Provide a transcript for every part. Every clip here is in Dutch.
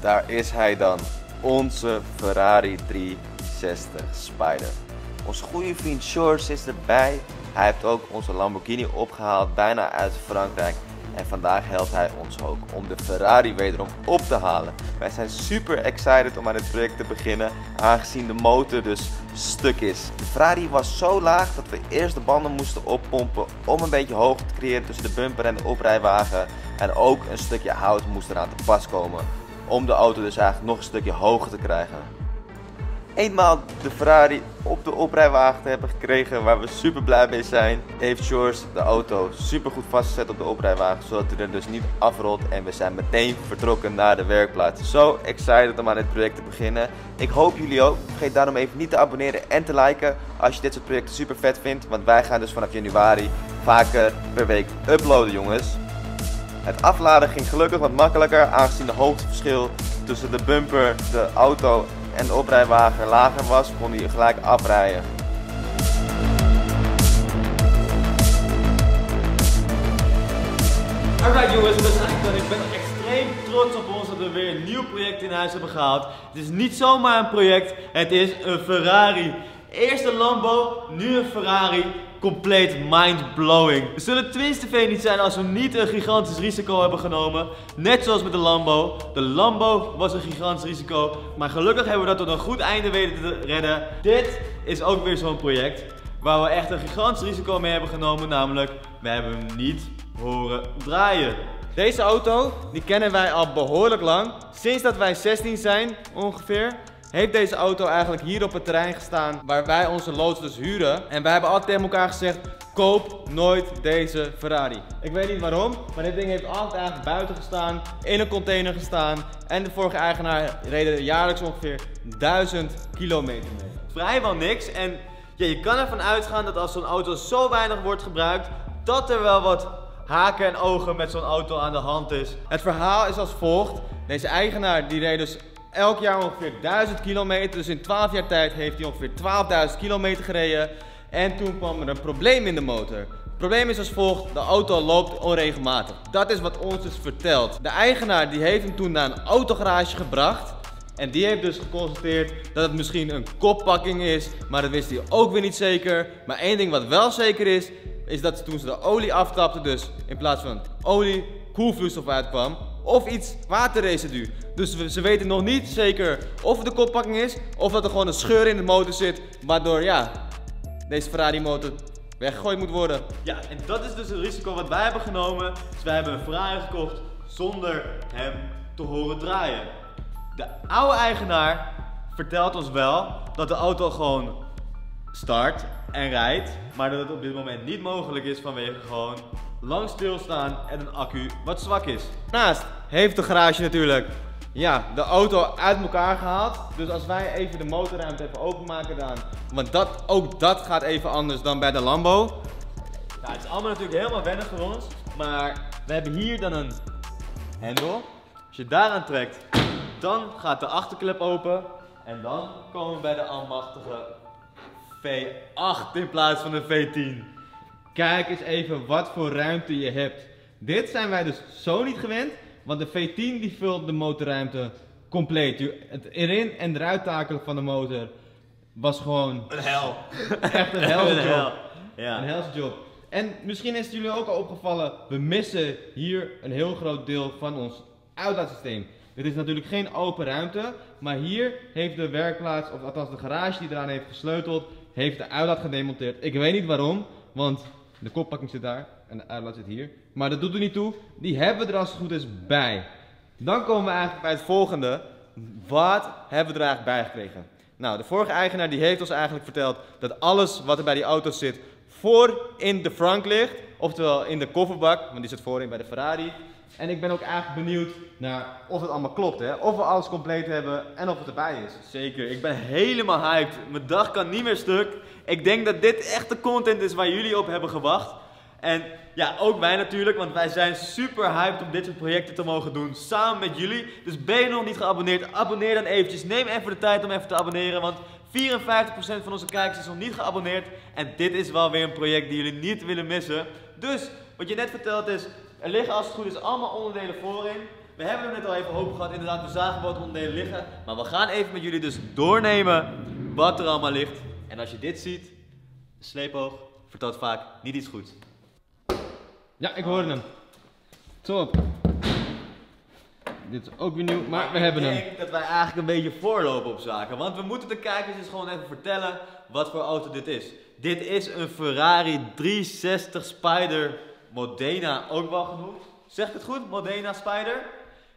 daar is hij dan. Onze Ferrari 360 Spider. Onze goede vriend George is erbij. Hij heeft ook onze Lamborghini opgehaald, bijna uit Frankrijk. En vandaag helpt hij ons ook om de Ferrari wederom op te halen. Wij zijn super excited om aan dit project te beginnen, aangezien de motor dus stuk is. De Ferrari was zo laag dat we eerst de banden moesten oppompen om een beetje hoogte te creëren tussen de bumper en de oprijwagen. En ook een stukje hout moest eraan te pas komen, om de auto dus eigenlijk nog een stukje hoger te krijgen. Eenmaal de Ferrari op de oprijwagen te hebben gekregen, waar we super blij mee zijn, heeft George de auto super goed vastgezet op de oprijwagen, zodat hij er dus niet afrolt, en we zijn meteen vertrokken naar de werkplaats. Zo excited om aan dit project te beginnen. Ik hoop jullie ook. Vergeet daarom even niet te abonneren en te liken als je dit soort projecten super vet vindt, want wij gaan dus vanaf januari vaker per week uploaden, jongens. Het afladen ging gelukkig wat makkelijker, aangezien de hoogteverschil tussen de bumper, de auto en de oprijwagen lager was, kon hij gelijk afrijden. Alright jongens, we zijn er. Ik ben extreem trots op ons dat we weer een nieuw project in huis hebben gehaald. Het is niet zomaar een project, het is een Ferrari. Eerst een Lambo, nu een Ferrari. Compleet mind-blowing. We zullen twinstv niet zijn als we niet een gigantisch risico hebben genomen. Net zoals met de Lambo. De Lambo was een gigantisch risico. Maar gelukkig hebben we dat tot een goed einde weten te redden. Dit is ook weer zo'n project waar we echt een gigantisch risico mee hebben genomen. Namelijk, we hebben hem niet horen draaien. Deze auto, die kennen wij al behoorlijk lang. Sinds dat wij 16 zijn ongeveer, heeft deze auto eigenlijk hier op het terrein gestaan waar wij onze loods dus huren. En wij hebben altijd tegen elkaar gezegd, koop nooit deze Ferrari. Ik weet niet waarom, maar dit ding heeft altijd eigenlijk buiten gestaan, in een container gestaan. En de vorige eigenaar reed er jaarlijks ongeveer 1000 kilometer mee. Vrijwel niks. En ja, je kan ervan uitgaan dat als zo'n auto zo weinig wordt gebruikt, dat er wel wat haken en ogen met zo'n auto aan de hand is. Het verhaal is als volgt. Deze eigenaar die reed dus elk jaar ongeveer 1000 kilometer, dus in 12 jaar tijd heeft hij ongeveer 12.000 kilometer gereden. En toen kwam er een probleem in de motor. Het probleem is als volgt, de auto loopt onregelmatig. Dat is wat ons is verteld. De eigenaar die heeft hem toen naar een autogarage gebracht. En die heeft dus geconstateerd dat het misschien een koppakking is, maar dat wist hij ook weer niet zeker. Maar één ding wat wel zeker is dat toen ze de olie aftapte, dus in plaats van olie, koelvloeistof uitkwam. Of iets waterresidu. Dus ze weten nog niet zeker of het de koppakking is, of dat er gewoon een scheur in de motor zit, waardoor ja, deze Ferrari motor weggegooid moet worden. Ja, en dat is dus het risico wat wij hebben genomen. Dus wij hebben een Ferrari gekocht zonder hem te horen draaien. De oude eigenaar vertelt ons wel dat de auto gewoon start en rijdt, maar dat het op dit moment niet mogelijk is vanwege gewoon lang stilstaan en een accu wat zwak is. Daarnaast heeft de garage natuurlijk de auto uit elkaar gehaald. Dus als wij even de motorruimte even openmaken dan, want ook dat gaat even anders dan bij de Lambo. Nou, het is allemaal natuurlijk helemaal wennen voor ons, maar we hebben hier dan een hendel. Als je daaraan trekt, dan gaat de achterklep open en dan komen we bij de almachtige V8 in plaats van de V10. Kijk eens even wat voor ruimte je hebt. Dit zijn wij dus zo niet gewend, want de V10 die vult de motorruimte compleet. Het erin en eruit takelen van de motor was gewoon een hel. Echt een helse job. Ja. Een helse job. En misschien is het jullie ook al opgevallen, we missen hier een heel groot deel van ons uitlaatsysteem. Dit is natuurlijk geen open ruimte, maar hier heeft de werkplaats, of althans de garage die eraan heeft gesleuteld, heeft de uitlaat gedemonteerd. Ik weet niet waarom, want de koppakking zit daar en de uitlaat zit hier. Maar dat doet er niet toe, die hebben we er als het goed is bij. Dan komen we eigenlijk bij het volgende. Wat hebben we er eigenlijk bij gekregen? Nou, de vorige eigenaar die heeft ons eigenlijk verteld dat alles wat er bij die auto zit voor in de frunk ligt. Oftewel in de kofferbak, want die zit voorin bij de Ferrari. En ik ben ook eigenlijk benieuwd naar of het allemaal klopt, hè? Of we alles compleet hebben en of het erbij is. Zeker, ik ben helemaal hyped. Mijn dag kan niet meer stuk. Ik denk dat dit echt de content is waar jullie op hebben gewacht. En ja, ook wij natuurlijk, want wij zijn super hyped om dit soort projecten te mogen doen samen met jullie. Dus ben je nog niet geabonneerd, abonneer dan eventjes. Neem even de tijd om even te abonneren, want 54% van onze kijkers is nog niet geabonneerd. En dit is wel weer een project die jullie niet willen missen. Dus, wat je net verteld is, er liggen als het goed is allemaal onderdelen voorin. We We hebben hem net al even open gehad, inderdaad, we zagen wat onderdelen liggen. Maar we gaan even met jullie dus doornemen wat er allemaal ligt. En als je dit ziet, een sleepoog vertelt vaak niet iets goeds. Ja, ik hoorde hem. Top. Dit is ook weer nieuw, maar we hebben hem. Ik denk dat wij eigenlijk een beetje voorlopen op zaken. Want we moeten de kijkers dus gewoon even vertellen wat voor auto dit is. Dit is een Ferrari 360 Spider Modena, ook wel genoemd. Zeg ik het goed? Modena Spider?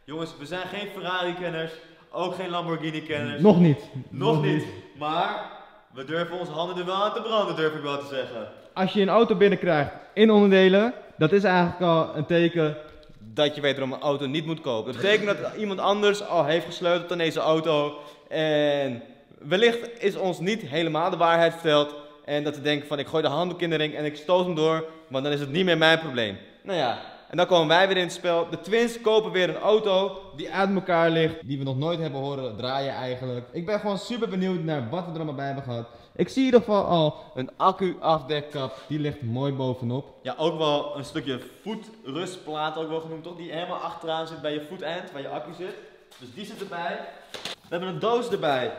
Jongens, we zijn geen Ferrari-kenners, ook geen Lamborghini-kenners. Nog niet. Nog niet. Maar we durven onze handen er wel aan te branden, durf ik wel te zeggen. Als je een auto binnenkrijgt in onderdelen, dat is eigenlijk al een teken dat je wederom een auto niet moet kopen. Dat betekent dat iemand anders al heeft gesleuteld aan deze auto. En wellicht is ons niet helemaal de waarheid verteld. En dat we denken van ik gooi de handdoek in de ring en ik stoot hem door, want dan is het niet meer mijn probleem. Nou ja, en dan komen wij weer in het spel. De twins kopen weer een auto die uit elkaar ligt, die we nog nooit hebben horen draaien eigenlijk. Ik ben gewoon super benieuwd naar wat we er allemaal bij hebben gehad. Ik zie in ieder geval al een accu-afdekkap, die ligt mooi bovenop. Ja, ook wel een stukje voetrustplaat, ook wel genoemd toch, die helemaal achteraan zit bij je voeteind, waar je accu zit. Dus die zit erbij. We hebben een doos erbij.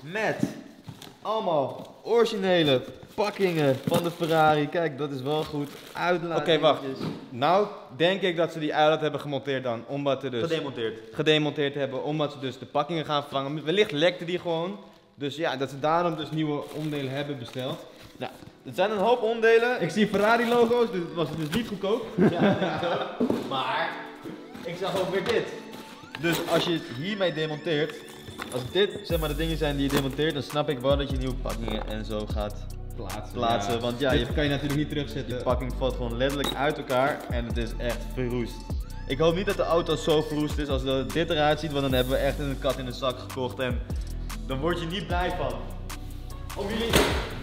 Met allemaal originele pakkingen van de Ferrari. Kijk, dat is wel goed. Uitlaat. Oké, wacht. Nou denk ik dat ze die uitlaat hebben gemonteerd dan, omdat ze dus gedemonteerd hebben, omdat ze dus de pakkingen gaan vervangen. Wellicht lekte die gewoon. Dus ja, dat ze daarom dus nieuwe onderdelen hebben besteld. Nou, er zijn een hoop onderdelen. Ik zie Ferrari logo's, dus het was dus niet goedkoop. Ja, maar ik zag ook weer dit. Dus als je het hiermee demonteert, als dit zeg maar de dingen zijn die je demonteert, dan snap ik wel dat je nieuwe pakkingen en zo gaat plaatsen. Ja. Want ja, dit kan je natuurlijk niet terugzetten. Die pakking valt gewoon letterlijk uit elkaar en het is echt verroest. Ik hoop niet dat de auto zo verroest is als dit eruit ziet, want dan hebben we echt een kat in de zak gekocht en dan word je niet blij van. Om jullie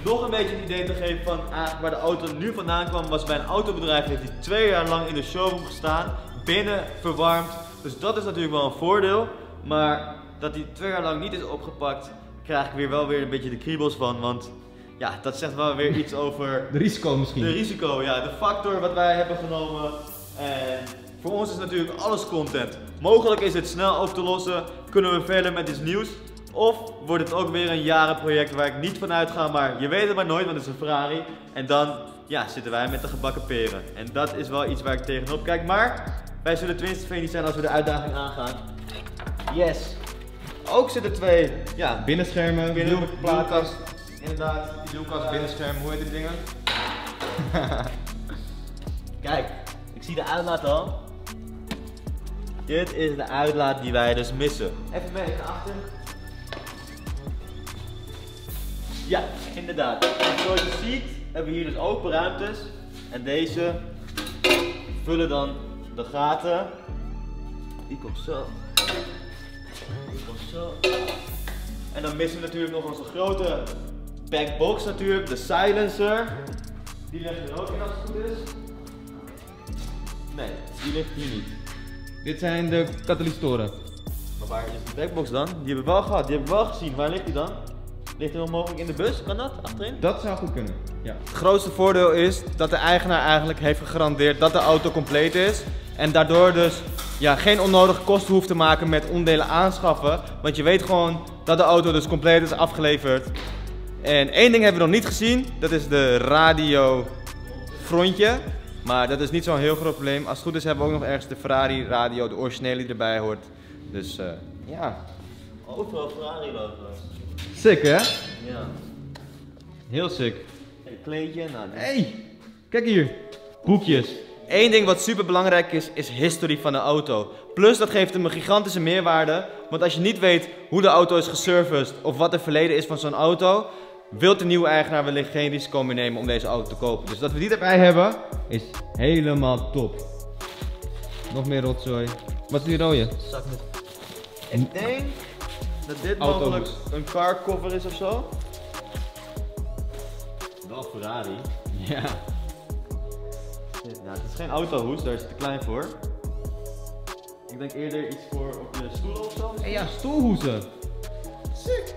nog een beetje een idee te geven van waar de auto nu vandaan kwam, was bij een autobedrijf, heeft hij 2 jaar lang in de showroom gestaan, binnen verwarmd. Dus dat is natuurlijk wel een voordeel, maar dat hij 2 jaar lang niet is opgepakt, krijg ik wel weer een beetje de kriebels van, want ja, dat zegt wel weer iets over de risico misschien. De risico, ja, de factor wat wij hebben genomen. En voor ons is natuurlijk alles content. Mogelijk is het snel op te lossen, kunnen we verder met iets nieuws. Of wordt het ook weer een jarenproject waar ik niet van uitga, maar je weet het maar nooit, want het is een Ferrari. En dan ja, zitten wij met de gebakken peren. En dat is wel iets waar ik tegenop kijk, maar wij zullen tenminste tevreden zijn als we de uitdaging aangaan. Yes! Ook zitten 2 ja, binnenschermen, wielkast. Inderdaad, wielkast, binnenscherm, hoe heet die dingen? Kijk, ik zie de uitlaat al. Dit is de uitlaat die wij dus missen. Even mee naar achter. Ja, inderdaad. En zoals je ziet hebben we hier dus open ruimtes. En deze vullen dan de gaten. Die komt zo. Die komt zo. En dan missen we natuurlijk nog onze grote backbox natuurlijk, de silencer. Die ligt er ook in als het goed is. Nee, die ligt hier niet. Dit zijn de katalystoren. Maar waar is de backbox dan? Die hebben we wel gehad, die hebben we wel gezien. Waar ligt die dan? Ligt hij nog mogelijk in de bus? Kan dat? Achterin? Dat zou goed kunnen, ja. Het grootste voordeel is dat de eigenaar eigenlijk heeft gegarandeerd dat de auto compleet is. En daardoor dus ja, geen onnodige kosten hoeft te maken met onderdelen aanschaffen. Want je weet gewoon dat de auto dus compleet is afgeleverd. En één ding hebben we nog niet gezien, dat is de radiofrontje. Maar dat is niet zo'n heel groot probleem. Als het goed is hebben we ook nog ergens de Ferrari radio, de originele die erbij hoort. Dus ja. Overal Ferrari logo's. Sick hè? Ja. Heel sick. Een kleedje, nou. Hey, kijk hier. Boekjes. Eén ding wat super belangrijk is, is history van de auto. Plus dat geeft hem een gigantische meerwaarde. Want als je niet weet hoe de auto is geserviced of wat het verleden is van zo'n auto, wil de nieuwe eigenaar wellicht geen risico meer nemen om deze auto te kopen. Dus dat we die erbij hebben, is helemaal top. Nog meer rotzooi. Wat is die rode? Zak met... Ik denk dat dit Auto's. mogelijk een car cover is of zo. Wel Ferrari. Ja. Nou, het is geen autohoes, daar is het te klein voor. Ik denk eerder iets voor op je stoel of zo. En ja, stoelhoezen. Sick.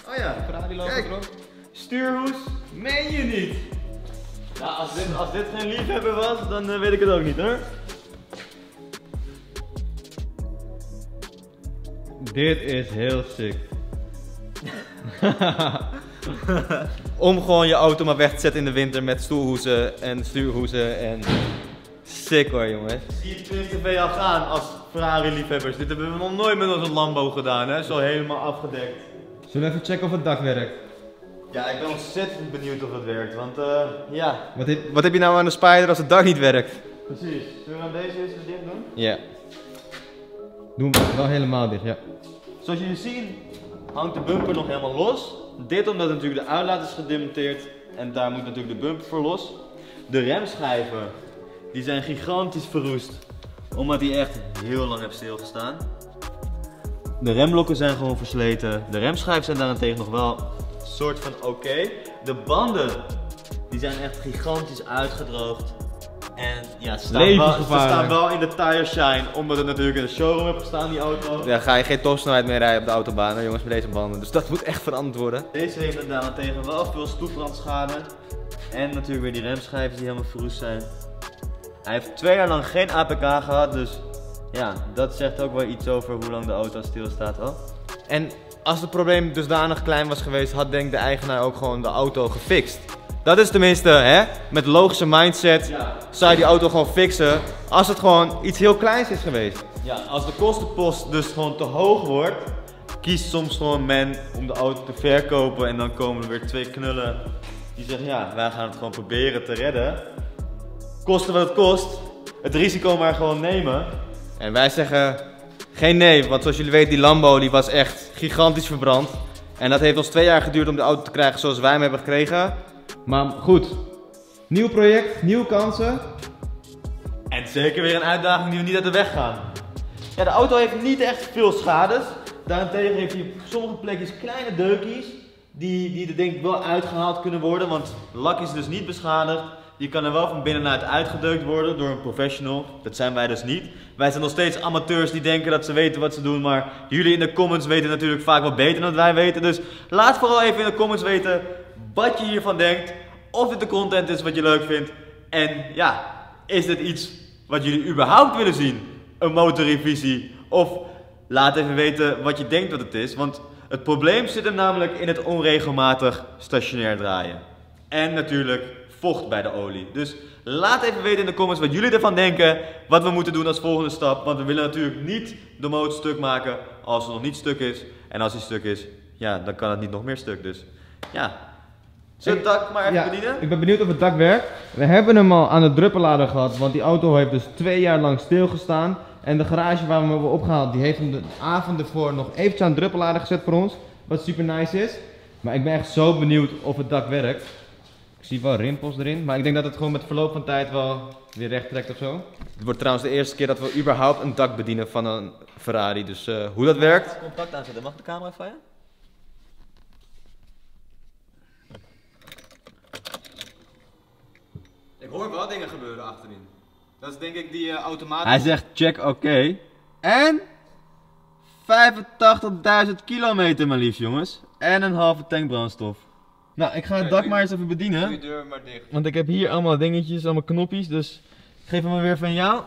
Oh ja, Ferrari logo kijk. erop. Stuurhoes, meen je niet. Ja, als dit geen liefhebber was, dan weet ik het ook niet hoor. Dit is heel sick. Om gewoon je auto maar weg te zetten in de winter met stoelhoezen en stuurhoezen en... Sick hoor jongens. Zie je Twins TV al gaan als Ferrari-liefhebbers? Dit hebben we nog nooit met onze Lambo gedaan, hè? Zo helemaal afgedekt. Zullen we even checken of het dak werkt? Ja, ik ben ontzettend benieuwd of het werkt, want ja. Wat heb je nou aan de Spider als het dak niet werkt? Precies. Zullen we aan deze eens dicht doen? Ja. Doen we wel helemaal dicht, ja. Zoals jullie zien hangt de bumper nog helemaal los. Dit omdat natuurlijk de uitlaat is gedemonteerd en daar moet natuurlijk de bumper voor los. De remschijven die zijn gigantisch verroest omdat die echt heel lang heeft stilgestaan. De remblokken zijn gewoon versleten. De remschijven zijn daarentegen nog wel een soort van oké. De banden die zijn echt gigantisch uitgedroogd. En ja, ze staan wel in de tire shine, omdat het natuurlijk in de showroom heeft gestaan, die auto. Ja, ga je geen topsnelheid meer rijden op de autobaan, hè, jongens, met deze banden. Dus dat moet echt veranderd worden. Deze heeft daarentegen wel veel stoetbrandschade. En natuurlijk weer die remschijven die helemaal verroest zijn. Hij heeft 2 jaar lang geen APK gehad, dus ja, dat zegt ook wel iets over hoe lang de auto stilstaat al. En als het probleem dusdanig klein was geweest, had denk ik de eigenaar ook gewoon de auto gefixt. Dat is tenminste, hè, met logische mindset, zou je die auto gewoon fixen als het gewoon iets heel kleins is geweest. Ja, als de kostenpost dus gewoon te hoog wordt, kiest soms gewoon men om de auto te verkopen en dan komen er weer 2 knullen die zeggen ja, wij gaan het gewoon proberen te redden. Kosten wat het kost, het risico maar gewoon nemen. En wij zeggen geen nee, want zoals jullie weten die Lambo die was echt gigantisch verbrand. En dat heeft ons 2 jaar geduurd om de auto te krijgen zoals wij hem hebben gekregen. Maar goed, nieuw project, nieuwe kansen. En zeker weer een uitdaging die we niet uit de weg gaan. Ja, de auto heeft niet echt veel schades. Daarentegen heeft hij op sommige plekjes kleine deukjes. Die er denk ik wel uitgehaald kunnen worden. Want lak is dus niet beschadigd. Die kan er wel van binnenuit uitgedeukt worden door een professional. Dat zijn wij dus niet. Wij zijn nog steeds amateurs die denken dat ze weten wat ze doen. Maar jullie in de comments weten natuurlijk vaak wel beter dan wij weten. Dus laat vooral even in de comments weten wat je hiervan denkt. Of dit de content is wat je leuk vindt. En ja, is dit iets wat jullie überhaupt willen zien? Een motorrevisie? Of laat even weten wat je denkt dat het is. Want het probleem zit hem namelijk in het onregelmatig stationair draaien. En natuurlijk vocht bij de olie. Dus laat even weten in de comments wat jullie ervan denken. Wat we moeten doen als volgende stap. Want we willen natuurlijk niet de motor stuk maken als het nog niet stuk is. En als hij stuk is, ja, dan kan het niet nog meer stuk. Dus ja. Zullen we het dak maar even bedienen? Ik ben benieuwd of het dak werkt. We hebben hem al aan de druppelader gehad, want die auto heeft dus 2 jaar lang stilgestaan. En de garage waar we hem hebben opgehaald, die heeft hem de avond ervoor nog eventjes aan de druppelader gezet voor ons. Wat super nice is. Maar ik ben echt zo benieuwd of het dak werkt. Ik zie wel rimpels erin, maar ik denk dat het gewoon met verloop van tijd wel weer recht trekt of zo. Het wordt trouwens de eerste keer dat we überhaupt een dak bedienen van een Ferrari. Dus hoe dat werkt... Contact aanzetten. Mag de camera van je? Ik hoor wel dingen gebeuren achterin. Dat is denk ik die automatisch... Hij zegt check oké. En 85.000 kilometer maar liefst jongens. En een halve tank brandstof. Nou, ik ga het dak maar eens even bedienen. Doe je deur maar dicht. Want ik heb hier allemaal dingetjes, allemaal knopjes. Dus ik geef hem maar weer van jou.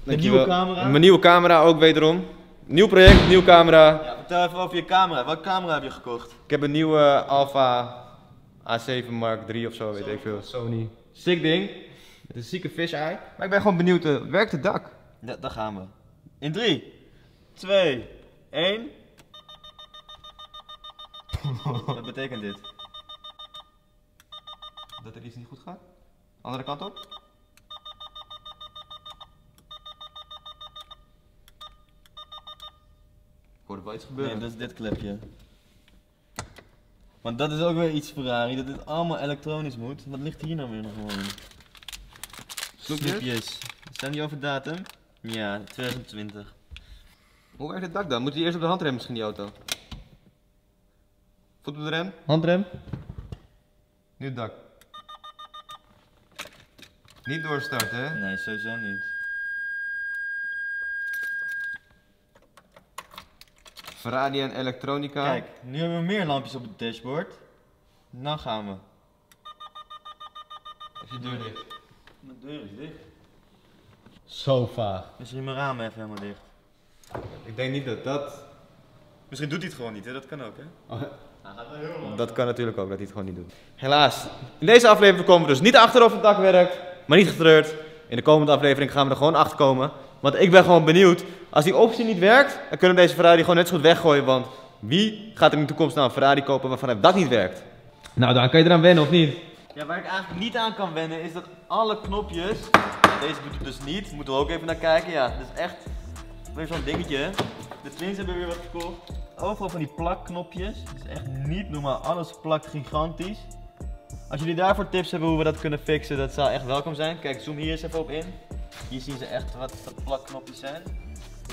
De nieuwe camera. Mijn nieuwe camera ook wederom. Nieuw project, nieuwe camera. Ja, vertel even over je camera. Welke camera heb je gekocht? Ik heb een nieuwe Alpha A7 Mark III of zo, weet ik veel. Sony. Sick ding. Met een zieke fisheye. Maar ik ben gewoon benieuwd, werkt het dak? Ja, daar gaan we. In 3, 2, 1. Wat betekent dit? Dat er iets niet goed gaat? Andere kant op? Ik hoorde wel iets gebeuren. Nee, dat is dit klepje. Want dat is ook weer iets Ferrari, dat dit allemaal elektronisch moet. Wat ligt hier nou weer nog gewoon? Snoepjes. Zijn die over datum? Ja, 2020. Hoe werkt het dak dan? Moet hij eerst op de handrem misschien die auto? Voet op de rem? Handrem? Nu het dak. Niet doorstarten, hè? Nee, sowieso niet. Ferrari en elektronica. Kijk, nu hebben we meer lampjes op het dashboard. Nou gaan we. Is je deur dicht? Mijn deur is dicht. Zo vaag. Misschien mijn raam even helemaal dicht. Ik denk niet dat dat Misschien doet hij het gewoon niet, hè? Dat kan ook, hè? Oh, Hij gaat wel heel lang. dat kan natuurlijk ook, dat hij het gewoon niet doet. Helaas, in deze aflevering komen we dus niet achter of het dak werkt, maar niet getreurd. In de komende aflevering gaan we er gewoon achter komen. Want ik ben gewoon benieuwd, als die optie niet werkt, dan kunnen we deze Ferrari gewoon net zo goed weggooien. Want wie gaat er in de toekomst nou een Ferrari kopen waarvan het dak niet werkt? Nou, dan kan je eraan wennen of niet? Ja, waar ik eigenlijk niet aan kan wennen is dat alle knopjes, deze doet het dus niet, moeten we ook even naar kijken. Ja, dat is echt weer zo'n dingetje. Hè? De twins hebben weer wat gekocht. Overal van die plakknopjes. Het is echt niet normaal, alles plakt gigantisch. Als jullie daarvoor tips hebben hoe we dat kunnen fixen, dat zou echt welkom zijn. Kijk, zoom hier eens even op in. Hier zien ze echt wat de plakknopjes zijn.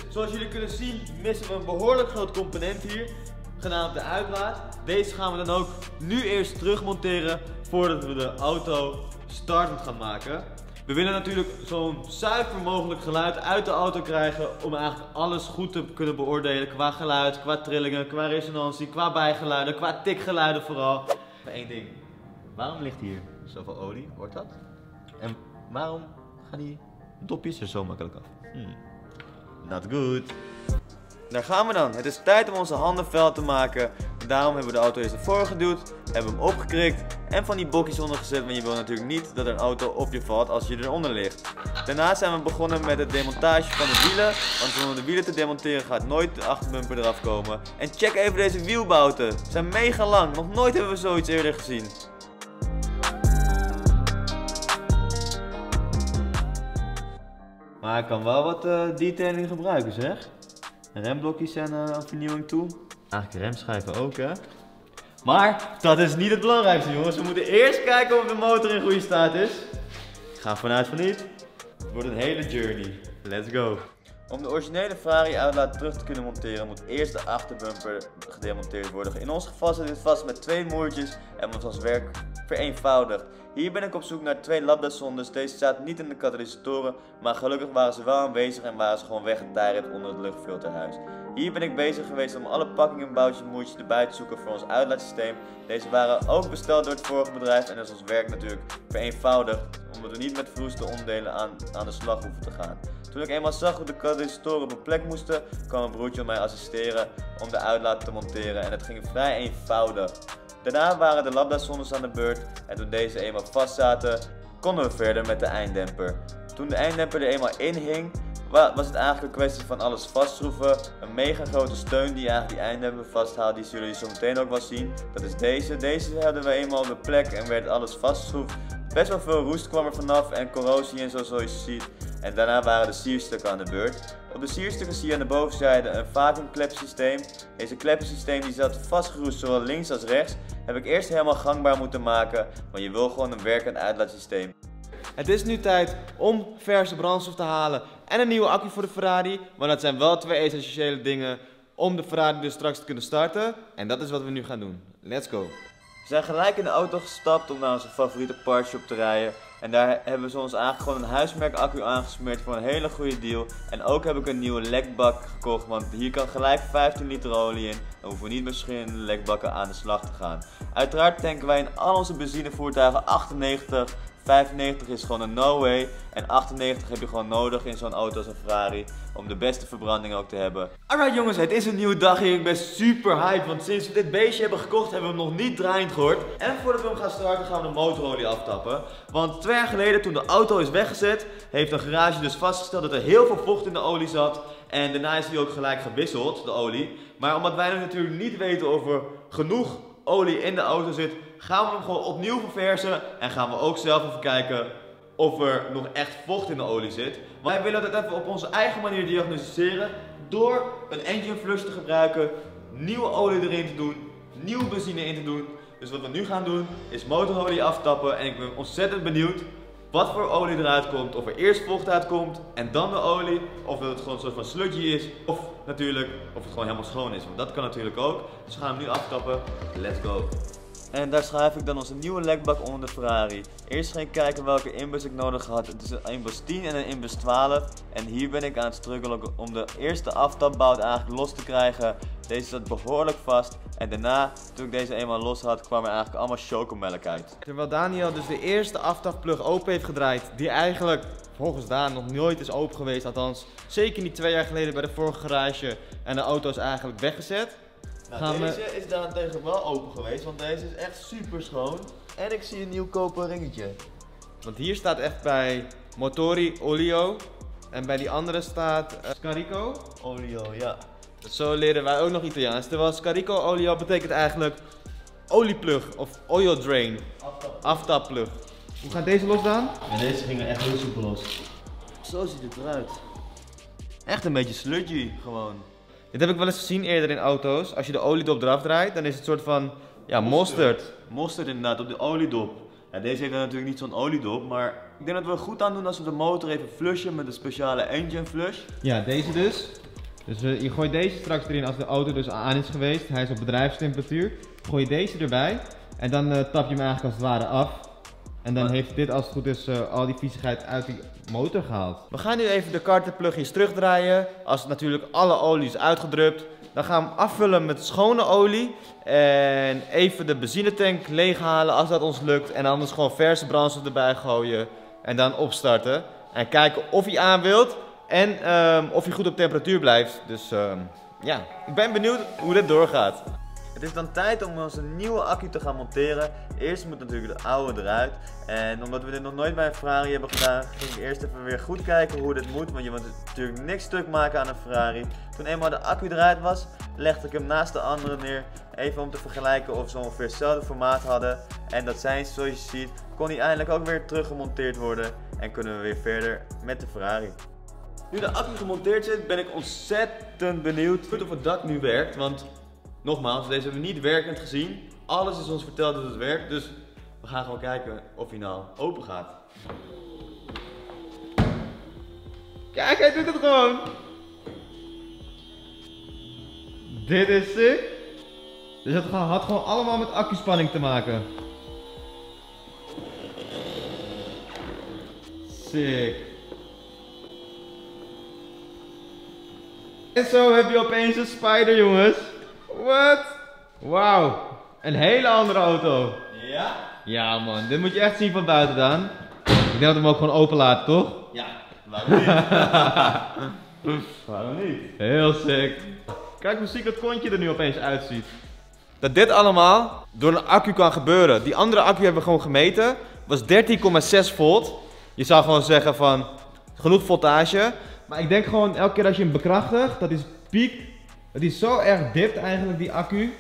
Zoals jullie kunnen zien missen we een behoorlijk groot component hier, genaamd de uitlaat. Deze gaan we dan ook nu eerst terugmonteren voordat we de auto startend gaan maken. We willen natuurlijk zo'n zuiver mogelijk geluid uit de auto krijgen om eigenlijk alles goed te kunnen beoordelen qua geluid, qua trillingen, qua resonantie, qua bijgeluiden, qua tikgeluiden vooral. Maar één ding, waarom ligt hier zoveel olie, hoort dat? En waarom gaan die dopjes er zo makkelijk af? Not good. Daar gaan we dan. Het is tijd om onze handen vuil te maken. Daarom hebben we de auto eerst naar voren geduwd, hebben hem opgekrikt en van die bokjes onder gezet. Want je wil natuurlijk niet dat een auto op je valt als je eronder ligt. Daarna zijn we begonnen met de demontage van de wielen. Want zonder de wielen te demonteren gaat nooit de achterbumper eraf komen. En check even deze wielbouten. Ze zijn mega lang. Nog nooit hebben we zoiets eerder gezien. Maar ik kan wel wat detailing gebruiken, zeg. Remblokjes zijn aan vernieuwing toe. Eigenlijk remschijven ook, hè. Maar dat is niet het belangrijkste, jongens. We moeten eerst kijken of de motor in goede staat is. Ik ga vanuit van niet. Het wordt een hele journey. Let's go. Om de originele Ferrari uitlaat terug te kunnen monteren moet eerst de achterbumper gedemonteerd worden. In ons geval zit dit vast met 2 moertjes en wordt ons werk vereenvoudigd. Hier ben ik op zoek naar 2 lambda-zondes. Deze zaten niet in de katalysatoren, maar gelukkig waren ze wel aanwezig en waren ze gewoon weggetarret onder het luchtfilterhuis. Hier ben ik bezig geweest om alle pakkingen, boutjes en moertjes erbij te zoeken voor ons uitlaatsysteem. Deze waren ook besteld door het vorige bedrijf en is ons werk natuurlijk vereenvoudigd, omdat we niet met verroeste onderdelen aan de slag hoeven te gaan. Toen ik eenmaal zag hoe de katalysatoren op een plek moesten, kwam mijn broertje mij assisteren om de uitlaat te monteren en het ging vrij eenvoudig. Daarna waren de lambda-zondes aan de beurt en toen deze eenmaal vast zaten, konden we verder met de einddemper. Toen de einddemper er eenmaal in hing, was het eigenlijk een kwestie van alles vastschroeven. Een mega grote steun die eigenlijk die einddemper vasthoudt, die zullen jullie zo meteen ook wel zien. Dat is deze. Deze hadden we eenmaal op de plek en werd alles vastgeschroefd. Best wel veel roest kwam er vanaf en corrosie en zo zoals je ziet. En daarna waren de sierstukken aan de beurt. Op de sierstukken zie je aan de bovenzijde een vacuümklepsysteem. Deze klepsysteem die zat vastgeroest zowel links als rechts. Heb ik eerst helemaal gangbaar moeten maken, want je wil gewoon een werkend uitlaatsysteem. Het is nu tijd om verse brandstof te halen en een nieuwe accu voor de Ferrari. Want dat zijn wel 2 essentiële dingen om de Ferrari dus straks te kunnen starten. En dat is wat we nu gaan doen. Let's go! We zijn gelijk in de auto gestapt om naar onze favoriete partshop te rijden. En daar hebben ze ons eigenlijk gewoon een huismerk accu aangesmeerd voor een hele goede deal. En ook heb ik een nieuwe lekbak gekocht, want hier kan gelijk 15 liter olie in. En hoeven we niet met verschillende lekbakken aan de slag te gaan. Uiteraard tanken wij in al onze benzinevoertuigen 98. 95 is gewoon een no way en 98 heb je gewoon nodig in zo'n auto als een Ferrari om de beste verbranding ook te hebben. Alright jongens, het is een nieuwe dag hier. Ik ben super hyped, want sinds we dit beestje hebben gekocht hebben we hem nog niet draaiend gehoord. En voordat we hem gaan starten gaan we de motorolie aftappen. Want 2 jaar geleden toen de auto is weggezet, heeft een garage dus vastgesteld dat er heel veel vocht in de olie zat. En daarna is die ook gelijk gewisseld, de olie. Maar omdat wij natuurlijk niet weten of er genoeg olie in de auto zit, gaan we hem gewoon opnieuw verversen en gaan we ook zelf even kijken of er nog echt vocht in de olie zit. Want wij willen dat even op onze eigen manier diagnosticeren door een engine flush te gebruiken, nieuwe olie erin te doen, nieuwe benzine in te doen. Dus wat we nu gaan doen is motorolie aftappen en ik ben ontzettend benieuwd wat voor olie eruit komt, of er eerst vocht uitkomt en dan de olie, of dat het gewoon een soort van sludgy is, of natuurlijk of het gewoon helemaal schoon is, want dat kan natuurlijk ook. Dus we gaan hem nu aftappen, let's go! En daar schuif ik dan onze nieuwe lekbak onder de Ferrari. Eerst ging ik kijken welke inbus ik nodig had. Het is een inbus 10 en een inbus 12. En hier ben ik aan het struggelen om de eerste aftapbout eigenlijk los te krijgen. Deze zat behoorlijk vast. En daarna, toen ik deze eenmaal los had, kwam er eigenlijk allemaal chocomelk uit. Terwijl Daniel dus de eerste aftapplug open heeft gedraaid, die eigenlijk volgens Daan nog nooit is open geweest. Althans, zeker niet 2 jaar geleden bij de vorige garage en de auto is eigenlijk weggezet. Nou, deze is daarentegen wel open geweest, want deze is echt super schoon. En ik zie een nieuw koper ringetje. Want hier staat echt bij Motori Olio. En bij die andere staat Scarico. Olio, ja. Zo leren wij ook nog Italiaans. Terwijl Scarico Olio betekent eigenlijk olieplug of oil drain. Aftapplug. Hoe gaat deze los dan? En deze ging er echt heel soepel los. Zo ziet het eruit. Echt een beetje sludgy gewoon. Dit heb ik wel eens gezien eerder in auto's. Als je de oliedop eraf draait, dan is het een soort van ja, mosterd. Mosterd inderdaad, op de oliedop. Ja, deze heeft dan natuurlijk niet zo'n oliedop, maar ik denk dat we er goed aan doen als we de motor even flushen met een speciale engine flush. Ja, deze dus. Dus je gooit deze straks erin als de auto dus aan is geweest. Hij is op bedrijfstemperatuur. Gooi je deze erbij en dan tap je hem eigenlijk als het ware af. En dan heeft dit als het goed is al die viezigheid uit die motor gehaald. We gaan nu even de kartenplugjes terugdraaien. Als natuurlijk alle olie is uitgedrupt, dan gaan we hem afvullen met schone olie. En even de benzinetank leeghalen als dat ons lukt. En anders gewoon verse brandstof erbij gooien. En dan opstarten. En kijken of hij aan wilt. En of hij goed op temperatuur blijft. Dus ja, ik ben benieuwd hoe dit doorgaat. Het is dan tijd om onze nieuwe accu te gaan monteren. Eerst moet natuurlijk de oude eruit. En omdat we dit nog nooit bij een Ferrari hebben gedaan, ging ik eerst even weer goed kijken hoe dit moet. Want je moet natuurlijk niks stuk maken aan een Ferrari. Toen eenmaal de accu eruit was, legde ik hem naast de andere neer. Even om te vergelijken of ze ongeveer hetzelfde formaat hadden. En dat zijn, zoals je ziet, kon hij eindelijk ook weer teruggemonteerd worden. En kunnen we weer verder met de Ferrari. Nu de accu gemonteerd zit, ben ik ontzettend benieuwd of het dak nu werkt. Want nogmaals, deze hebben we niet werkend gezien. Alles is ons verteld dat het werkt, dus we gaan gewoon kijken of hij nou open gaat. Kijk, hij doet het gewoon. Dit is sick. Dus het had gewoon allemaal met accuspanning te maken. Sick. En zo heb je opeens een Spider, jongens. Wat? Wauw. Een hele andere auto. Ja? Ja man, dit moet je echt zien van buiten dan. Ik denk dat we hem ook gewoon open laten, toch? Ja, waarom niet? Waarom niet? Heel sick. Kijk hoe ziek dat kontje er nu opeens uitziet. Dat dit allemaal door een accu kan gebeuren. Die andere accu hebben we gewoon gemeten. Was 13,6 volt. Je zou gewoon zeggen van genoeg voltage. Maar ik denk gewoon elke keer als je hem bekrachtigt, dat is piek. Dat is zo erg dipt eigenlijk die accu.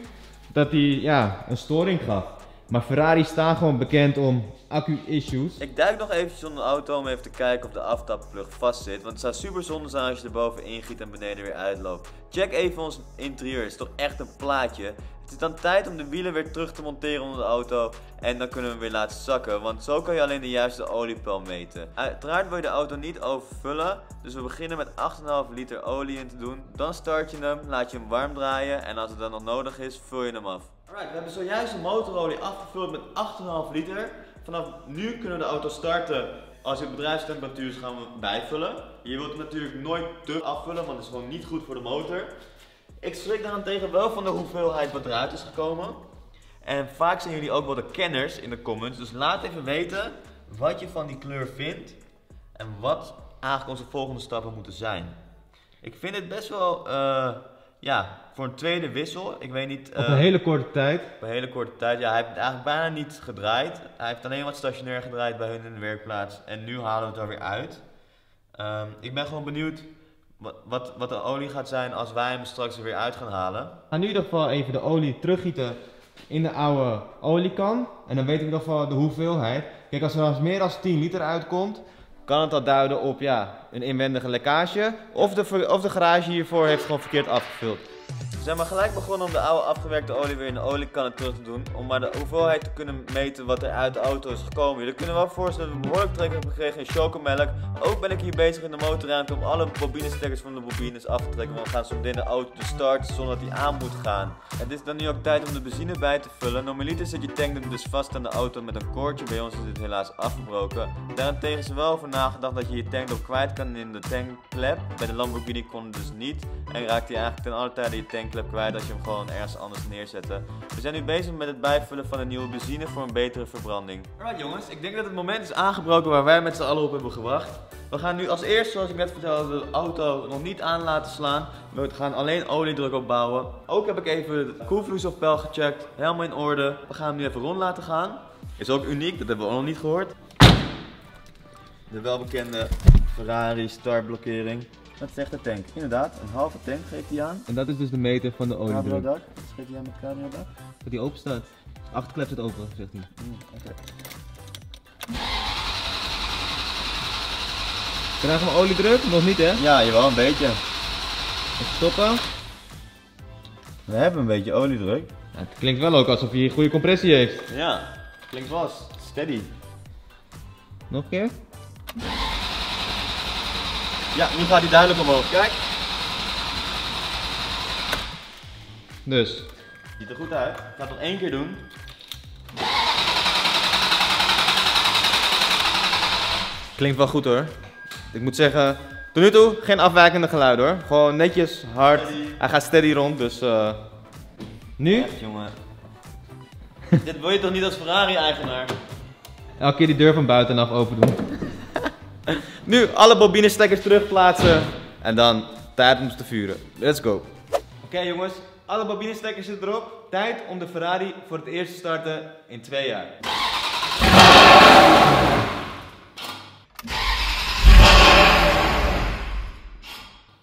Dat hij ja, een storing gaf. Maar Ferrari staan gewoon bekend om accu-issues. Ik duik nog eventjes onder de auto om even te kijken of de aftapplug vast zit. Want het zou super zonde zijn als je er bovenin giet en beneden weer uitloopt. Check even ons interieur, het is toch echt een plaatje. Het is dan tijd om de wielen weer terug te monteren onder de auto. En dan kunnen we hem weer laten zakken, want zo kan je alleen de juiste oliepeil meten. Uiteraard wil je de auto niet overvullen. Dus we beginnen met 8,5 liter olie in te doen. Dan start je hem, laat je hem warm draaien en als het dan nog nodig is, vul je hem af. Alright, we hebben zojuist de motorolie afgevuld met 8,5 liter. Vanaf nu kunnen we de auto starten. Als je op bedrijfstemperatuur is, gaan we bijvullen. Je wilt het natuurlijk nooit te afvullen, want het is gewoon niet goed voor de motor. Ik schrik daarentegen wel van de hoeveelheid wat eruit is gekomen. En vaak zijn jullie ook wel de kenners in de comments. Dus laat even weten wat je van die kleur vindt. En wat eigenlijk onze volgende stappen moeten zijn. Ik vind het best wel, ja, voor een tweede wissel. Ik weet niet. Op een hele korte tijd. Op een hele korte tijd. Ja, hij heeft het eigenlijk bijna niet gedraaid. Hij heeft alleen wat stationair gedraaid bij hun in de werkplaats. En nu halen we het er weer uit. Ik ben gewoon benieuwd wat de olie gaat zijn als wij hem straks er weer uit gaan halen. We gaan nu in ieder geval even de olie teruggieten in de oude oliekan. En dan weet ik in ieder geval de hoeveelheid. Kijk, als er dan meer dan 10 liter uitkomt, kan het al duiden op ja, een inwendige lekkage. Of de garage hiervoor heeft gewoon verkeerd afgevuld. We zijn maar gelijk begonnen om de oude afgewerkte olie weer in de oliekannen terug te doen. Om maar de hoeveelheid te kunnen meten wat er uit de auto is gekomen. Jullie kunnen wel voorstellen dat we behoorlijk trek hebben gekregen in chocomelk. Ook ben ik hier bezig in de motorruimte om alle bobinestekkers van de bobines af te trekken. Want we gaan zo meteen de auto te starten zonder dat die aan moet gaan. Het is dan nu ook tijd om de benzine bij te vullen. Normaliter zit je tank dus vast aan de auto met een koordje. Bij ons is dit helaas afgebroken. Daarentegen is er wel over nagedacht dat je je tank ook kwijt kan in de tankklep. Bij de Lamborghini kon het dus niet. En raakt hij eigenlijk ten alle tijde je je tankklep kwijt als je hem gewoon ergens anders neerzette. We zijn nu bezig met het bijvullen van een nieuwe benzine voor een betere verbranding. Alright jongens, ik denk dat het moment is aangebroken waar wij met z'n allen op hebben gewacht. We gaan nu als eerst, zoals ik net vertelde, de auto nog niet aan laten slaan. We gaan alleen oliedruk opbouwen. Ook heb ik even de koelvloeistofpeil gecheckt, helemaal in orde. We gaan hem nu even rond laten gaan. Is ook uniek, dat hebben we ook nog niet gehoord. De welbekende Ferrari startblokkering. Dat zegt de tank. Inderdaad, een halve tank geeft hij aan. En dat is dus de meter van de oliedruk. Cabrio-dak. Wat geeft hij aan met cabrio-dak? Dat die open staat. De achterklep zit open, zegt hij. Okay. Krijgen we oliedruk? Nog niet hè? Ja, jawel, een beetje. Even stoppen. We hebben een beetje oliedruk. Ja, het klinkt wel ook alsof hij goede compressie heeft. Ja, klinkt vast. Steady. Nog een keer? Ja, nu gaat hij duidelijk omhoog. Kijk. Dus. Ziet er goed uit. Ik ga het nog 1 keer doen. Klinkt wel goed hoor. Ik moet zeggen, tot nu toe geen afwijkende geluiden hoor. Gewoon netjes, hard. Steady. Hij gaat steady rond, dus nu? Echt jongen. Dit wil je toch niet als Ferrari-eigenaar? Elke keer die deur van buitenaf open doen. Nu alle bobinestekkers terugplaatsen en dan tijd om ze te vuren. Let's go. Oké jongens, alle bobinestekkers zitten erop. Tijd om de Ferrari voor het eerst te starten in 2 jaar.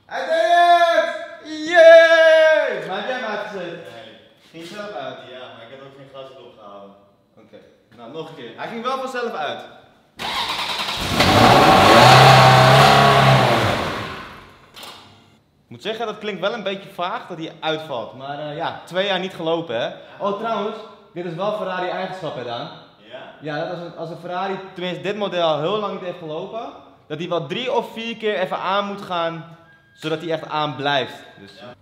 Hij deed het! Yay! Maar heb jij hem uitgezet? Nee. Ging zelf uit? Ja, maar ik heb ook geen gas erop gehouden. Oké, nou nog een keer. Hij ging wel vanzelf uit. Ik moet zeggen, dat klinkt wel een beetje vaag dat hij uitvalt. Maar ja, 2 jaar niet gelopen hè. Oh trouwens, dit is wel Ferrari eigenschap hè Daan? Ja. Ja, dat als een Ferrari, tenminste dit model, heel lang niet heeft gelopen. Dat hij wel 3 of 4 keer even aan moet gaan, zodat hij echt aan blijft. Dus. Ja.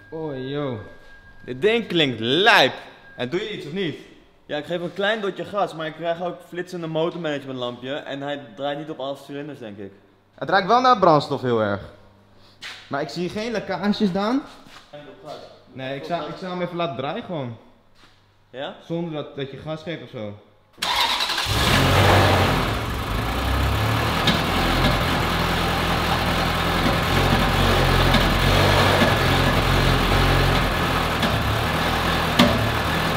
Oh yo, dit ding klinkt lijp. En doe je iets of niet? Ja, ik geef een klein dotje gas, maar ik krijg ook flitsende motormanagement lampje en hij draait niet op alle cilinders denk ik. Het ruikt wel naar brandstof heel erg. Maar ik zie geen lekkages Daan. Nee, ik zou hem even laten draaien gewoon. Ja? Zonder dat je gas geeft of zo.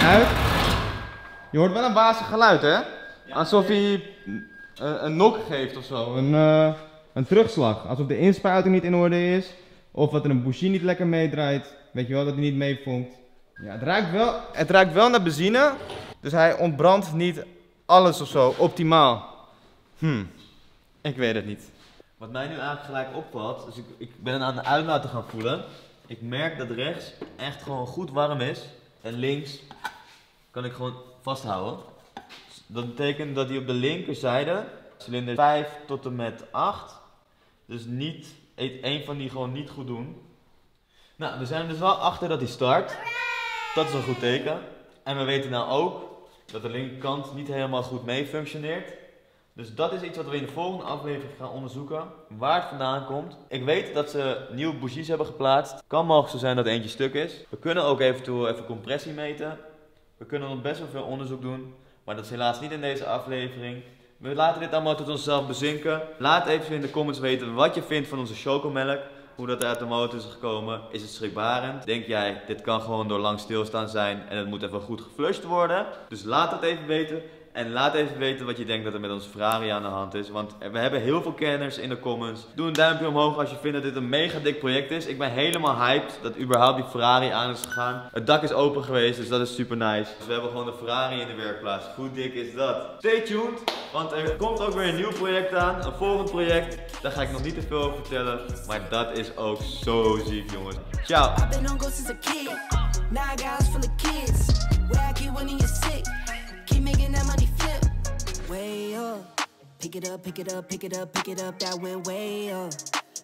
Uit. Je hoort wel een wazig geluid hè? Alsof hij een nok geeft of zo. Een terugslag. Alsof de inspuiting niet in orde is. Of dat er een bougie niet lekker meedraait. Weet je wel, dat hij niet meefonkt. Ja, het ruikt wel naar benzine. Dus hij ontbrandt niet alles of zo optimaal. Ik weet het niet. Wat mij nu eigenlijk gelijk opvalt, dus ik ben aan de uitlaten gaan voelen. Ik merk dat rechts echt gewoon goed warm is. En links kan ik gewoon vasthouden. Dat betekent dat hij op de linkerzijde, cilinder 5 tot en met 8, dus niet, één van die gewoon niet goed doen. Nou, we zijn er dus wel achter dat hij start. Dat is een goed teken. En we weten nou ook dat de linkerkant niet helemaal goed mee functioneert. Dus dat is iets wat we in de volgende aflevering gaan onderzoeken. Waar het vandaan komt. Ik weet dat ze nieuwe bougies hebben geplaatst. Het kan mogelijk zo zijn dat eentje stuk is. We kunnen ook eventueel even compressie meten. We kunnen nog best wel veel onderzoek doen. Maar dat is helaas niet in deze aflevering. We laten dit allemaal tot onszelf bezinken. Laat even in de comments weten wat je vindt van onze chocomelk. Hoe dat uit de motor is gekomen. Is het schrikbarend? Denk jij, dit kan gewoon door lang stilstaan zijn en het moet even goed geflushed worden? Dus laat het even weten. En laat even weten wat je denkt dat er met onze Ferrari aan de hand is. Want we hebben heel veel kenners in de comments. Doe een duimpje omhoog als je vindt dat dit een mega dik project is. Ik ben helemaal hyped dat überhaupt die Ferrari aan is gegaan. Het dak is open geweest, dus dat is super nice. Dus we hebben gewoon de Ferrari in de werkplaats. Hoe dik is dat? Stay tuned, want er komt ook weer een nieuw project aan. Een volgend project. Daar ga ik nog niet te veel over vertellen. Maar dat is ook zo ziek jongens. Ciao! I've been on go since a kid. Now I got house full of kids. Where I keep winning, you're sick. Keep making that money flip. Way up. Pick it up, pick it up, pick it up, pick it up. That went way up.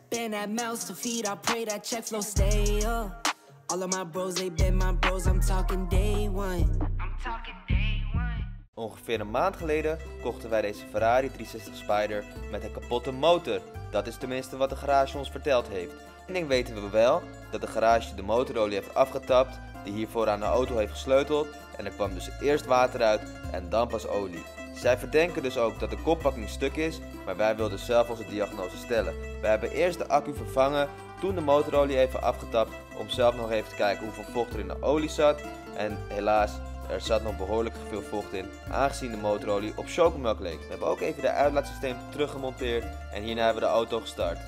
Bend that mouse to feed. I pray that check flow stay up. All of my bros, they been my bros. I'm talking day one. I'm talking day one. Ongeveer een maand geleden kochten wij deze Ferrari 360 Spider met een kapotte motor. Dat is tenminste wat de garage ons verteld heeft. Eén ding weten we wel, dat de garage de motorolie heeft afgetapt, die hiervoor aan de auto heeft gesleuteld en er kwam dus eerst water uit en dan pas olie. Zij verdenken dus ook dat de koppakking stuk is, maar wij wilden zelf onze diagnose stellen. Wij hebben eerst de accu vervangen, toen de motorolie even afgetapt om zelf nog even te kijken hoeveel vocht er in de olie zat. En helaas, er zat nog behoorlijk veel vocht in, aangezien de motorolie op chocomelk leek. We hebben ook even de uitlaatsysteem teruggemonteerd en hierna hebben we de auto gestart.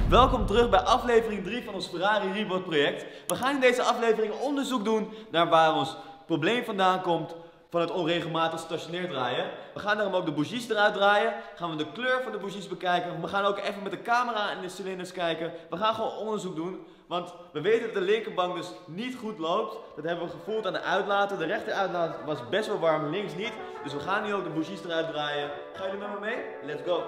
Welkom terug bij aflevering 3 van ons Ferrari Reboot project. We gaan in deze aflevering onderzoek doen naar waar ons probleem vandaan komt van het onregelmatig stationair draaien. We gaan daarom ook de bougies eruit draaien. Gaan we de kleur van de bougies bekijken. We gaan ook even met de camera in de cilinders kijken. We gaan gewoon onderzoek doen. Want we weten dat de linkerbank dus niet goed loopt. Dat hebben we gevoeld aan de uitlaten. De rechter uitlaat was best wel warm, links niet. Dus we gaan nu ook de bougies eruit draaien. Gaan jullie met me mee? Let's go!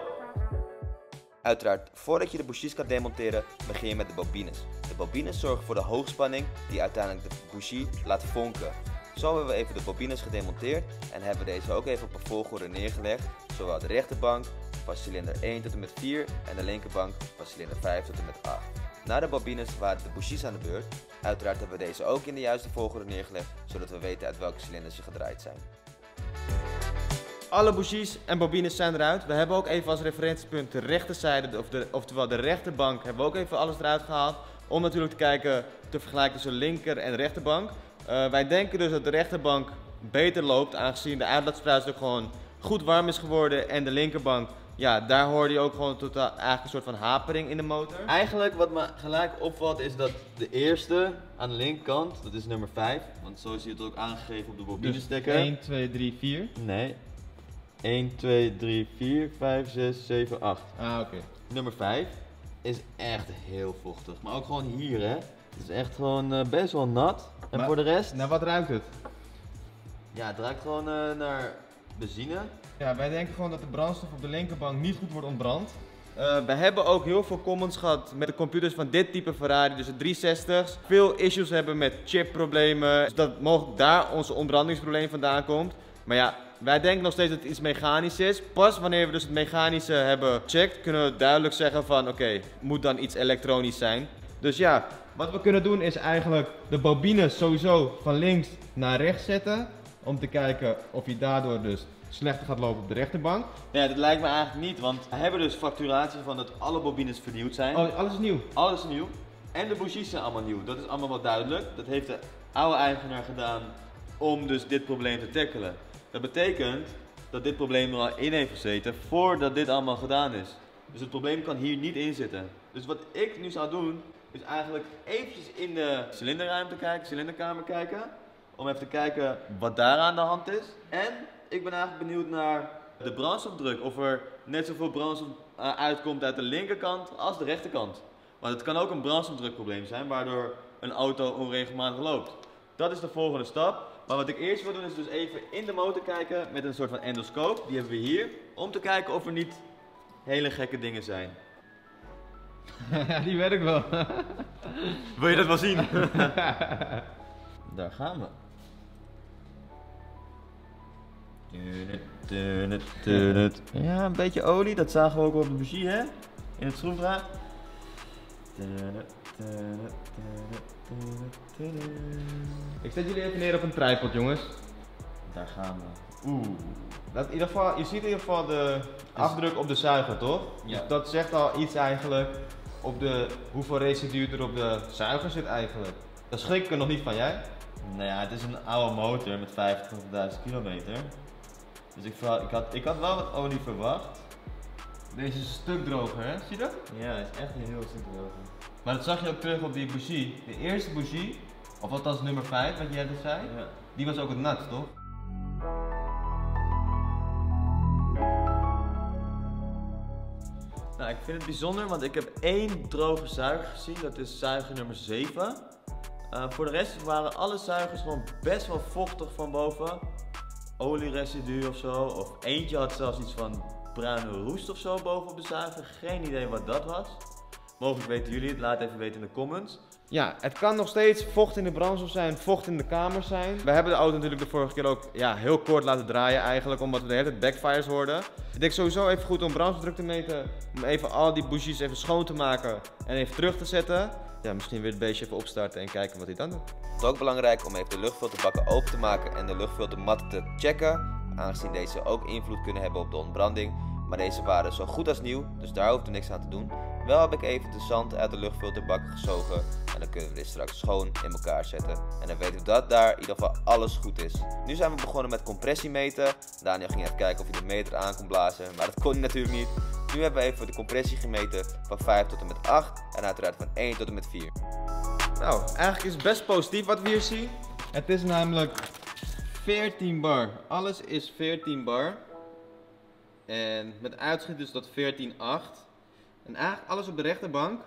Uiteraard, voordat je de bougies kan demonteren, begin je met de bobines. De bobines zorgen voor de hoogspanning die uiteindelijk de bougie laat vonken. Zo hebben we even de bobines gedemonteerd en hebben deze ook even op een volgorde neergelegd. Zowel de rechterbank van cilinder 1 tot en met 4 en de linkerbank van cilinder 5 tot en met 8. Na de bobines waren de bougies aan de beurt. Uiteraard hebben we deze ook in de juiste volgorde neergelegd, zodat we weten uit welke cilinders ze gedraaid zijn. Alle bougies en bobines zijn eruit. We hebben ook even als referentiepunt de rechterzijde, oftewel de rechterbank, hebben we ook even alles eruit gehaald. Om natuurlijk te kijken, te vergelijken tussen linker en rechterbank. Wij denken dus dat de rechterbank beter loopt, aangezien de uitlaatspruis ook gewoon goed warm is geworden. En de linkerbank, ja, daar hoorde je ook gewoon tot eigenlijk een soort van hapering in de motor. Eigenlijk wat me gelijk opvalt is dat de eerste aan de linkerkant, dat is nummer 5. Want zo is het ook aangegeven op de bobinestekker. 1, 2, 3, 4. Nee. 1, 2, 3, 4, 5, 6, 7, 8. Ah, oké. Nummer 5 is echt heel vochtig. Maar ook gewoon hier, hè. Het is echt gewoon best wel nat. En Maar voor de rest? Naar wat ruikt het? Ja, het ruikt gewoon naar benzine. Ja, wij denken gewoon dat de brandstof op de linkerbank niet goed wordt ontbrand. We hebben ook heel veel comments gehad met de computers van dit type Ferrari, dus de 360's. Veel issues hebben met chipproblemen, dus dat mogelijk daar onze ontbrandingsprobleem vandaan komt. Maar ja, wij denken nog steeds dat het iets mechanisch is. Pas wanneer we dus het mechanische hebben gecheckt, kunnen we duidelijk zeggen van oké, moet dan iets elektronisch zijn. Dus ja, wat we kunnen doen is eigenlijk de bobines sowieso van links naar rechts zetten. Om te kijken of je daardoor dus slechter gaat lopen op de rechterbank. Ja, dat lijkt me eigenlijk niet, want we hebben dus facturatie van dat alle bobines vernieuwd zijn. Oh, alles is nieuw. Alles is nieuw. En de bougies zijn allemaal nieuw. Dat is allemaal wel duidelijk. Dat heeft de oude eigenaar gedaan om dus dit probleem te tackelen. Dat betekent dat dit probleem er al in heeft gezeten voordat dit allemaal gedaan is. Dus het probleem kan hier niet in zitten. Dus wat ik nu zou doen, is eigenlijk eventjes in de cilinderruimte kijken, cilinderkamer kijken. Om even te kijken wat daar aan de hand is. En ik ben eigenlijk benieuwd naar de brandstofdruk. Of er net zoveel brandstof uitkomt uit de linkerkant als de rechterkant. Want het kan ook een brandstofdrukprobleem zijn, waardoor een auto onregelmatig loopt. Dat is de volgende stap. Maar wat ik eerst wil doen is dus even in de motor kijken met een soort van endoscoop. Die hebben we hier. Om te kijken of er niet hele gekke dingen zijn. Ja, die werkt wel. Wil je dat wel zien? Daar gaan we. Ja, een beetje olie. Dat zagen we ook op de bougie, hè? In het schroefdraad. Ik zet jullie even neer op een tripod, jongens. Daar gaan we. In ieder geval, je ziet in ieder geval de afdruk op de zuiger, toch? Ja. Dus dat zegt al iets eigenlijk op de hoeveel residu er op de zuiger zit eigenlijk. Daar schrik ik er nog niet van, jij? Nou ja, het is een oude motor met 25.000 kilometer. Dus ik had wel wat olie verwacht. Deze is een stuk droger, hè? Zie je dat? Ja, het is echt een heel stuk droger. Maar dat zag je ook terug op die bougie. De eerste bougie, of althans nummer 5, wat jij net zei, Ja. die was ook het nat, toch? Nou, ik vind het bijzonder, want ik heb 1 droge zuiger gezien. Dat is zuiger nummer 7. Voor de rest waren alle zuigers gewoon best wel vochtig van boven. Olieresidu of zo. Of eentje had zelfs iets van bruine roest of zo bovenop de zuiger. Geen idee wat dat was. Mogelijk weten jullie het, laat even weten in de comments. Ja, het kan nog steeds vocht in de brandstof zijn, vocht in de kamer zijn. We hebben de auto natuurlijk de vorige keer ook heel kort laten draaien eigenlijk, omdat we de hele tijd backfires hoorden. Ik denk sowieso even goed om brandstofdruk te meten, om even al die bougies even schoon te maken en even terug te zetten. Ja, misschien weer het beestje even opstarten en kijken wat hij dan doet. Het is ook belangrijk om even de luchtfilterbakken open te maken en de luchtfiltermatten te checken, aangezien deze ook invloed kunnen hebben op de ontbranding. Maar deze waren zo goed als nieuw, dus daar hoeft er niks aan te doen. Wel heb ik even de zand uit de luchtfilterbakken gezogen en dan kunnen we dit straks schoon in elkaar zetten. En dan weten we dat daar in ieder geval alles goed is. Nu zijn we begonnen met compressie meten. Daniel ging even kijken of hij de meter aan kon blazen, maar dat kon hij natuurlijk niet. Nu hebben we even de compressie gemeten van 5 tot en met 8 en uiteraard van 1 tot en met 4. Nou, eigenlijk is het best positief wat we hier zien. Het is namelijk 14 bar. Alles is 14 bar. En met uitschiet dus dat 14,8. En eigenlijk alles op de rechterbank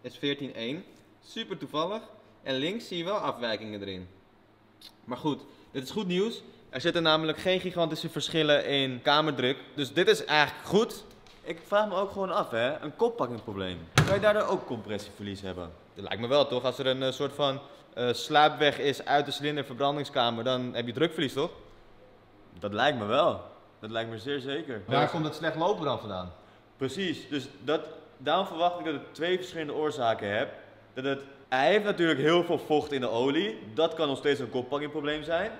is 14,1. Super toevallig. En links zie je wel afwijkingen erin. Maar goed, dit is goed nieuws. Er zitten namelijk geen gigantische verschillen in kamerdruk. Dus dit is eigenlijk goed. Ik vraag me ook gewoon af, hè, een koppakkingprobleem. Kan je daardoor ook compressieverlies hebben? Dat lijkt me wel toch, als er een soort van sluipweg is uit de cilinderverbrandingskamer, dan heb je drukverlies toch? Dat lijkt me wel. Dat lijkt me zeer zeker. Waar komt dat slecht lopen dan vandaan? Precies, dus daarom verwacht ik dat het 2 verschillende oorzaken heb. Hij heeft natuurlijk heel veel vocht in de olie. Dat kan nog steeds een koppakkingprobleem zijn.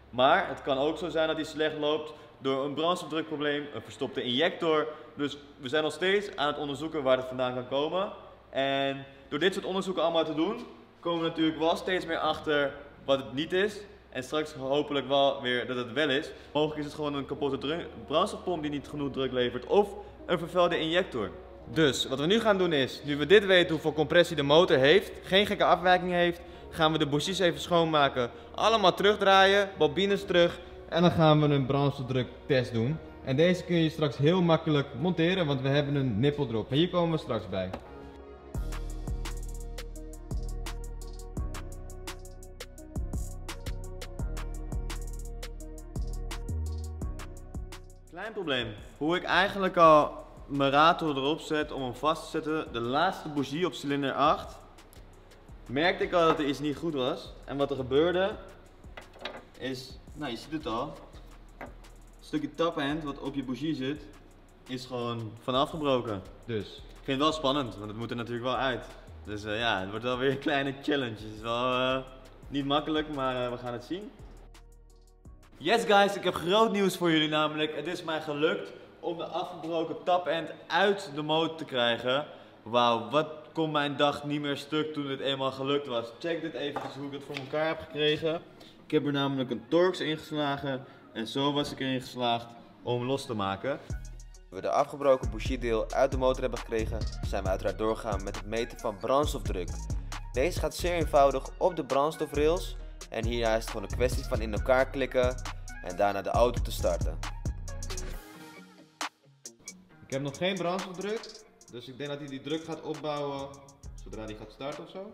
Maar het kan ook zo zijn dat hij slecht loopt door een brandstofdrukprobleem, een verstopte injector. Dus we zijn nog steeds aan het onderzoeken waar het vandaan kan komen. En door dit soort onderzoeken allemaal te doen, komen we natuurlijk wel steeds meer achter wat het niet is. En straks hopelijk wel weer dat het wel is. Mogelijk is het gewoon een kapotte brandstofpomp die niet genoeg druk levert. Of een vervuilde injector. Dus wat we nu gaan doen is, nu we dit weten hoeveel compressie de motor heeft, geen gekke afwijking heeft, gaan we de bougies even schoonmaken. Allemaal terugdraaien, bobines terug. En dan gaan we een brandstofdruktest doen. En deze kun je straks heel makkelijk monteren, want we hebben een nippel erop. Maar hier komen we straks bij. Klein probleem. Hoe ik eigenlijk al mijn ratel erop zet om hem vast te zetten, de laatste bougie op cilinder 8, merkte ik al dat er iets niet goed was. En wat er gebeurde is, nou je ziet het al, een stukje tapend wat op je bougie zit, is gewoon vanaf gebroken. Dus. Ik vind het wel spannend, want het moet er natuurlijk wel uit. Dus ja, het wordt wel weer een kleine challenge. Het is wel niet makkelijk, maar we gaan het zien. Yes guys, ik heb groot nieuws voor jullie namelijk. Het is mij gelukt om de afgebroken tapend uit de motor te krijgen. Wauw, wat kon mijn dag niet meer stuk toen dit eenmaal gelukt was. Check dit even hoe ik het voor elkaar heb gekregen. Ik heb er namelijk een Torx ingeslagen en zo was ik erin geslaagd om los te maken. We de afgebroken bougiedeel uit de motor hebben gekregen, zijn we uiteraard doorgegaan met het meten van brandstofdruk. Deze gaat zeer eenvoudig op de brandstofrails en hierna is het gewoon een kwestie van in elkaar klikken en daarna de auto te starten. Ik heb nog geen brandstofdruk, dus ik denk dat hij die druk gaat opbouwen zodra hij gaat starten of zo.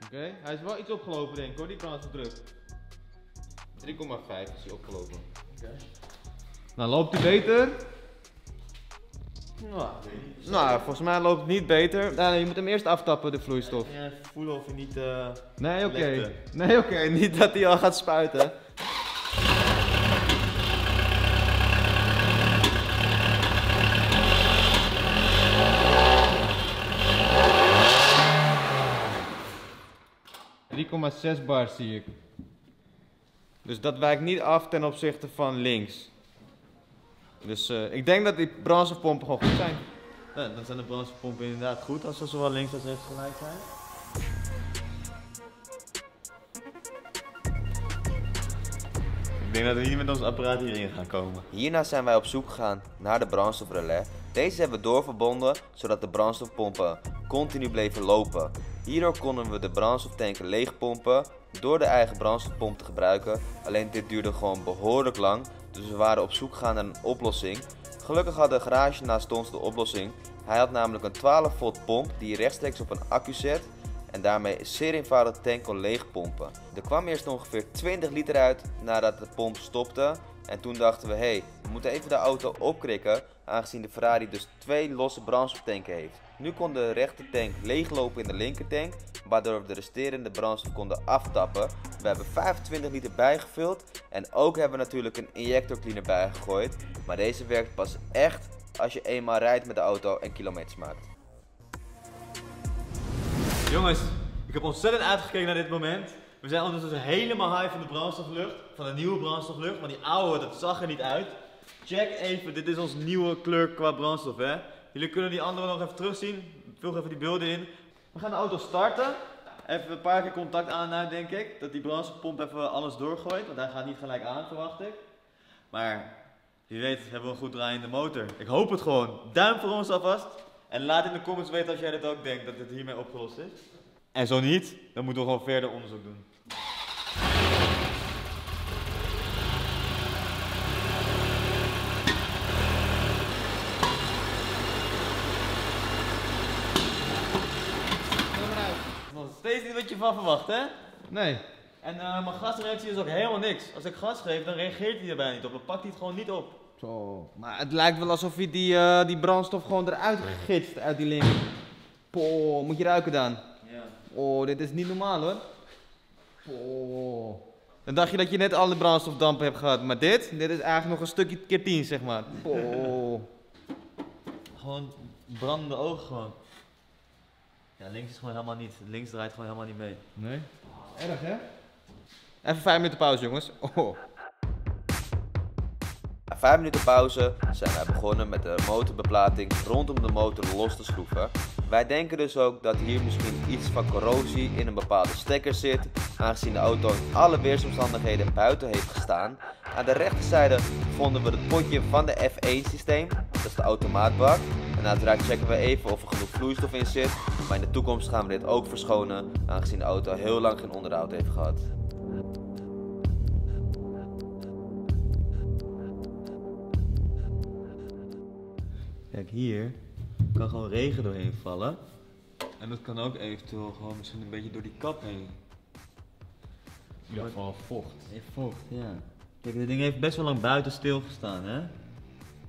Oké, hij is wel iets opgelopen denk ik hoor, die brandstofdruk. 3,5 is hij opgelopen. Nou, loopt hij beter? Nou, volgens mij loopt het niet beter. Nou, je moet hem eerst aftappen, de vloeistof. Ja, voelen of je niet Nee, oké. lekte. Nee, oké. Niet dat hij al gaat spuiten. ,6 bar zie ik. Dus dat wijkt niet af ten opzichte van links. Dus ik denk dat die brandstofpompen gewoon goed zijn. Ja, dan zijn de brandstofpompen inderdaad goed als ze zowel links als rechts gelijk zijn. Ik denk dat we niet met ons apparaat hierin gaan komen. Hierna zijn wij op zoek gegaan naar de brandstofrelais. Deze hebben we doorverbonden zodat de brandstofpompen continu bleven lopen. Hierdoor konden we de brandstoftanken leegpompen door de eigen brandstofpomp te gebruiken. Alleen dit duurde gewoon behoorlijk lang, dus we waren op zoek gegaan naar een oplossing. Gelukkig had de garage naast ons de oplossing. Hij had namelijk een 12 volt pomp die je rechtstreeks op een accu zet en daarmee een zeer eenvoudig tank kon leegpompen. Er kwam eerst ongeveer 20 liter uit nadat de pomp stopte. En toen dachten we, hey, we moeten even de auto opkrikken, aangezien de Ferrari dus 2 losse brandstoftanken heeft. Nu kon de rechter tank leeglopen in de linkertank, waardoor we de resterende brandstof konden aftappen. We hebben 25 liter bijgevuld en ook hebben we natuurlijk een injector cleaner bijgegooid. Maar deze werkt pas echt als je eenmaal rijdt met de auto en kilometers maakt. Jongens, ik heb ontzettend uitgekeken naar dit moment. We zijn ondertussen helemaal high van de brandstoflucht, van de nieuwe brandstoflucht, maar die oude, dat zag er niet uit. Check even, dit is onze nieuwe kleur qua brandstof, hè. Jullie kunnen die andere nog even terugzien, vul even die beelden in. We gaan de auto starten. Even een paar keer contact aan, denk ik, dat die brandstofpomp even alles doorgooit, want hij gaat niet gelijk aan, verwacht ik. Maar wie weet hebben we een goed draaiende motor. Ik hoop het gewoon. Duim voor ons alvast. En laat in de comments weten als jij dit ook denkt, dat dit hiermee opgelost is. En zo niet, dan moeten we gewoon verder onderzoek doen. Nog steeds niet wat je van verwacht, hè? Nee. En mijn gasreactie is ook helemaal niks. Als ik gas geef, dan reageert hij er bijna niet op. Dan pakt hij het gewoon niet op. Zo. Maar het lijkt wel alsof je die brandstof gewoon eruit gitst uit die link. Poh, moet je ruiken dan. Ja. Oh, dit is niet normaal hoor. Oh. Dan dacht je dat je net alle brandstofdampen hebt gehad, maar dit is eigenlijk nog een stukje keer 10 zeg maar. Oh. Gewoon brandende ogen gewoon. Ja, links is gewoon helemaal niet. Links draait gewoon helemaal niet mee. Nee. Erg hè? Even 5 minuten pauze jongens. Oh. Na 5 minuten pauze zijn wij begonnen met de motorbeplating rondom de motor los te schroeven. Wij denken dus ook dat hier misschien iets van corrosie in een bepaalde stekker zit, aangezien de auto in alle weersomstandigheden buiten heeft gestaan. Aan de rechterzijde vonden we het potje van de F1 systeem, dat is de automaatbak. En uiteraard checken we even of er genoeg vloeistof in zit, maar in de toekomst gaan we dit ook verschonen, aangezien de auto heel lang geen onderhoud heeft gehad. Kijk, hier kan gewoon regen doorheen vallen. En dat kan ook eventueel gewoon misschien een beetje door die kap heen. Ja, van vocht. Vocht, ja. Kijk, dit ding heeft best wel lang buiten stilgestaan, hè.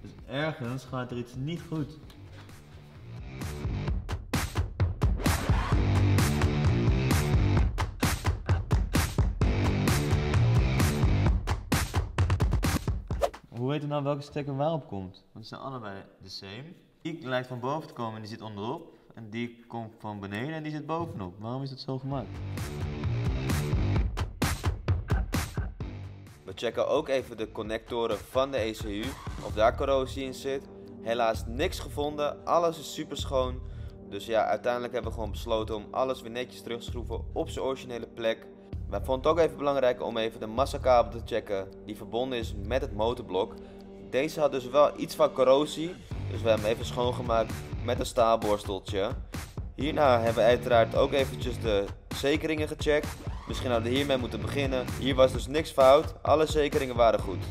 Dus ergens gaat er iets niet goed. Hoe weten we nou welke stekker waarop komt? Want het zijn allebei de same. Die lijkt van boven te komen en die zit onderop. En die komt van beneden en die zit bovenop. Waarom is dat zo gemaakt? We checken ook even de connectoren van de ECU, of daar corrosie in zit. Helaas niks gevonden, alles is super schoon. Dus ja, uiteindelijk hebben we gewoon besloten om alles weer netjes terug te schroeven op zijn originele plek. Wij vonden het ook even belangrijk om even de massakabel te checken die verbonden is met het motorblok. Deze had dus wel iets van corrosie, dus we hebben hem even schoongemaakt met een staalborsteltje. Hierna hebben we uiteraard ook eventjes de zekeringen gecheckt. Misschien hadden we hiermee moeten beginnen. Hier was dus niks fout, alle zekeringen waren goed.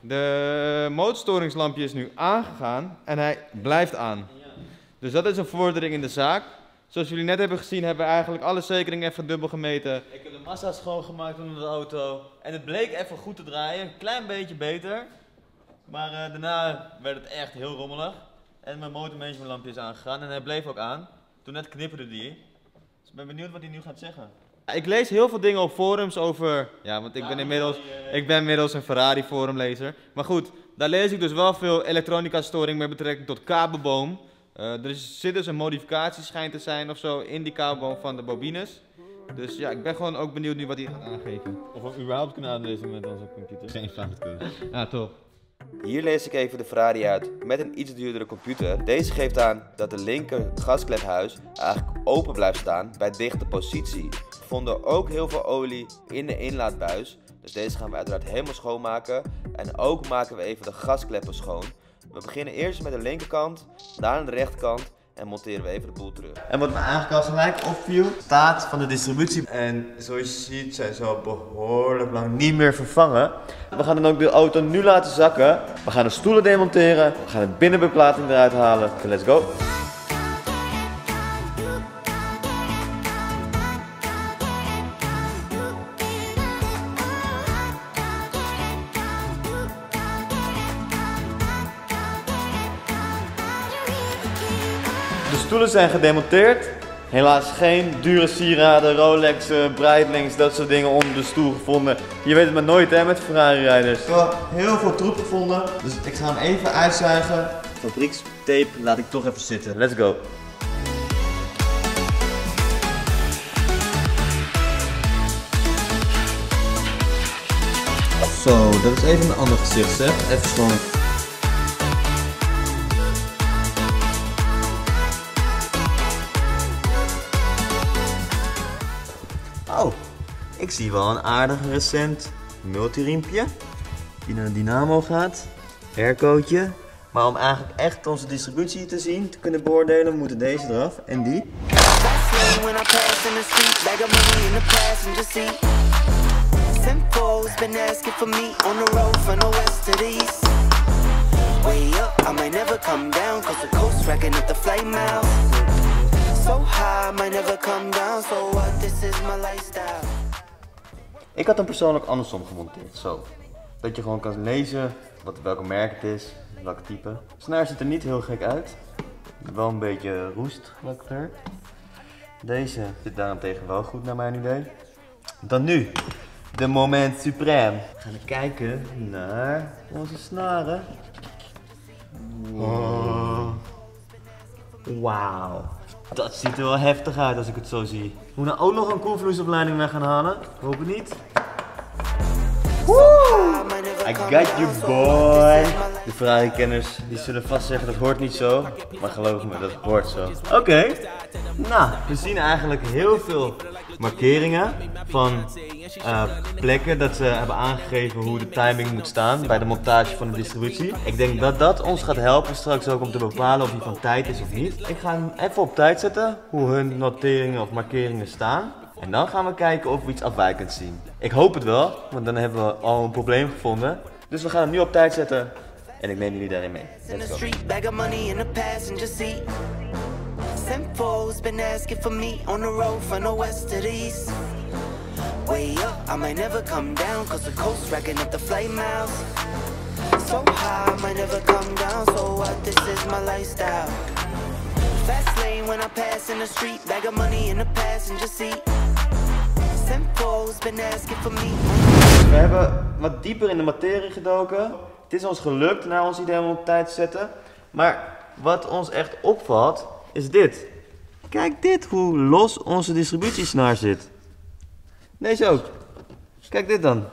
De motorstoringslampje is nu aangegaan en hij blijft aan. Dus dat is een vordering in de zaak. Zoals jullie net hebben gezien hebben we eigenlijk alle zekeringen even dubbel gemeten. Ik heb de massa schoongemaakt onder de auto. En het bleek even goed te draaien. Een klein beetje beter. Maar daarna werd het echt heel rommelig. En mijn motormanagementlampje is aangegaan en hij bleef ook aan. Toen net knipperde die. Dus ik ben benieuwd wat hij nu gaat zeggen. Ik lees heel veel dingen op forums over, ja, want ik ben inmiddels een Ferrari forumlezer. Maar goed, daar lees ik dus wel veel elektronica storing met betrekking tot kabelboom. Er zit dus een modificatie schijnt te zijn of zo in die kabelboom van de bobines. Dus ja, ik ben gewoon ook benieuwd nu wat hij gaat aangeven. Of we überhaupt kunnen aanlezen met onze computer. Geen fout kunnen. Ja, toch. Hier lees ik even de Ferrari uit met een iets duurdere computer. Deze geeft aan dat de linker gasklephuis eigenlijk open blijft staan bij dichte positie. We vonden ook heel veel olie in de inlaatbuis. Dus deze gaan we uiteraard helemaal schoonmaken. En ook maken we even de gaskleppen schoon. We beginnen eerst met de linkerkant, daarna de rechterkant en monteren we even de boel terug. En wat me eigenlijk al gelijk opviel, staat van de distributie. En zoals je ziet zijn ze al behoorlijk lang niet meer vervangen. We gaan dan ook de auto nu laten zakken. We gaan de stoelen demonteren. We gaan de binnenbeplating eruit halen. Okay, let's go. De stoelen zijn gedemonteerd. Helaas geen dure sieraden, Rolex, Breitling, dat soort dingen onder de stoel gevonden. Je weet het maar nooit hè met Ferrari-rijders. Ik heb heel veel troep gevonden, dus ik ga hem even uitzuigen. Fabriekstape laat ik toch even zitten. Let's go. Zo, dat is even een ander gezicht zeg. Even schoon. Oh, ik zie wel een aardig recent multiriempje die naar de dynamo gaat. Aircootje. Maar om eigenlijk echt onze distributie te zien, te kunnen beoordelen, moeten deze eraf en die. Ik had hem persoonlijk andersom gemonteerd, zo. Dat je gewoon kan lezen welke merk het is, welke type. De snaar ziet er niet heel gek uit. Wel een beetje roest, kleur. Deze zit daarentegen wel goed naar mijn idee. Dan nu, de moment suprême. We gaan kijken naar onze snaren. Oh. Wauw. Dat ziet er wel heftig uit als ik het zo zie. Moet nou ook nog een koelvloeisopleiding mee gaan halen? Ik hoop het niet. Woe! I got you boy. De Ferrari-kenners die zullen vast zeggen dat hoort niet zo. Maar geloof me, dat hoort zo. Oké. Nou, we zien eigenlijk heel veel markeringen van plekken dat ze hebben aangegeven hoe de timing moet staan bij de montage van de distributie. Ik denk dat dat ons gaat helpen straks ook om te bepalen of die van tijd is of niet. Ik ga hem even op tijd zetten, hoe hun noteringen of markeringen staan. En dan gaan we kijken of we iets afwijkends zien. Ik hoop het wel, want dan hebben we al een probleem gevonden. Dus we gaan hem nu op tijd zetten en ik neem jullie daarin mee. Let's go. Simcoe's been asking for me on the road from the west to the east. Way up, I might never come down, cause the coast racking up the flight miles. So high, I might never come down, so what, this is my lifestyle. Fast lane when I pass in the street, bag of money in the passenger seat. Simcoe's been asking for me. We hebben wat dieper in de materie gedoken. Het is ons gelukt naar ons idee om op tijd te zetten. Maar wat ons echt opvalt, is dit. Kijk dit, hoe los onze distributiesnaar zit. Deze ook. Kijk dit dan.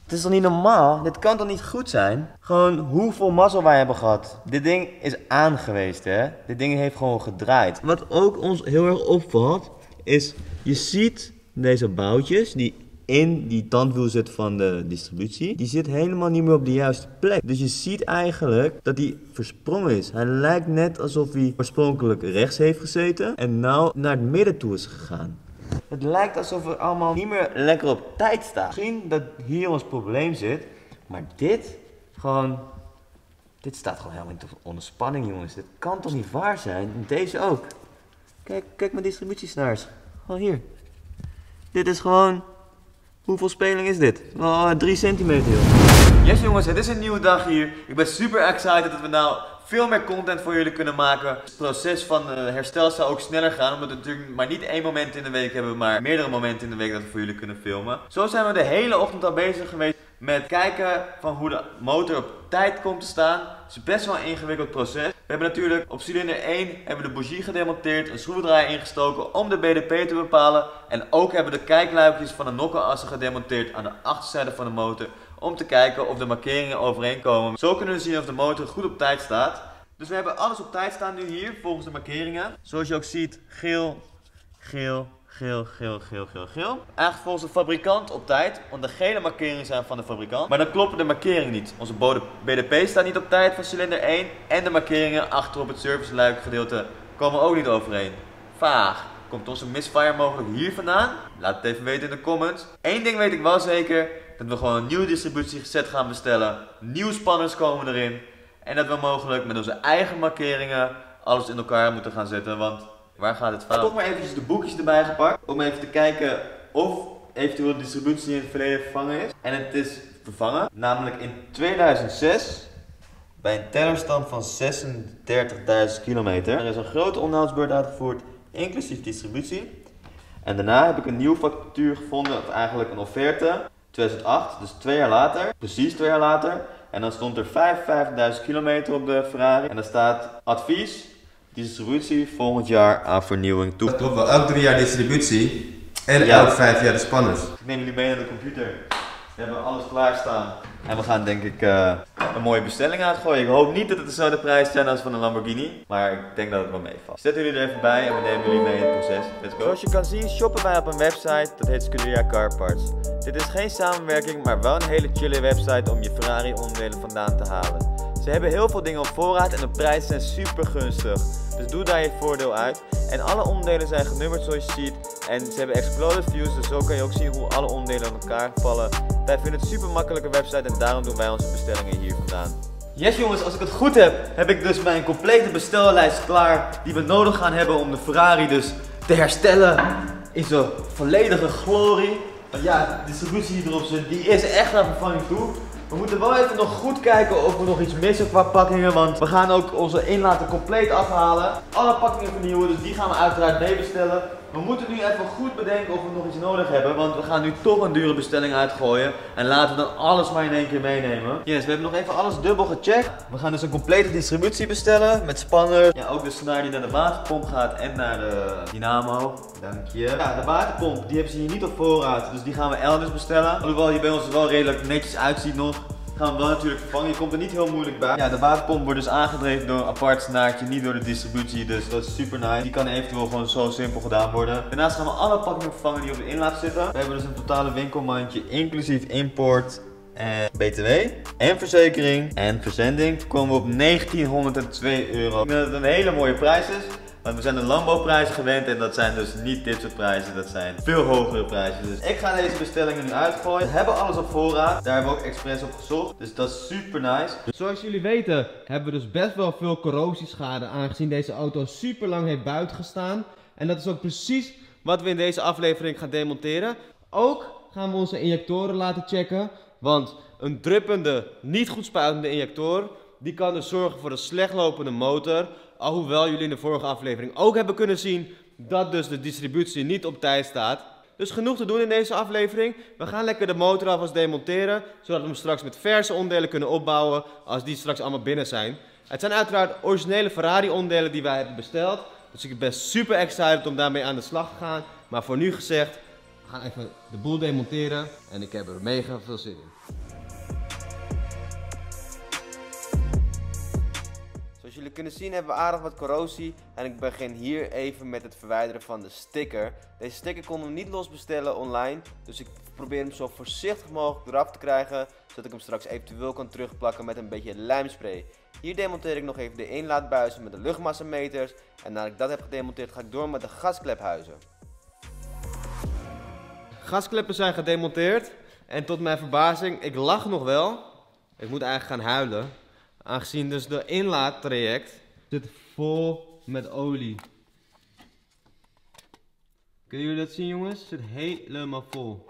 Het is toch niet normaal? Dit kan toch niet goed zijn? Gewoon hoeveel mazzel wij hebben gehad. Dit ding is aangeweest, hè. Dit ding heeft gewoon gedraaid. Wat ook ons heel erg opvalt, is je ziet deze boutjes die in die tandwiel zit van de distributie. Die zit helemaal niet meer op de juiste plek. Dus je ziet eigenlijk dat die versprongen is. Hij lijkt net alsof hij oorspronkelijk rechts heeft gezeten en nou naar het midden toe is gegaan. Het lijkt alsof we allemaal niet meer lekker op tijd staan. Misschien dat hier ons probleem zit, maar dit staat gewoon helemaal niet onder spanning, jongens. Dit kan toch niet waar zijn? En deze ook. Kijk mijn distributiesnaars. Gewoon hier. Dit is gewoon... Hoeveel speling is dit? Oh, 3 centimeter. Yes jongens, het is een nieuwe dag hier. Ik ben super excited dat we nou veel meer content voor jullie kunnen maken. Het proces van herstel zal ook sneller gaan, omdat we natuurlijk maar niet 1 moment in de week hebben, maar meerdere momenten in de week dat we voor jullie kunnen filmen. Zo zijn we de hele ochtend al bezig geweest met kijken van hoe de motor op tijd komt te staan. Het is best wel een ingewikkeld proces. We We hebben natuurlijk op cilinder 1 hebben we de bougie gedemonteerd, een schroevendraaier ingestoken om de BDP te bepalen. En ook hebben we de kijkluikjes van de nokkelassen gedemonteerd aan de achterzijde van de motor. Om te kijken of de markeringen overeenkomen. Zo kunnen we zien of de motor goed op tijd staat. Dus we hebben alles op tijd staan nu hier, volgens de markeringen. Zoals je ook ziet, geel, geel, geel, geel, geel, geel, geel. Eigenlijk volgens de fabrikant op tijd, want de gele markeringen zijn van de fabrikant. Maar dan kloppen de markeringen niet. Onze BDP staat niet op tijd van cilinder 1. En de markeringen achter op het serviceluik gedeelte komen ook niet overeen. Vaag. Komt onze misfire mogelijk hier vandaan? Laat het even weten in de comments. Eén ding weet ik wel zeker. Dat we gewoon een nieuwe distributieset gaan bestellen. Nieuwe spanners komen erin. En dat we mogelijk met onze eigen markeringen alles in elkaar moeten gaan zetten. Want waar gaat het fout? Ik heb toch maar eventjes de boekjes erbij gepakt. Om even te kijken of eventueel de distributie in het verleden vervangen is. En het is vervangen. Namelijk in 2006. Bij een tellerstand van 36.000 kilometer. Er is een grote onderhoudsbeurt uitgevoerd. Inclusief distributie. En daarna heb ik een nieuwe factuur gevonden. Of eigenlijk een offerte. 2008, dus 2 jaar later. Precies 2 jaar later. En dan stond er 55.000 kilometer op de Ferrari. En daar staat advies, distributie volgend jaar aan vernieuwing toe. Dat klopt wel, elk 3 jaar distributie en elk 5 jaar de spanners. Ik neem jullie mee naar de computer. We hebben alles klaarstaan. En we gaan denk ik een mooie bestelling uitgooien. Ik hoop niet dat het dezelfde prijs zijn als van een Lamborghini. Maar ik denk dat het wel meevalt. Zet jullie er even bij en we nemen jullie mee in het proces. Let's go. Zoals je kan zien shoppen wij op een website dat heet Scuderia Car Parts. Dit is geen samenwerking, maar wel een hele chille website om je Ferrari onderdelen vandaan te halen. Ze hebben heel veel dingen op voorraad en de prijzen zijn super gunstig. Dus doe daar je voordeel uit. En alle onderdelen zijn genummerd zoals je ziet. En ze hebben exploded views, dus zo kan je ook zien hoe alle onderdelen aan elkaar vallen. Wij vinden het een super makkelijke website en daarom doen wij onze bestellingen hier vandaan. Yes jongens, als ik het goed heb, heb ik dus mijn complete bestellijst klaar die we nodig gaan hebben om de Ferrari dus te herstellen in zijn volledige glorie. Want ja, de distributie die erop zit, die is echt naar vervanging toe. We moeten wel even nog goed kijken of we nog iets missen qua pakkingen, want we gaan ook onze inlaten compleet afhalen. Alle pakkingen vernieuwen, dus die gaan we uiteraard meebestellen. We moeten nu even goed bedenken of we nog iets nodig hebben, want we gaan nu toch een dure bestelling uitgooien. En laten we dan alles maar in één keer meenemen. Yes, we hebben nog even alles dubbel gecheckt. We gaan dus een complete distributie bestellen met spanner. Ja, ook de snaar die naar de waterpomp gaat en naar de dynamo. Dank je. Ja, de waterpomp, die hebben ze hier niet op voorraad, dus die gaan we elders bestellen. Alhoewel die bij ons er wel redelijk netjes uitziet nog. Gaan we wel natuurlijk vervangen, je komt er niet heel moeilijk bij. Ja, de waterpomp wordt dus aangedreven door een apart snaartje, niet door de distributie, dus dat is super nice. Die kan eventueel gewoon zo simpel gedaan worden. Daarnaast gaan we alle pakkingen vervangen die op de inlaat zitten. We hebben dus een totale winkelmandje, inclusief import en btw. En verzekering en verzending komen we op 1902 euro. Ik denk dat het een hele mooie prijs is. Want we zijn de Lambo-prijzen gewend en dat zijn dus niet dit soort prijzen, dat zijn veel hogere prijzen. Dus ik ga deze bestellingen nu uitgooien. We hebben alles op voorraad, daar hebben we ook expres op gezocht. Dus dat is super nice. Zoals jullie weten hebben we dus best wel veel corrosieschade aangezien deze auto super lang heeft buiten gestaan. En dat is ook precies wat we in deze aflevering gaan demonteren. Ook gaan we onze injectoren laten checken, want een druppende, niet goed spuitende injector, die kan dus zorgen voor een slecht lopende motor. Alhoewel jullie in de vorige aflevering ook hebben kunnen zien dat dus de distributie niet op tijd staat. Dus genoeg te doen in deze aflevering. We gaan lekker de motor alvast demonteren, zodat we hem straks met verse onderdelen kunnen opbouwen als die straks allemaal binnen zijn. Het zijn uiteraard originele Ferrari onderdelen die wij hebben besteld. Dus ik ben super excited om daarmee aan de slag te gaan. Maar voor nu gezegd, we gaan even de boel demonteren en ik heb er mega veel zin in. Zoals jullie kunnen zien hebben we aardig wat corrosie en ik begin hier even met het verwijderen van de sticker. Deze sticker konden we niet los bestellen online, dus ik probeer hem zo voorzichtig mogelijk eraf te krijgen, zodat ik hem straks eventueel kan terugplakken met een beetje lijmspray. Hier demonteer ik nog even de inlaatbuizen met de luchtmassameters en nadat ik dat heb gedemonteerd ga ik door met de gasklephuizen. Gaskleppen zijn gedemonteerd en tot mijn verbazing, ik lach nog wel. Ik moet eigenlijk gaan huilen. Aangezien dus de inlaattraject zit vol met olie. Kunnen jullie dat zien jongens? Het zit helemaal vol.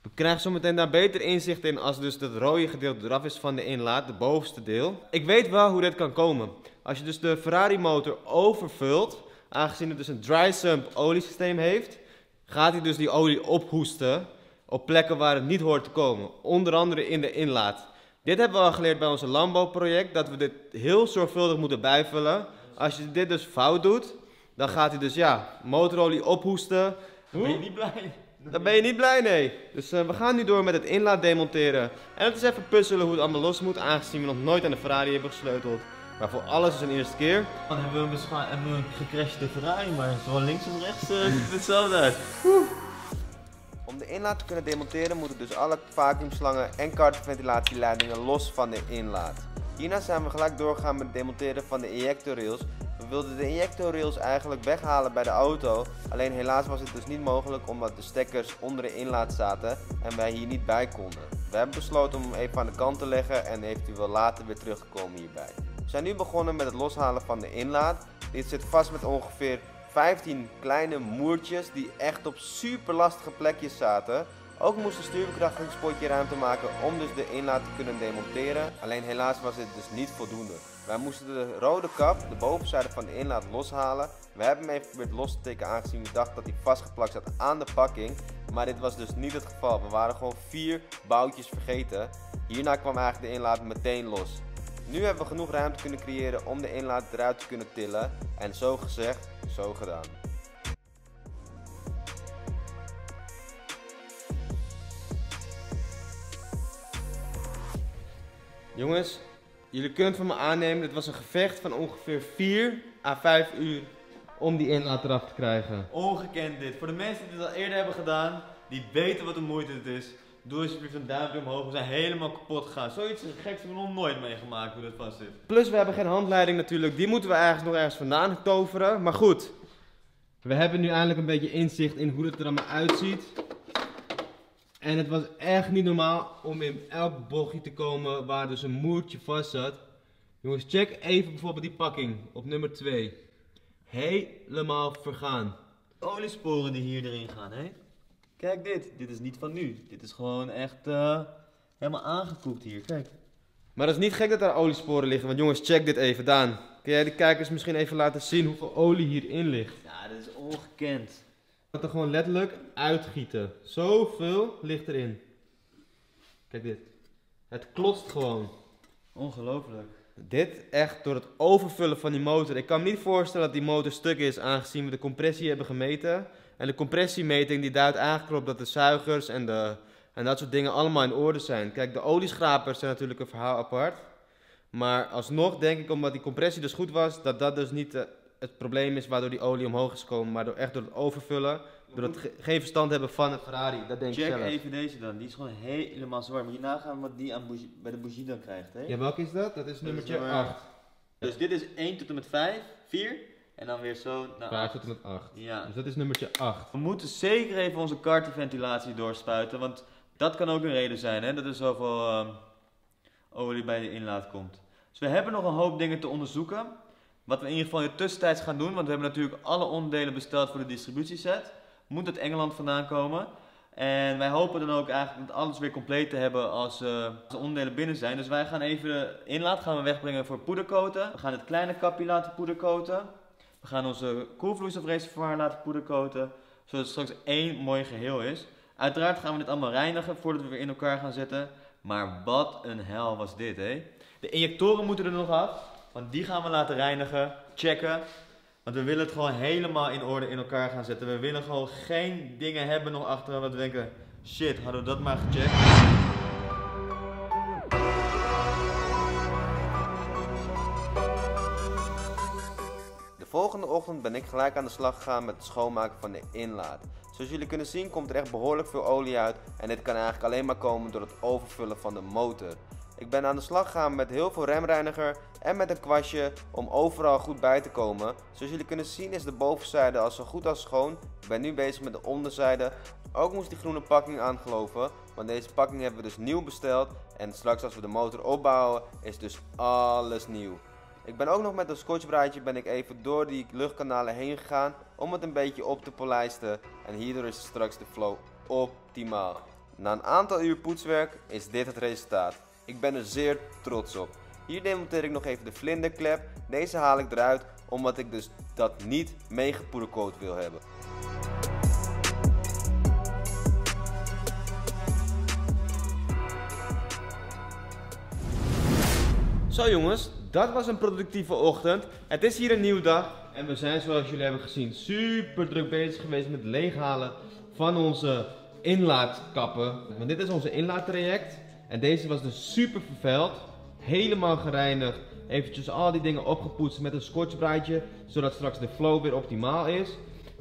We krijgen zometeen daar beter inzicht in als dus het rode gedeelte eraf is van de inlaat, de bovenste deel. Ik weet wel hoe dit kan komen. Als je dus de Ferrari motor overvult, aangezien het dus een dry sump oliesysteem heeft, gaat hij dus die olie ophoesten op plekken waar het niet hoort te komen. Onder andere in de inlaat. Dit hebben we al geleerd bij onze Lambo-project, dat we dit heel zorgvuldig moeten bijvullen. Als je dit dus fout doet, dan gaat hij dus motorolie ophoesten. Ben je niet blij? Dan ben je niet blij, nee. Dus we gaan nu door met het inlaat demonteren. En het is even puzzelen hoe het allemaal los moet, aangezien we nog nooit aan de Ferrari hebben gesleuteld. Maar voor alles is een eerste keer. Dan hebben we een gecrashte Ferrari, maar gewoon links of rechts ziet het hetzelfde uit. Om de inlaat te kunnen demonteren moeten dus alle vacuümslangen en kartenventilatieleidingen los van de inlaat. Hierna zijn we gelijk doorgegaan met het demonteren van de injectorrails. We wilden de injectorrails eigenlijk weghalen bij de auto, alleen helaas was het dus niet mogelijk omdat de stekkers onder de inlaat zaten en wij hier niet bij konden. We hebben besloten om hem even aan de kant te leggen en eventueel later weer terug te komen hierbij. We zijn nu begonnen met het loshalen van de inlaat. Dit zit vast met ongeveer 15 kleine moertjes die echt op super lastige plekjes zaten. Ook moest de stuurbekrachtigingspotje ruimte maken om dus de inlaat te kunnen demonteren. Alleen helaas was dit dus niet voldoende. Wij moesten de rode kap, de bovenzijde van de inlaat, loshalen. We hebben hem even geprobeerd los te tikken aangezien we dachten dat hij vastgeplakt zat aan de pakking. Maar dit was dus niet het geval. We waren gewoon 4 boutjes vergeten. Hierna kwam eigenlijk de inlaat meteen los. Nu hebben we genoeg ruimte kunnen creëren om de inlaat eruit te kunnen tillen. En zo gezegd, zo gedaan. Jongens, jullie kunnen van me aannemen, dit was een gevecht van ongeveer 4 à 5 uur om die inlaat eraf te krijgen. Ongekend dit. Voor de mensen die dit al eerder hebben gedaan, die weten wat de moeite het is. Doe alsjeblieft een duimpje omhoog, we zijn helemaal kapot gegaan. Zoiets geks hebben we nog nooit meegemaakt hoe dit vast zit. Plus we hebben geen handleiding natuurlijk, die moeten we eigenlijk nog ergens vandaan toveren. Maar goed, we hebben nu eindelijk een beetje inzicht in hoe het er allemaal uitziet. En het was echt niet normaal om in elk bochtje te komen waar dus een moertje vast zat. Jongens, check even bijvoorbeeld die pakking op nummer 2. Helemaal vergaan. Oliesporen die hier erin gaan, hè? Kijk dit, dit is niet van nu. Dit is gewoon echt helemaal aangekoekt hier, kijk. Maar het is niet gek dat er oliesporen liggen, want jongens, check dit even. Daan, kun jij de kijkers misschien even laten zien hoeveel olie hierin ligt? Ja, dit is ongekend. Dat er gewoon letterlijk uitgieten. Zoveel ligt erin. Kijk dit. Het klotst gewoon. Ongelooflijk. Dit echt door het overvullen van die motor. Ik kan me niet voorstellen dat die motor stuk is aangezien we de compressie hebben gemeten. En de compressiemeting die duidt eigenlijk op dat de zuigers en dat soort dingen allemaal in orde zijn. Kijk, de olieschrapers zijn natuurlijk een verhaal apart. Maar alsnog denk ik omdat die compressie dus goed was, dat dat dus niet het probleem is waardoor die olie omhoog is gekomen. Maar echt door het overvullen, door het geen verstand hebben van een Ferrari. Dat denk ik zelf. Check even deze dan, die is gewoon helemaal zwart. Moet je nagaan wat die bij de bougie dan krijgt, hè? Ja, welke is dat? Dat is nummertje 8. Dus dit is 1 tot en met 5, 4 en dan weer zo naar 5 8. tot en met 8. Ja. Dus dat is nummertje 8. We moeten zeker even onze kartenventilatie doorspuiten, want dat kan ook een reden zijn, hè? Dat er zoveel olie bij de inlaat komt. Dus we hebben nog een hoop dingen te onderzoeken. Wat we in ieder geval in de tussentijd gaan doen, want we hebben natuurlijk alle onderdelen besteld voor de distributieset. Moet uit Engeland vandaan komen. En wij hopen dan ook eigenlijk dat alles weer compleet te hebben als de onderdelen binnen zijn. Dus wij gaan even de inlaat gaan we wegbrengen voor poedercoaten. We gaan het kleine kapje laten poedercoaten. We gaan onze koelvloeistofreservoir laten poedercoaten. Zodat het straks één mooi geheel is. Uiteraard gaan we dit allemaal reinigen voordat we weer in elkaar gaan zetten. Maar wat een hel was dit, hè? De injectoren moeten er nog af. Want die gaan we laten reinigen, checken. Want we willen het gewoon helemaal in orde in elkaar gaan zetten. We willen gewoon geen dingen hebben nog achteraan dat we denken, shit, hadden we dat maar gecheckt. De volgende ochtend ben ik gelijk aan de slag gegaan met het schoonmaken van de inlaat. Zoals jullie kunnen zien komt er echt behoorlijk veel olie uit en dit kan eigenlijk alleen maar komen door het overvullen van de motor. Ik ben aan de slag gegaan met heel veel remreiniger en met een kwastje om overal goed bij te komen. Zoals jullie kunnen zien is de bovenzijde al zo goed als schoon. Ik ben nu bezig met de onderzijde. Ook moest die groene pakking aangeloven, want deze pakking hebben we dus nieuw besteld. En straks als we de motor opbouwen is dus alles nieuw. Ik ben ook nog met een scotchbraadje even door die luchtkanalen heen gegaan om het een beetje op te polijsten. En hierdoor is straks de flow optimaal. Na een aantal uur poetswerk is dit het resultaat. Ik ben er zeer trots op. Hier demonteer ik nog even de vlinderklep. Deze haal ik eruit omdat ik dus dat niet meegepoedercoat wil hebben. De Zo jongens, dat was een productieve ochtend. Het is hier een nieuwe dag en we zijn zoals jullie hebben gezien super druk bezig geweest met het leeghalen van onze inlaatkappen. Want dit is onze inlaattraject en deze was dus super vervuild. Helemaal gereinigd, eventjes al die dingen opgepoetst met een scotchbreidje, zodat straks de flow weer optimaal is.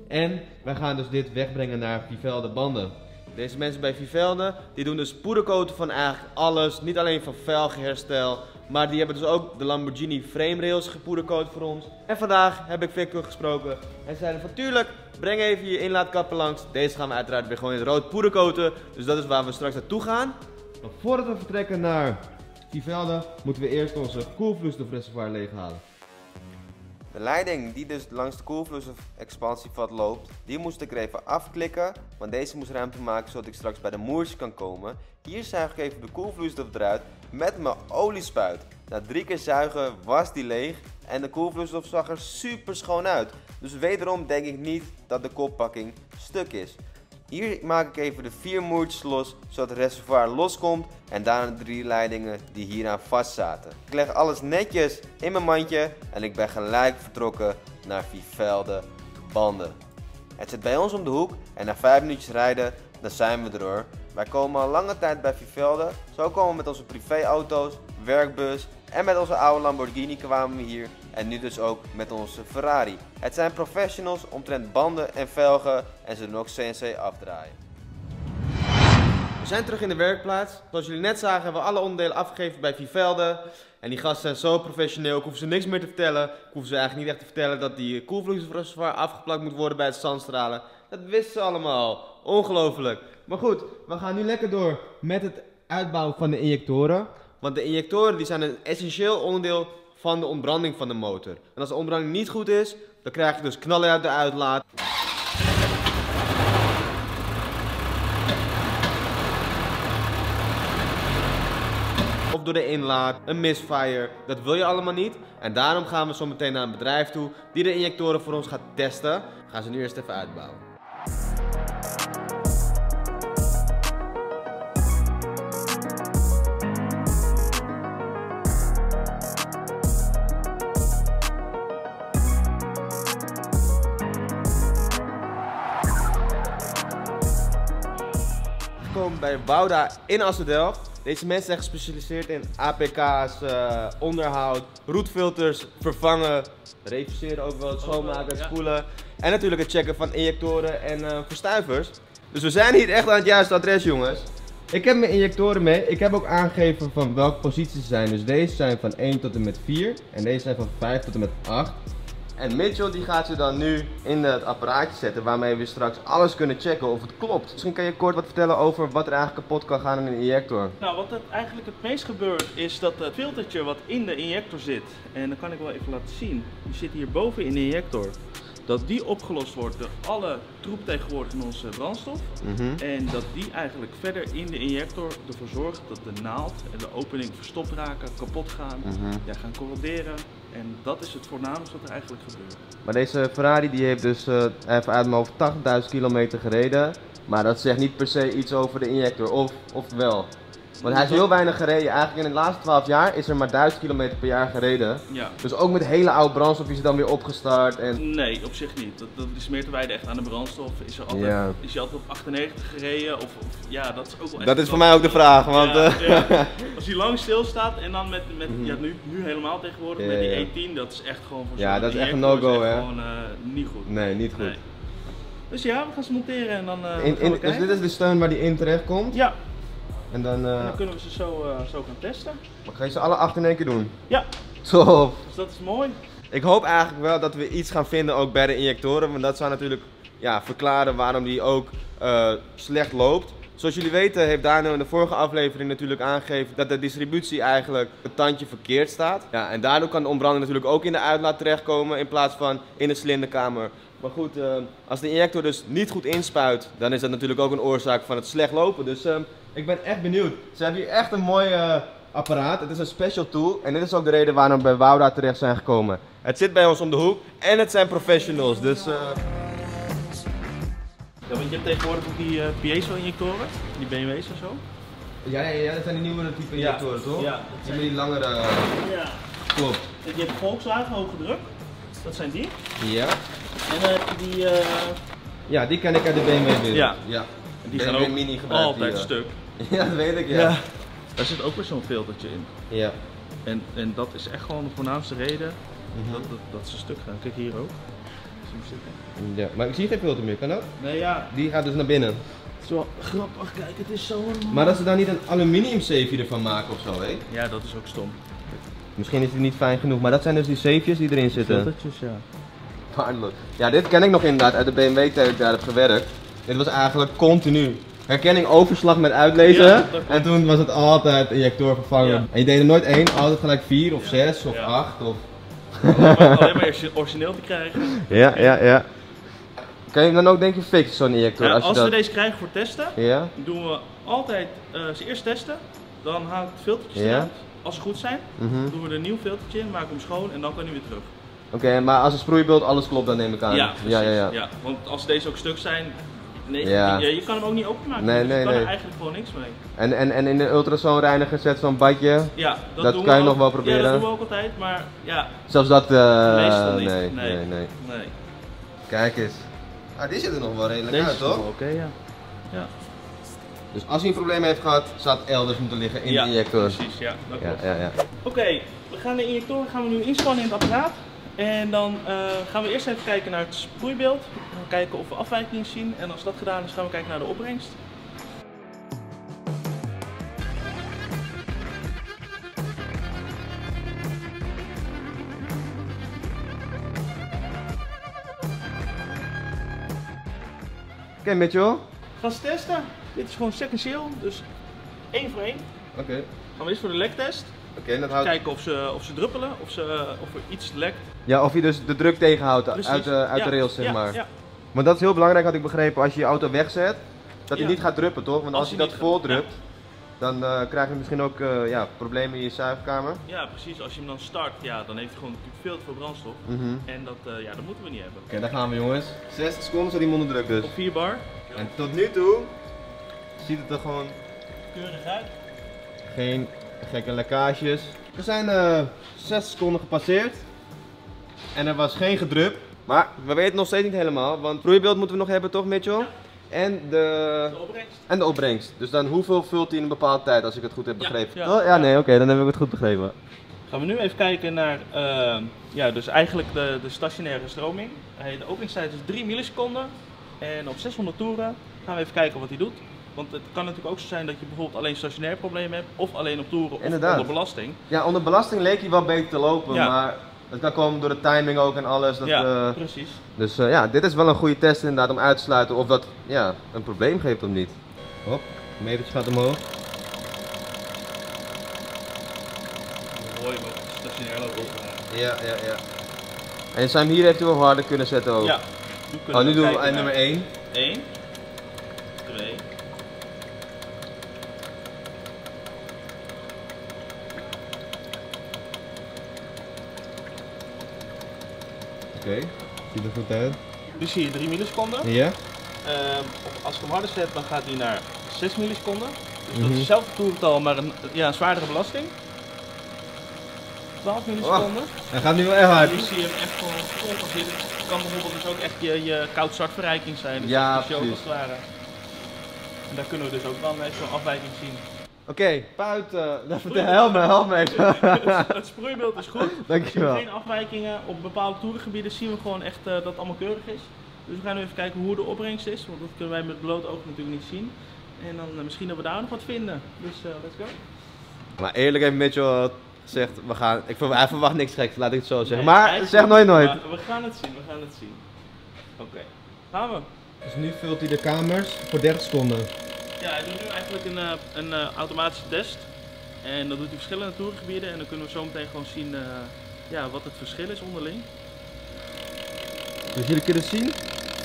En wij gaan dus dit wegbrengen naar Vivelde banden. Deze mensen bij Vivelde, die doen dus poedercoaten van eigenlijk alles, niet alleen van velgenherstel, maar die hebben dus ook de Lamborghini frame rails gepoedercoat voor ons. En vandaag heb ik Victor gesproken en zeiden van tuurlijk, breng even je inlaatkappen langs. Deze gaan we uiteraard weer gewoon in het rood poedercoaten, dus dat is waar we straks naartoe gaan. Maar voordat we vertrekken naar Vivelde, moeten we eerst onze koelvloeistofreservoir leeghalen. De leiding die dus langs de koelvloeistofexpansievat loopt, die moest ik er even afklikken, want deze moest ruimte maken zodat ik straks bij de moertje kan komen. Hier zuig ik even de koelvloeistof eruit met mijn oliespuit. Na 3 keer zuigen was die leeg en de koelvloeistof zag er super schoon uit. Dus wederom denk ik niet dat de koppakking stuk is. Hier maak ik even de 4 moertjes los, zodat het reservoir loskomt en daarna de 3 leidingen die hieraan vast zaten. Ik leg alles netjes in mijn mandje en ik ben gelijk vertrokken naar Vivelde banden. Het zit bij ons om de hoek en na 5 minuutjes rijden, dan zijn we er hoor. Wij komen al lange tijd bij Vivelde, zo komen we met onze privéauto's, werkbus en met onze oude Lamborghini kwamen we hier en nu dus ook met onze Ferrari. Het zijn professionals omtrent banden en velgen en ze doen ook CNC afdraaien. We zijn terug in de werkplaats. Zoals jullie net zagen hebben we alle onderdelen afgegeven bij Vivelde. En die gasten zijn zo professioneel, ik hoef ze niks meer te vertellen. Ik hoef ze eigenlijk niet echt te vertellen dat die koelvloeistofreservoir afgeplakt moet worden bij het zandstralen. Dat wisten ze allemaal. Ongelooflijk. Maar goed, we gaan nu lekker door met het uitbouwen van de injectoren. Want de injectoren die zijn een essentieel onderdeel van de ontbranding van de motor. En als de ontbranding niet goed is, dan krijg je dus knallen uit de uitlaat. Of door de inlaat, een misfire, dat wil je allemaal niet. En daarom gaan we zo meteen naar een bedrijf toe die de injectoren voor ons gaat testen. We gaan ze nu eerst even uitbouwen. Gekomen bij Wouda in Asseldelft. Deze mensen zijn gespecialiseerd in APK's, onderhoud, roetfilters, vervangen, reviseren ook wel, het schoonmaken, het spoelen. En natuurlijk het checken van injectoren en verstuivers. Dus we zijn hier echt aan het juiste adres jongens. Ik heb mijn injectoren mee. Ik heb ook aangegeven van welke posities ze zijn. Dus deze zijn van 1 tot en met 4 en deze zijn van 5 tot en met 8. En Mitchell die gaat ze dan nu in het apparaatje zetten waarmee we straks alles kunnen checken of het klopt. Misschien kan je kort wat vertellen over wat er eigenlijk kapot kan gaan in een injector. Nou, wat er eigenlijk het meest gebeurt is dat het filtertje wat in de injector zit, en dat kan ik wel even laten zien, die zit hier boven in de injector, dat die opgelost wordt door alle troep tegenwoordig in onze brandstof. En dat die eigenlijk verder in de injector ervoor zorgt dat de naald en de opening verstopt raken, kapot gaan, gaan corroderen. En dat is het voornaamste wat er eigenlijk gebeurt. Maar deze Ferrari die heeft dus even uit mijn hoofd 80.000 kilometer gereden. Maar dat zegt niet per se iets over de injector, of wel? Want hij is heel weinig gereden. Eigenlijk in de laatste 12 jaar is er maar 1000 kilometer per jaar gereden. Ja. Dus ook met hele oude brandstof is hij dan weer opgestart. En... Nee, op zich niet. Dat is meer te wijden echt aan de brandstof. Is hij altijd op 98 gereden? Of ja, dat is ook wel echt. Dat is voor mij ook de vraag. Want, Als hij lang stilstaat en dan met nu helemaal tegenwoordig met die E10, dat is echt gewoon voor ja, dat is echt een no-go hè. Gewoon niet goed. Nee, niet goed. Nee. Dus ja, we gaan ze monteren en dan dus dit is de steun waar die in terecht komt? Ja. En dan kunnen we ze zo gaan testen. Maar ga je ze alle 8 in één keer doen? Ja. Tof. Dus dat is mooi. Ik hoop eigenlijk wel dat we iets gaan vinden ook bij de injectoren. Want dat zou natuurlijk verklaren waarom die ook slecht loopt. Zoals jullie weten heeft Daniel in de vorige aflevering natuurlijk aangegeven dat de distributie eigenlijk een tandje verkeerd staat. Ja, en daardoor kan de ontbranding natuurlijk ook in de uitlaat terechtkomen in plaats van in de cilinderkamer. Maar goed, als de injector dus niet goed inspuit, dan is dat natuurlijk ook een oorzaak van het slecht lopen. Dus ik ben echt benieuwd. Ze hebben hier echt een mooi apparaat. Het is een special tool en dit is ook de reden waarom we bij Wouda terecht zijn gekomen. Het zit bij ons om de hoek en het zijn professionals, dus... Ja, want je hebt tegenwoordig ook die piezo-injectoren, die BMW's en zo. Ja, dat zijn die nieuwere type injectoren, toch? Ja, Die met die langere... ja. Klopt. Je hebt Volkswagen, hoge druk. Dat zijn die. Ja. En dan heb je die... Ja, die ken ik uit de BMW weer. Ja. Ja. die BMW gaan ook Mini gebruikt altijd die, stuk. Ja, dat weet ik, ja. Daar zit ook weer zo'n filtertje in. Ja. En dat is echt gewoon de voornaamste reden dat ze stuk gaan. Kijk hier ook. Zie je zitten? Ja, maar ik zie geen filter meer, kan dat? Nee, ja. Die gaat dus naar binnen. Het is wel grappig. Kijk, het is zo'n... Maar dat ze dan niet een aluminium zeefje ervan maken of zo, hè? Ja, dat is ook stom. Misschien is die niet fijn genoeg, maar dat zijn dus die zeefjes die erin zitten. Filtertjes, ja. Waardeloos. Ja, dit ken ik nog inderdaad uit de BMW tijd dat ik daar heb gewerkt. Dit was eigenlijk continu. Herkenning overslag met uitlezen. Ja, dat klopt. En toen was het altijd injector vervangen. Ja. En je deed er nooit één, altijd gelijk 4 of 6 of Ja. 8 of... Alleen maar origineel te krijgen. Ja. Kan je hem dan ook denk je fixen zo'n injector? Ja, als als je we dat... deze krijgen voor testen, Ja? doen we altijd ze eerst testen. Dan haal ik het filtertjes Ja. eruit. Als ze goed zijn, Mhm. doen we er een nieuw filtertje in, maken we hem schoon en dan kan hij weer terug. Oké, maar als het sproeibeeld alles klopt, dan neem ik aan. Ja, precies. Ja. Ja, want als deze ook stuk zijn, nee, Ja. je kan hem ook niet openmaken. Nee, dus je kan nee. er eigenlijk gewoon niks mee. En in de ultrasoonreiniger zet zo'n badje. Ja, Dat doen kan we je nog ook. wel proberen. Ja, dat doen we ook altijd, maar ja, Zelfs dat, meestal niet. nee. Nee. Kijk eens. Ah, die zit er nog wel redelijk Deze uit, is toch? wel oké, ja. Ja. Dus als hij een probleem heeft gehad, zou het elders moeten liggen in de injector. Precies, ja, dat klopt. Ja. Oké, we gaan de injectoren gaan we nu inspannen in het apparaat. En dan gaan we eerst even kijken naar het sproeibeeld. We gaan kijken of we afwijkingen zien. En als dat gedaan is, gaan we kijken naar de opbrengst. Oké, Mitchell. Gaan ze testen. Dit is gewoon sequentieel, dus 1 voor 1. Oké. Gaan we eerst voor de lektest. Oké, dat houdt... Kijken of ze druppelen, of er iets lekt. Ja, of je dus de druk tegenhoudt Precies. uit de rails, zeg ja, maar. Ja. Want dat is heel belangrijk, had ik begrepen, als je je auto wegzet, dat hij Ja. niet gaat druppen, toch? Want als, Als je hij dat niet gaat- voldrupt, dan krijg je misschien ook problemen in je zuigerkamer. Ja, precies. Als je hem dan start, ja, dan heeft hij gewoon natuurlijk veel te veel brandstof. En dat moeten we niet hebben. Oké, daar gaan we jongens. 60 seconden zo die onder druk dus. Op 4 bar. En tot nu toe ziet het er gewoon Keurig uit. geen gekke lekkages. Er zijn 6 seconden gepasseerd en er was geen gedrup. Maar we weten nog steeds niet helemaal, want vloeibeeld moeten we nog hebben toch Mitchell? Ja. En De opbrengst. de opbrengst. Dus dan hoeveel vult hij in een bepaalde tijd als ik het goed heb begrepen? ja, Oh, ja, ja. nee, oké, dan heb ik het goed begrepen. Gaan we nu even kijken naar dus eigenlijk de stationaire stroming. De openingstijd is 3 milliseconden. En op 600 toeren gaan we even kijken wat hij doet. Want het kan natuurlijk ook zo zijn dat je bijvoorbeeld alleen stationair probleem hebt. Of alleen op toeren of Inderdaad. onder belasting. Ja, onder belasting leek hij wel beter te lopen, Ja. maar het kan komen door de timing ook en alles. Dat, Ja, precies. Dus ja, dit is wel een goede test inderdaad om uit te sluiten of dat een probleem geeft of niet. Hop, het metertje gaat omhoog. Mooi, maar stationair lopen. Ja. En zou hem hier eventueel harder kunnen zetten ook? Ja. Nu doen we nummer 1. 1, 2. Oké, ziet er goed uit. Nu zie je 3 milliseconden. Ja? Als ik hem harder zet, dan gaat hij naar 6 milliseconden. Dus dat is hetzelfde toerental, maar een zwaardere belasting. 12 milliseconden. Hij gaat nu wel echt hard. Nu zie je hem echt gewoon vol van zitten. Het kan bijvoorbeeld dus ook echt je koud startverrijking zijn. Dus Ja, dat is precies. als het ware. En daar kunnen we dus ook dan even zo'n afwijking zien. Oké, Puit, help me even. Het sproeibeeld is goed. Dankjewel. Geen afwijkingen. Op bepaalde toerengebieden zien we gewoon echt dat het allemaal keurig is. Dus we gaan nu even kijken hoe de opbrengst is, want dat kunnen wij met bloot oog natuurlijk niet zien. En dan misschien dat we daar nog wat vinden. Dus let's go. Maar eerlijk heeft Mitchell gezegd, hij verwacht niks geks, laat ik het zo zeggen. Nee, Maar eigenlijk zeg nooit nooit. maar we gaan het zien. Oké, gaan we. Dus nu vult hij de kamers voor 30 seconden. Ja, hij doet nu eigenlijk een automatische test. En dat doet hij verschillende toerengebieden en dan kunnen we zo meteen gewoon zien wat het verschil is onderling. Dus jullie kunnen zien,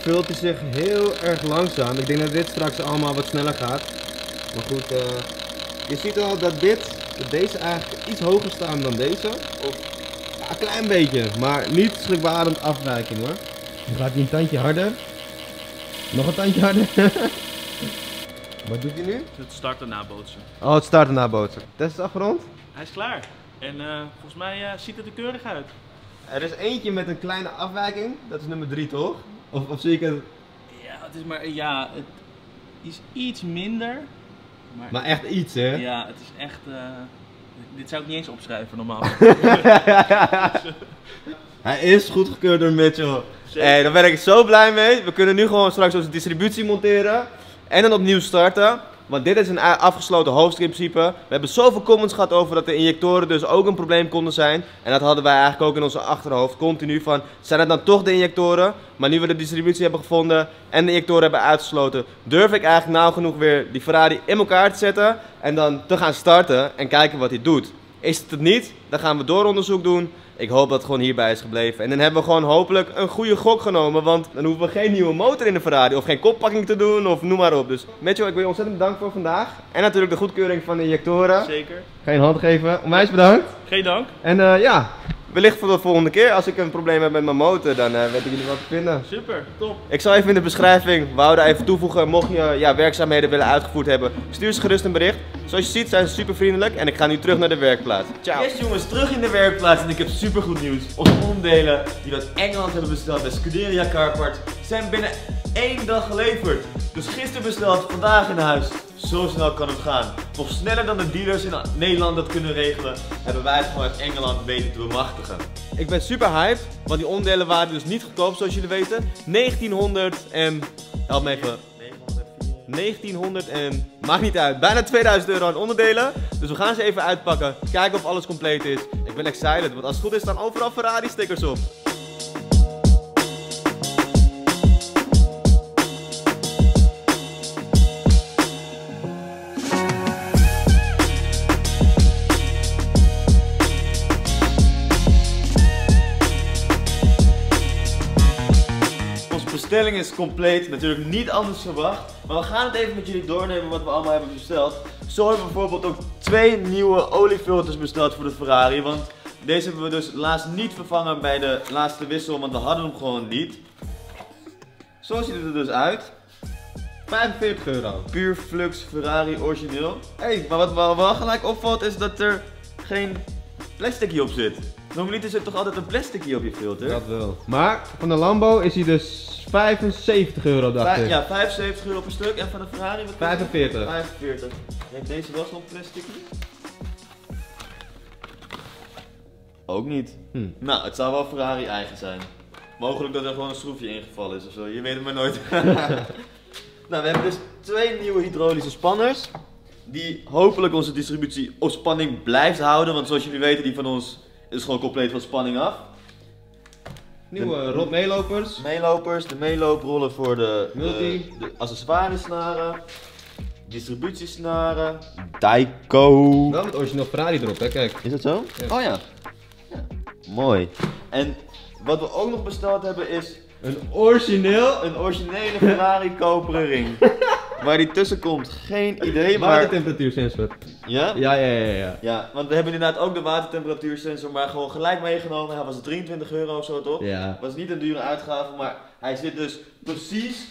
vult hij zich heel erg langzaam. Ik denk dat dit straks allemaal wat sneller gaat. Maar goed, je ziet al dat deze eigenlijk iets hoger staan dan deze. Ja, een klein beetje, maar niet schrikbarend afwijking hoor. Dan gaat hij een tandje harder. Nog een tandje harder. Wat doet hij nu? Het starten nabootsen. Oh, het starten nabootsen. Test is afgerond. Hij is klaar. En volgens mij ziet het er keurig uit. Er is eentje met een kleine afwijking. Dat is nummer 3 toch? Of zie ik het? Ja, het is maar, ja, het is iets minder. Maar echt iets hè? Ja, het is echt, dit zou ik niet eens opschrijven normaal. Hij is goedgekeurd door Mitchell. Hey, daar ben ik zo blij mee. We kunnen nu gewoon straks onze distributie monteren. En dan opnieuw starten. Want dit is een afgesloten hoofdstuk in principe. We hebben zoveel comments gehad over dat de injectoren dus ook een probleem konden zijn. En dat hadden wij eigenlijk ook in onze achterhoofd continu van, zijn het dan toch de injectoren? Maar nu we de distributie hebben gevonden en de injectoren hebben uitgesloten, durf ik eigenlijk nou genoeg weer die Ferrari in elkaar te zetten. En dan te gaan starten en kijken wat hij doet. Is het niet, dan gaan we dooronderzoek doen. Ik hoop dat het gewoon hierbij is gebleven. En dan hebben we gewoon hopelijk een goede gok genomen. Want dan hoeven we geen nieuwe motor in de Ferrari. Of geen koppakking te doen. Of noem maar op. Dus Mitchell, ik wil je ontzettend bedanken voor vandaag. En natuurlijk de goedkeuring van de injectoren. Zeker. Ga je een hand geven. Onwijs bedankt. Geen dank. En ja, wellicht voor de volgende keer. Als ik een probleem heb met mijn motor, dan weet ik jullie wat te vinden. Super, top. Ik zal even in de beschrijving Wouter even toevoegen. Mocht je werkzaamheden willen uitgevoerd hebben, stuur ze gerust een bericht. Zoals je ziet zijn ze super vriendelijk en ik ga nu terug naar de werkplaats. Ciao. Yes jongens, terug in de werkplaats en ik heb super goed nieuws. Onze onderdelen die we uit Engeland hebben besteld bij Scuderia Carpart zijn binnen 1 dag geleverd. Dus gisteren besteld, vandaag in huis. Zo snel kan het gaan. Nog sneller dan de dealers in Nederland dat kunnen regelen, hebben wij het gewoon uit Engeland weten te bemachtigen. Ik ben super hyped, want die onderdelen waren dus niet goedkoop zoals jullie weten. 1900 en... help me even. 1900 en... maakt niet uit. Bijna 2000 euro aan onderdelen. Dus we gaan ze even uitpakken. Kijken of alles compleet is. Ik ben excited, want als het goed is staan overal Ferrari stickers op. De bestelling is compleet, natuurlijk niet anders verwacht. Maar we gaan het even met jullie doornemen wat we allemaal hebben besteld. Zo hebben we bijvoorbeeld ook 2 nieuwe oliefilters besteld voor de Ferrari. Want deze hebben we dus laatst niet vervangen bij de laatste wissel, want we hadden hem gewoon niet. Zo ziet het er dus uit. 45 euro. Puur Flux Ferrari origineel. Hey, maar wat wel gelijk opvalt is dat er geen plasticje op zit. Normaliter zit toch altijd een plasticje op je filter? Dat wel. Maar van de Lambo is hij dus 75 euro dacht ik. Ja, 75 euro per stuk. En van de Ferrari wat 45. 45. Heeft deze wel zo'n plasticje? Ook niet. Nou, het zou wel Ferrari eigen zijn. Mogelijk dat er gewoon een schroefje ingevallen is of zo. Je weet het maar nooit. Nou, we hebben dus 2 nieuwe hydraulische spanners. Die hopelijk onze distributie op spanning blijft houden. Want zoals jullie weten, die van ons is gewoon compleet van spanning af. Nieuwe rod meelopers. Meelopers, de meelooprollen voor de Multi. de accessoiresnaren, distributiesnaren, Daiko. Wel met origineel Ferrari erop, hè, kijk. Is dat zo? Ja. Oh ja. Mooi. En wat we ook nog besteld hebben is Een originele Ferrari koperen ring. Waar die tussen komt, geen idee, maar... Watertemperatuursensor. Ja? Ja. Ja, want we hebben inderdaad ook de watertemperatuursensor, maar gewoon gelijk meegenomen. Hij was 23 euro of zo, toch? Ja. Was niet een dure uitgave, maar hij zit dus precies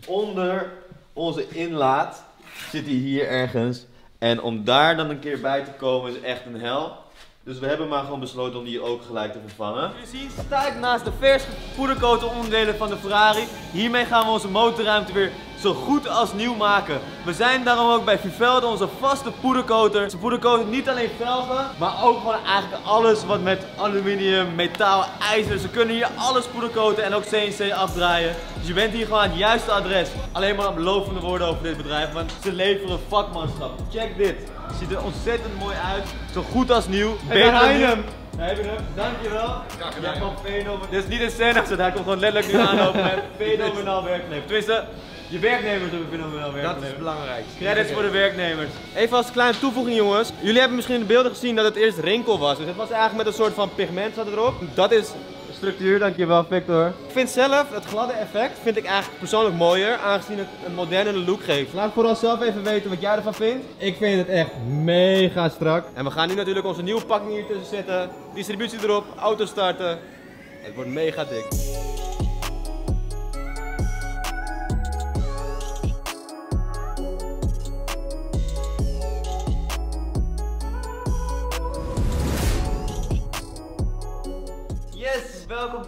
onder onze inlaat. Zit hij hier ergens. En om daar dan een keer bij te komen is echt een hel. Dus we hebben maar gewoon besloten om die ook gelijk te vervangen. Jullie zien, sta ik naast de vers gepoedercoaten onderdelen van de Ferrari. Hiermee gaan we onze motorruimte weer zo goed als nieuw maken. We zijn daarom ook bij Vivelde onze vaste poedercoater. Ze poedercoaten niet alleen velgen, maar ook gewoon eigenlijk alles wat met aluminium, metaal, ijzer. Ze kunnen hier alles poedercoaten en ook CNC afdraaien. Dus je bent hier gewoon aan het juiste adres. Alleen maar belovende woorden over dit bedrijf, want ze leveren vakmanschap. Check dit. Het ziet er ontzettend mooi uit. Zo goed als nieuw. Beter dan nieuw. We hebben hem, dankjewel. Ja, dit is niet een scène gezet, hij komt gewoon letterlijk nu aanlopen met fenomenaal werknemer. Tenminste, je werknemers hebben fenomenaal werknemers. Dat is het belangrijkste. Credits voor de werknemers. Even als kleine toevoeging jongens. Jullie hebben misschien in de beelden gezien dat het eerst rinkel was. Dus het was eigenlijk met een soort van pigment zat erop. Dat is structuur, dankjewel Victor. Ik vind zelf het gladde effect vind ik eigenlijk persoonlijk mooier, aangezien het een modernere look geeft. Laat vooral zelf even weten wat jij ervan vindt. Ik vind het echt mega strak. En we gaan nu natuurlijk onze nieuwe pakking hier tussen zetten. Distributie erop, auto starten. Het wordt mega dik.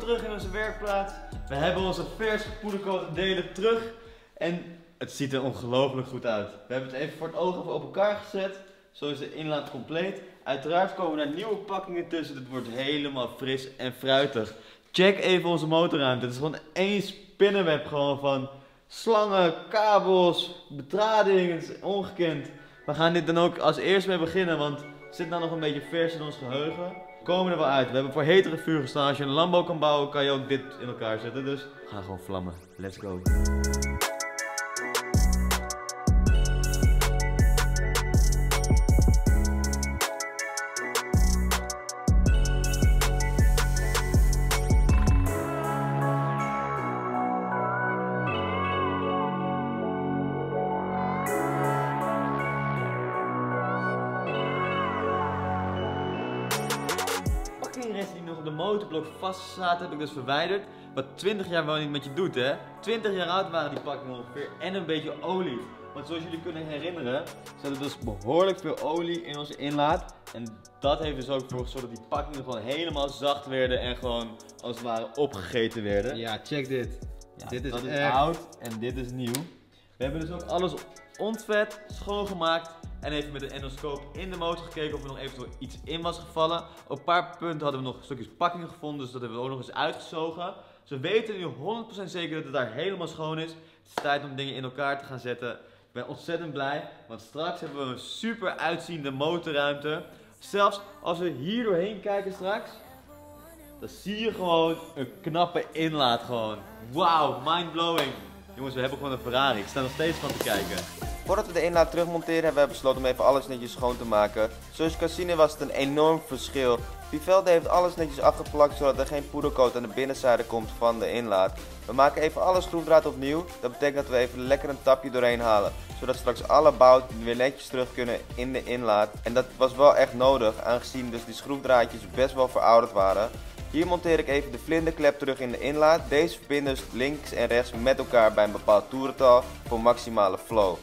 terug in onze werkplaats. We hebben onze vers gepoedercoated delen terug. En het ziet er ongelooflijk goed uit. We hebben het even voor het oog even op elkaar gezet. Zo is de inlaat compleet. Uiteraard komen er nieuwe pakkingen tussen. Het wordt helemaal fris en fruitig. Check even onze motorruimte. Het is gewoon één spinnenweb gewoon van slangen, kabels, betrading. Het is ongekend. We gaan dit dan ook als eerste mee beginnen, want het zit nou nog een beetje vers in ons geheugen. We komen er wel uit. We hebben voor hetere vuur gestaan. Als je een Lambo kan bouwen, kan je ook dit in elkaar zetten. Dus we gaan gewoon vlammen. Let's go. Resten die nog op de motorblok vast zaten, heb ik dus verwijderd. Wat 20 jaar wel niet met je doet, hè? 20 jaar oud waren die pakkingen ongeveer en een beetje olie. Want zoals jullie kunnen herinneren, zat er dus behoorlijk veel olie in onze inlaat. En dat heeft dus ook voor gezorgd dat die pakkingen gewoon helemaal zacht werden en gewoon als het ware opgegeten werden. Ja, check dit. Ja, dit is dat is echt oud en dit is nieuw. We hebben dus ook alles ontvet, schoongemaakt en even met de endoscoop in de motor gekeken of er nog eventueel iets in was gevallen. Op een paar punten hadden we nog stukjes pakkingen gevonden, dus dat hebben we ook nog eens uitgezogen. Dus we weten nu 100% zeker dat het daar helemaal schoon is. Het is tijd om dingen in elkaar te gaan zetten. Ik ben ontzettend blij, want straks hebben we een super uitziende motorruimte. Zelfs als we hier doorheen kijken straks, dan zie je gewoon een knappe inlaat gewoon. Wauw, mindblowing. Jongens, we hebben gewoon een Ferrari. Ik sta nog steeds van te kijken. Voordat we de inlaat terug monteren hebben we besloten om even alles netjes schoon te maken. Zoals je kan zien was het een enorm verschil. Vivelde heeft alles netjes afgeplakt zodat er geen poedercoat aan de binnenzijde komt van de inlaat. We maken even alle schroefdraad opnieuw. Dat betekent dat we even lekker een tapje doorheen halen. Zodat straks alle bouten weer netjes terug kunnen in de inlaat. En dat was wel echt nodig aangezien dus die schroefdraadjes best wel verouderd waren. Hier monteer ik even de vlinderklep terug in de inlaat. Deze verbinden dus links en rechts met elkaar bij een bepaald toerental voor maximale flow.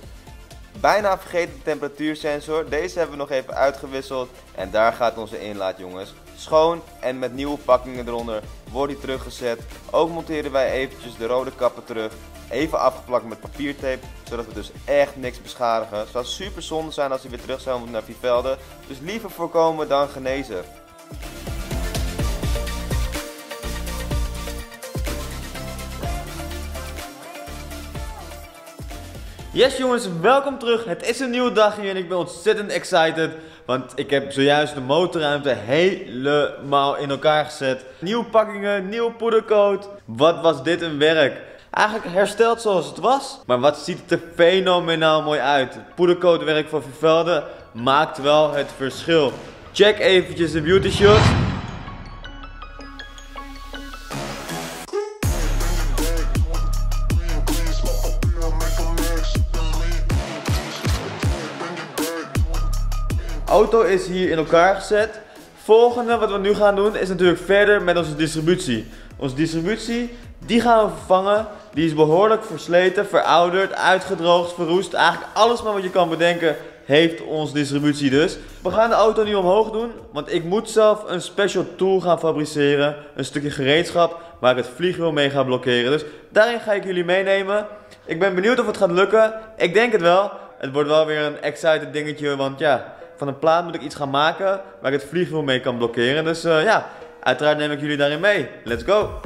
Bijna vergeten de temperatuursensor. Deze hebben we nog even uitgewisseld. En daar gaat onze inlaat, jongens. Schoon en met nieuwe pakkingen eronder wordt die teruggezet. Ook monteren wij eventjes de rode kappen terug. Even afgeplakt met papiertape, zodat we dus echt niks beschadigen. Het zou super zonde zijn als we weer terug zijn naar Vivelde. Dus liever voorkomen dan genezen. Yes jongens, welkom terug. Het is een nieuwe dag hier en ik ben ontzettend excited. Want ik heb zojuist de motorruimte helemaal in elkaar gezet. Nieuwe pakkingen, nieuwe poedercoat. Wat was dit een werk. Eigenlijk hersteld zoals het was. Maar wat ziet het er fenomenaal mooi uit. Het poedercoatwerk van Vivelde maakt wel het verschil. Check eventjes de beauty shot. Auto is hier in elkaar gezet. Volgende wat we nu gaan doen is natuurlijk verder met onze distributie. Onze distributie, die gaan we vervangen. Die is behoorlijk versleten, verouderd, uitgedroogd, verroest. Eigenlijk alles maar wat je kan bedenken heeft onze distributie dus. We gaan de auto nu omhoog doen, want ik moet zelf een special tool gaan fabriceren. Een stukje gereedschap waar ik het vliegwiel mee ga blokkeren. Dus daarin ga ik jullie meenemen. Ik ben benieuwd of het gaat lukken. Ik denk het wel. Het wordt wel weer een excited dingetje, want ja, van een plaat moet ik iets gaan maken waar ik het vliegwiel mee kan blokkeren. Dus ja, uiteraard neem ik jullie daarin mee. Let's go!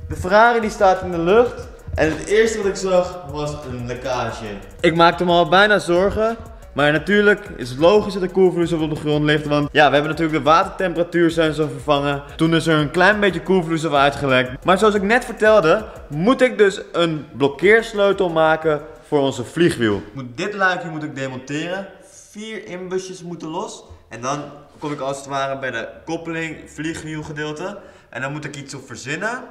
De Ferrari die staat in de lucht. En het eerste wat ik zag was een lekkage. Ik maakte me al bijna zorgen. Maar natuurlijk is het logisch dat de koelvloeistof op de grond ligt. Want ja, we hebben natuurlijk de watertemperatuursensor vervangen. Toen is er een klein beetje koelvloeistof uitgelekt. Maar zoals ik net vertelde, moet ik dus een blokkeersleutel maken voor onze vliegwiel. Dit luikje moet ik demonteren. 4 inbusjes moeten los. En dan kom ik als het ware bij de koppeling vliegwiel gedeelte. En dan moet ik iets op verzinnen.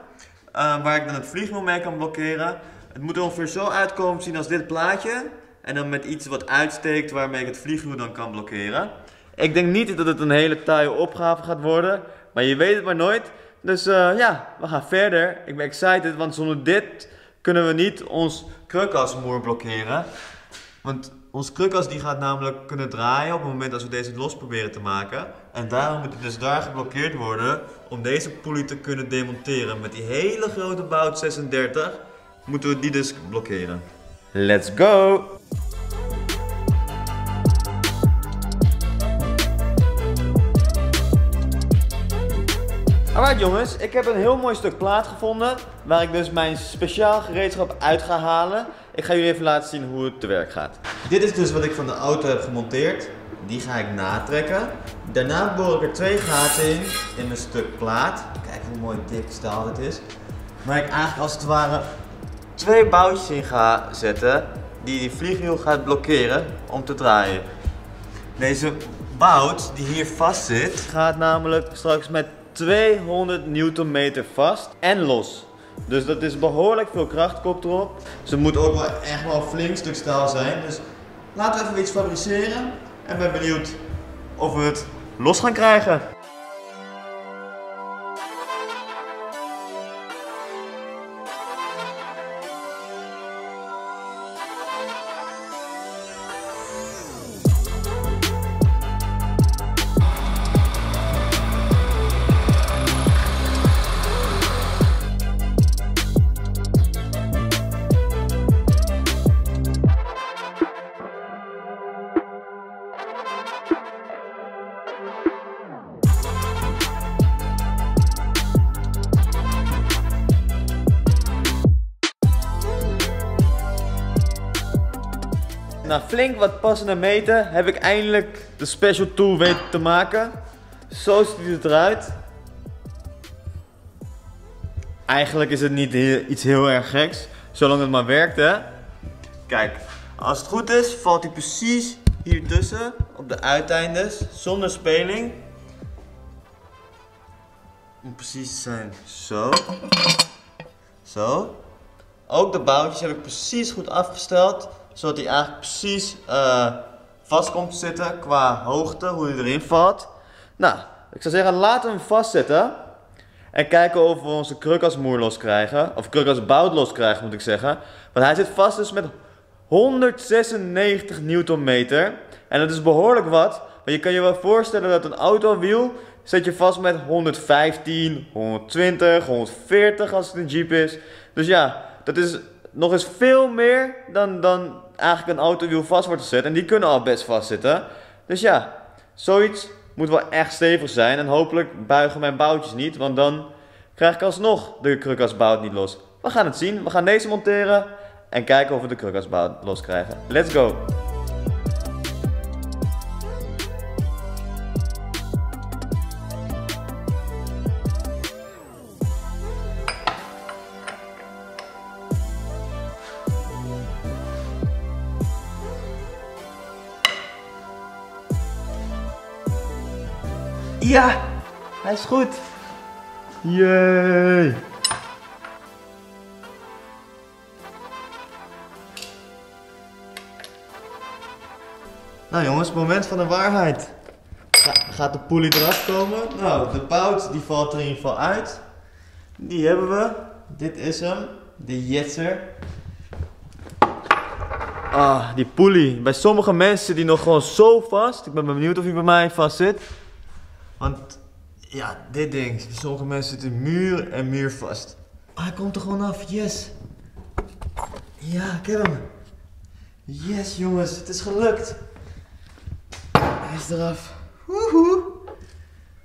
Waar ik dan het vliegwiel mee kan blokkeren. Het moet er ongeveer zo uitkomen zien als dit plaatje. En dan met iets wat uitsteekt waarmee ik het vliegwiel dan kan blokkeren. Ik denk niet dat het een hele taaie opgave gaat worden. Maar je weet het maar nooit. Dus ja, we gaan verder. Ik ben excited, want zonder dit kunnen we niet ons krukkasmoer blokkeren. Want ons krukkas die gaat namelijk kunnen draaien op het moment als we deze los proberen te maken. En daarom moet het dus daar geblokkeerd worden om deze pulley te kunnen demonteren. Met die hele grote bout 36 moeten we die dus blokkeren. Let's go! Alright jongens, ik heb een heel mooi stuk plaat gevonden waar ik dus mijn speciaal gereedschap uit ga halen. Ik ga jullie even laten zien hoe het te werk gaat. Dit is dus wat ik van de auto heb gemonteerd. Die ga ik natrekken. Daarna boor ik er 2 gaten in mijn stuk plaat. Kijk hoe mooi dik staal dit is. Waar ik eigenlijk als het ware 2 boutjes in ga zetten die vliegwiel gaat blokkeren om te draaien. Deze bout die hier vast zit gaat namelijk straks met 200 Nm vast en los. Dus dat is behoorlijk veel kracht, kop erop. Ze moet ook wel echt wel een flink stuk staal zijn. Dus laten we even iets fabriceren. En ben benieuwd of we het los gaan krijgen. Na flink wat passende meten heb ik eindelijk de special tool weten te maken. Zo ziet het eruit. Eigenlijk is het niet iets heel erg geks, zolang het maar werkt hè. Kijk, als het goed is valt hij precies hier tussen op de uiteindes, zonder speling. Om precies te zijn, zo. Zo. Ook de boutjes heb ik precies goed afgesteld, zodat hij eigenlijk precies vast komt te zitten qua hoogte, hoe hij erin valt. Nou, ik zou zeggen laten we hem vastzetten. En kijken of we onze krukasmoer los krijgen. Of krukasbout los krijgen moet ik zeggen. Want hij zit vast dus met 196 Nm. En dat is behoorlijk wat. Maar je kan je wel voorstellen dat een autowiel zet je vast met 115, 120, 140 als het een Jeep is. Dus ja, dat is nog eens veel meer dan eigenlijk een autowiel vast wordt gezet. En die kunnen al best vastzitten. Dus ja, zoiets moet wel echt stevig zijn. En hopelijk buigen mijn boutjes niet. Want dan krijg ik alsnog de krukasbout niet los. We gaan het zien. We gaan deze monteren. En kijken of we de krukasbout los krijgen. Let's go! Ja, hij is goed. Yay. Nou jongens, moment van de waarheid. Gaat de pulley eraf komen? Nou, de bout die valt er in ieder geval uit. Die hebben we. Dit is hem. De Jetser. Ah, die pulley. Bij sommige mensen zit die nog gewoon zo vast. Ik ben benieuwd of hij bij mij vast zit. Want ja, dit ding, sommige mensen zitten muur en muur vast. Hij komt er gewoon af, yes. Ja, ik heb hem. Yes jongens, het is gelukt. Hij is eraf. Woehoe.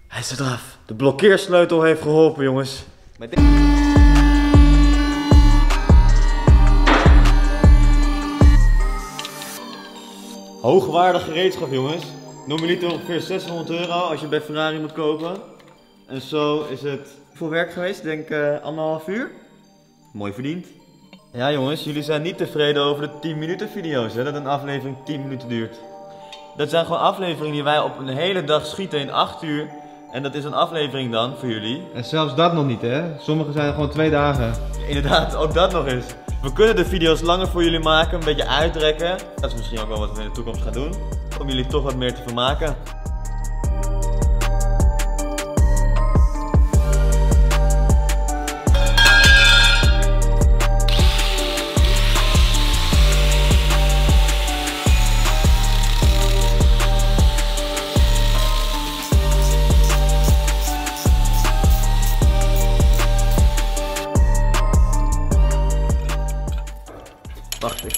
Hij is eraf. De blokkeersleutel heeft geholpen jongens. Hoogwaardig gereedschap jongens. Normaliter ongeveer 600 euro als je bij Ferrari moet kopen. En zo is het voor werk geweest, denk 1,5 uur. Mooi verdiend. Ja jongens, jullie zijn niet tevreden over de 10 minuten video's hè, dat een aflevering 10 minuten duurt. Dat zijn gewoon afleveringen die wij op een hele dag schieten in 8 uur. En dat is een aflevering dan voor jullie. En zelfs dat nog niet hè, sommige zijn gewoon 2 dagen. Inderdaad, ook dat nog eens. We kunnen de video's langer voor jullie maken, een beetje uitrekken. Dat is misschien ook wel wat we in de toekomst gaan doen. Om jullie toch wat meer te vermaken.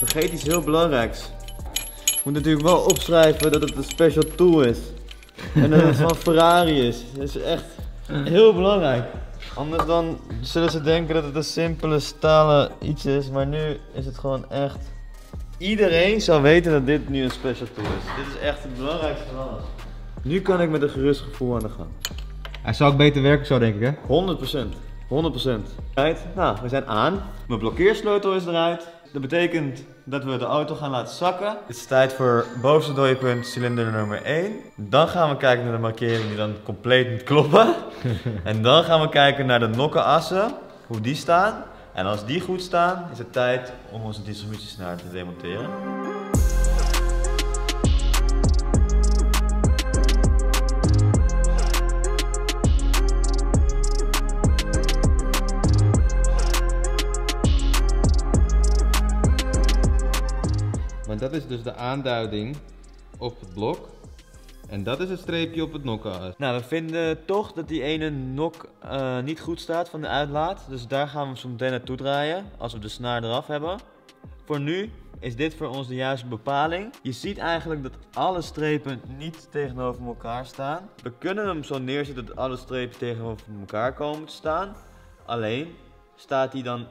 vergeet iets heel belangrijks. Ik moet natuurlijk wel opschrijven dat het een special tool is. En dat het van Ferrari is. Dat is echt heel belangrijk. Anders dan zullen ze denken dat het een simpele stalen iets is, maar nu is het gewoon echt... Iedereen zou weten dat dit nu een special tool is. Dit is echt het belangrijkste van alles. Nu kan ik met een gerust gevoel aan de gang. Hij zou ook beter werken zo, denk ik, hè? 100%. Right, nou, we zijn aan. Mijn blokkeersleutel is eruit. Dat betekent dat we de auto gaan laten zakken. Het is tijd voor bovenste dooiepunt, cilinder nummer 1. Dan gaan we kijken naar de markering die dan compleet moet kloppen. En dan gaan we kijken naar de nokkenassen, hoe die staan. En als die goed staan, is het tijd om onze distributiesnaar te demonteren. Maar dat is dus de aanduiding op het blok. En dat is het streepje op het nokkenas. Nou, we vinden toch dat die ene nok niet goed staat van de uitlaat. Dus daar gaan we zo meteen naartoe draaien, als we de snaar eraf hebben. Voor nu is dit voor ons de juiste bepaling. Je ziet eigenlijk dat alle strepen niet tegenover elkaar staan. We kunnen hem zo neerzetten dat alle strepen tegenover elkaar komen te staan. Alleen staat hij dan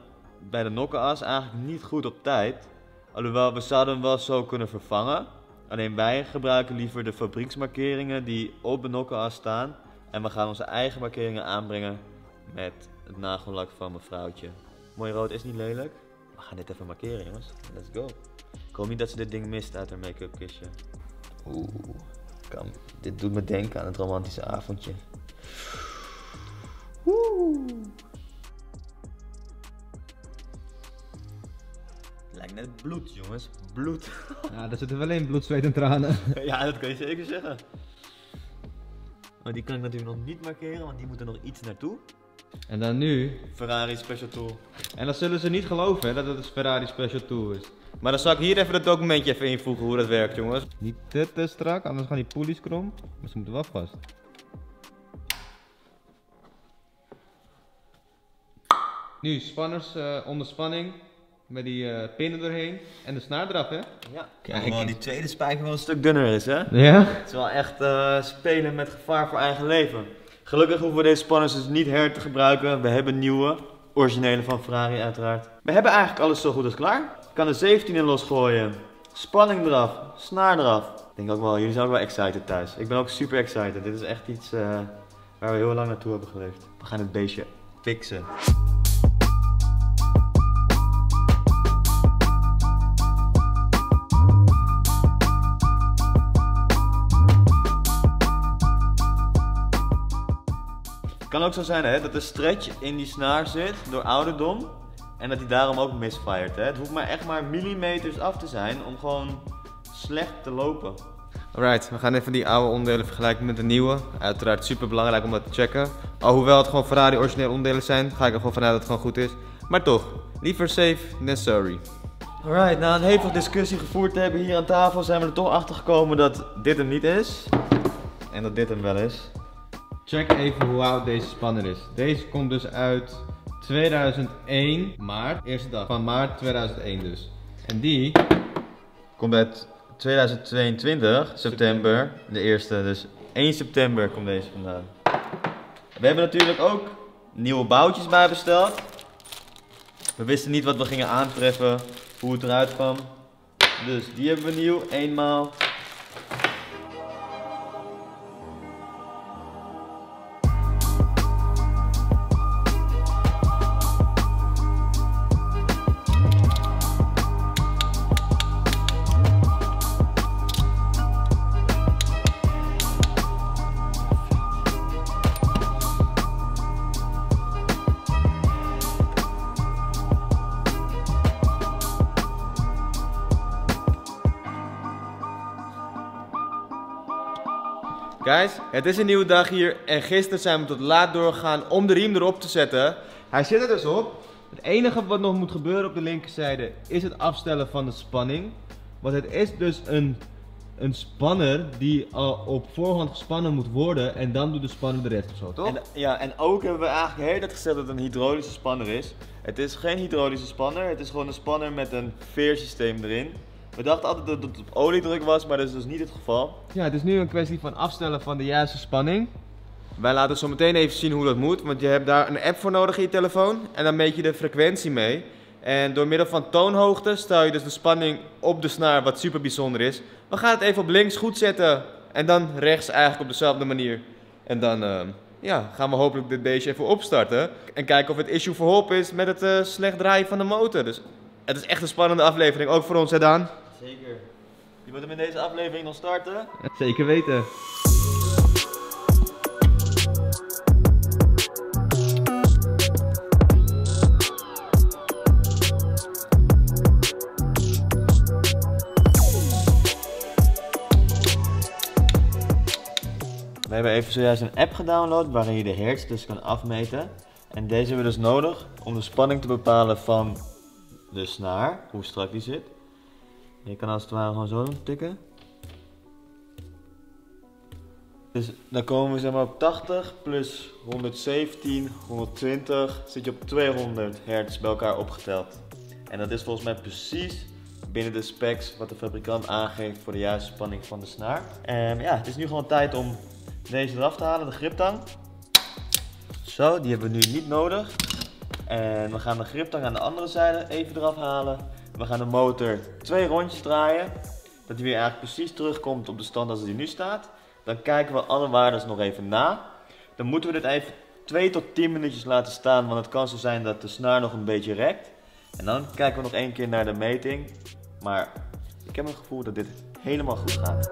bij de nokkenas eigenlijk niet goed op tijd. Alhoewel, we zouden hem wel zo kunnen vervangen. Alleen wij gebruiken liever de fabrieksmarkeringen die op de nokkenas staan. En we gaan onze eigen markeringen aanbrengen met het nagellak van mevrouwtje. Mooi rood is niet lelijk. We gaan dit even markeren, jongens. Let's go. Ik hoop niet dat ze dit ding mist uit haar make-up kistje. Oeh, dit doet me denken aan het romantische avondje. Oeh. Lijkt net bloed, jongens. Bloed. Ja, daar zitten wel in bloed, zweet en tranen. Ja, dat kan je zeker zeggen. Maar die kan ik natuurlijk nog niet markeren, want die moet er nog iets naartoe. En dan nu. Ferrari Special Tool. En dan zullen ze niet geloven, hè, dat het een Ferrari Special Tool is. Maar dan zal ik hier even het documentje even invoegen hoe dat werkt, jongens. Niet te strak, anders gaan die poelies krom. Maar ze moeten wel vast. Nu, spanners onder spanning. Met die pinnen doorheen. En de snaar eraf, hè? Ja. Kijk, hoewel die tweede spijker wel een stuk dunner is, hè? Ja? Het is wel echt spelen met gevaar voor eigen leven. Gelukkig hoeven we deze spanners dus niet her te gebruiken. We hebben nieuwe, originele van Ferrari uiteraard. We hebben eigenlijk alles zo goed als klaar. Ik kan de 17 in losgooien. Spanning eraf, snaar eraf. Ik denk ook wel, jullie zijn ook wel excited thuis. Ik ben ook super excited. Dit is echt iets waar we heel lang naartoe hebben geleefd. We gaan het beestje fixen. Het kan ook zo zijn, hè, dat de stretch in die snaar zit door ouderdom en dat hij daarom ook misfired. Hè. Het hoeft maar echt maar millimeters af te zijn om gewoon slecht te lopen. Alright, we gaan even die oude onderdelen vergelijken met de nieuwe. Uiteraard super belangrijk om dat te checken. Alhoewel het gewoon Ferrari originele onderdelen zijn, ga ik er gewoon vanuit dat het gewoon goed is. Maar toch, liever safe than sorry. Alright, na een hevige discussie gevoerd te hebben hier aan tafel zijn we er toch achter gekomen dat dit hem niet is. En dat dit hem wel is. Check even hoe oud deze spanner is. Deze komt dus uit 2001 maart, eerste dag van maart 2001 dus. En die Komt uit 2022, september, de eerste, dus 1 september komt deze vandaan. We hebben natuurlijk ook nieuwe boutjes bij besteld. We wisten niet wat we gingen aantreffen, hoe het eruit kwam. Dus die hebben we nieuw, eenmaal. Guys, het is een nieuwe dag hier en gisteren zijn we tot laat doorgegaan om de riem erop te zetten. Hij zit er dus op. Het enige wat nog moet gebeuren op de linkerzijde is het afstellen van de spanning. Want het is dus een een spanner die al op voorhand gespannen moet worden en dan doet de spanner de rest of zo, toch? En ook hebben we eigenlijk de hele tijd gezegd dat het een hydraulische spanner is. Het is geen hydraulische spanner, het is gewoon een spanner met een veersysteem erin. We dachten altijd dat het op oliedruk was, maar dat is dus niet het geval. Ja, het is nu een kwestie van afstellen van de juiste spanning. Wij laten zo meteen even zien hoe dat moet, want je hebt daar een app voor nodig in je telefoon en dan meet je de frequentie mee. En door middel van toonhoogte stel je dus de spanning op de snaar, wat super bijzonder is. We gaan het even op links goed zetten en dan rechts eigenlijk op dezelfde manier. En dan gaan we hopelijk dit beestje even opstarten en kijken of het issue verholpen is met het slecht draaien van de motor. Dus het is echt een spannende aflevering, ook voor ons, hè Daan? Zeker. Je moet hem in deze aflevering nog starten. Zeker weten. We hebben even zojuist een app gedownload waarin je de hertz dus kan afmeten. En deze hebben we dus nodig om de spanning te bepalen van de snaar, hoe strak die zit. Je kan als het ware gewoon zo doen, tikken. Dus dan komen we zeg maar op 80 plus 117, 120, zit je op 200 hertz bij elkaar opgeteld. En dat is volgens mij precies binnen de specs wat de fabrikant aangeeft voor de juiste spanning van de snaar. En ja, het is nu gewoon tijd om deze eraf te halen, de griptang. Zo, die hebben we nu niet nodig. En we gaan de griptang aan de andere zijde even eraf halen. We gaan de motor 2 rondjes draaien. Dat hij weer eigenlijk precies terugkomt op de stand als die nu staat. Dan kijken we alle waarden nog even na. Dan moeten we dit even 2 tot 10 minuutjes laten staan, want het kan zo zijn dat de snaar nog een beetje rekt. En dan kijken we nog 1 keer naar de meting. Maar ik heb het gevoel dat dit helemaal goed gaat.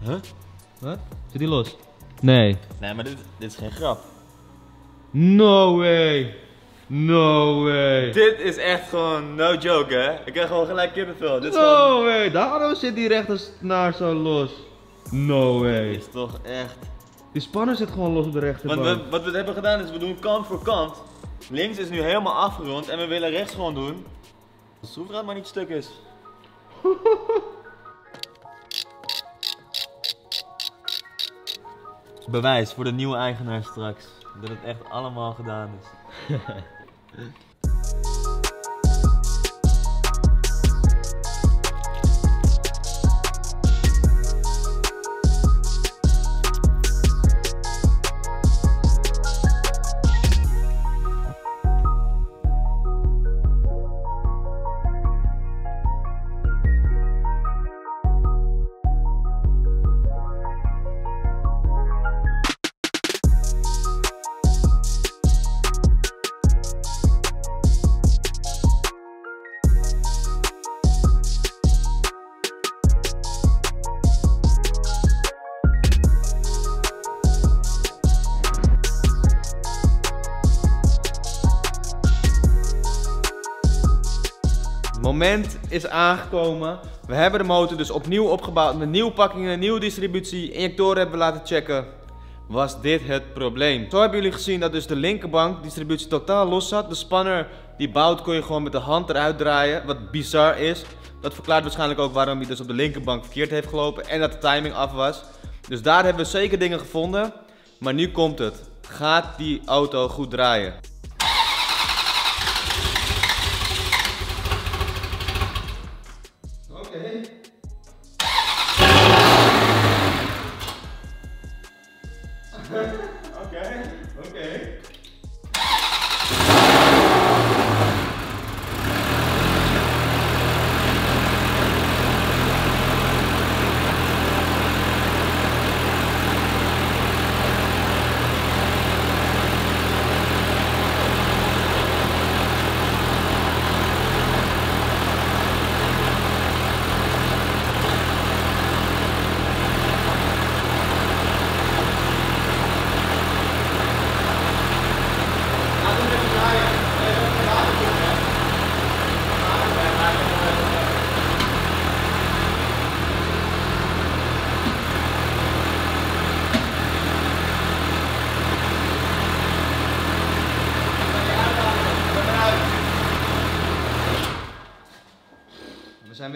Huh? Wat? Zit die los? Nee. Nee, maar dit is geen grap. No way! No way! Dit is echt gewoon no joke, hè? Ik krijg gewoon gelijk kippenvel. Dit is No gewoon... way! Daarom zit die rechtersnaar zo los. No way! Dit is toch echt... Die spanner zit gewoon los op de rechterband. Want wat we hebben gedaan is, we doen kant voor kant. Links is nu helemaal afgerond en we willen rechts gewoon doen. Als de schroefdraad maar niet stuk is. Bewijs voor de nieuwe eigenaar straks. Dat het echt allemaal gedaan is. Moment is aangekomen. We hebben de motor dus opnieuw opgebouwd met nieuwe pakkingen, nieuwe distributie, injectoren hebben we laten checken. Was dit het probleem? Zo hebben jullie gezien dat dus de linkerbank distributie totaal los zat. De spanner die bout kon je gewoon met de hand eruit draaien, wat bizar is. Dat verklaart waarschijnlijk ook waarom hij dus op de linkerbank verkeerd heeft gelopen en dat de timing af was. Dus daar hebben we zeker dingen gevonden. Maar nu komt het. Gaat die auto goed draaien? Oké.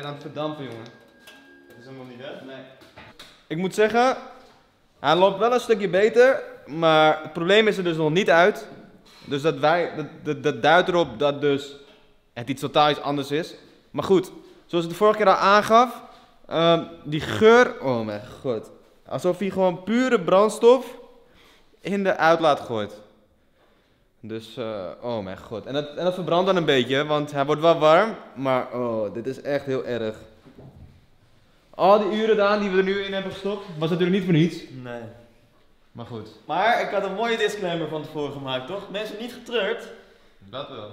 aan het verdampen, jongen. Dat is helemaal niet weg. Nee. Ik moet zeggen, hij loopt wel een stukje beter, maar het probleem is er dus nog niet uit. Dus dat duidt erop dat dus het iets totaal iets anders is. Maar goed, zoals ik de vorige keer al aangaf, die geur, oh mijn god. Alsof hij gewoon pure brandstof in de uitlaat gooit. Dus, oh mijn god. En dat verbrandt dan een beetje, want hij wordt wel warm, maar oh, dit is echt heel erg. Al die uren Daan die we er nu in hebben gestopt, was natuurlijk niet voor niets. Nee. Maar goed. Maar ik had een mooie disclaimer van tevoren gemaakt, toch? Mensen, niet getreurd. Dat wel.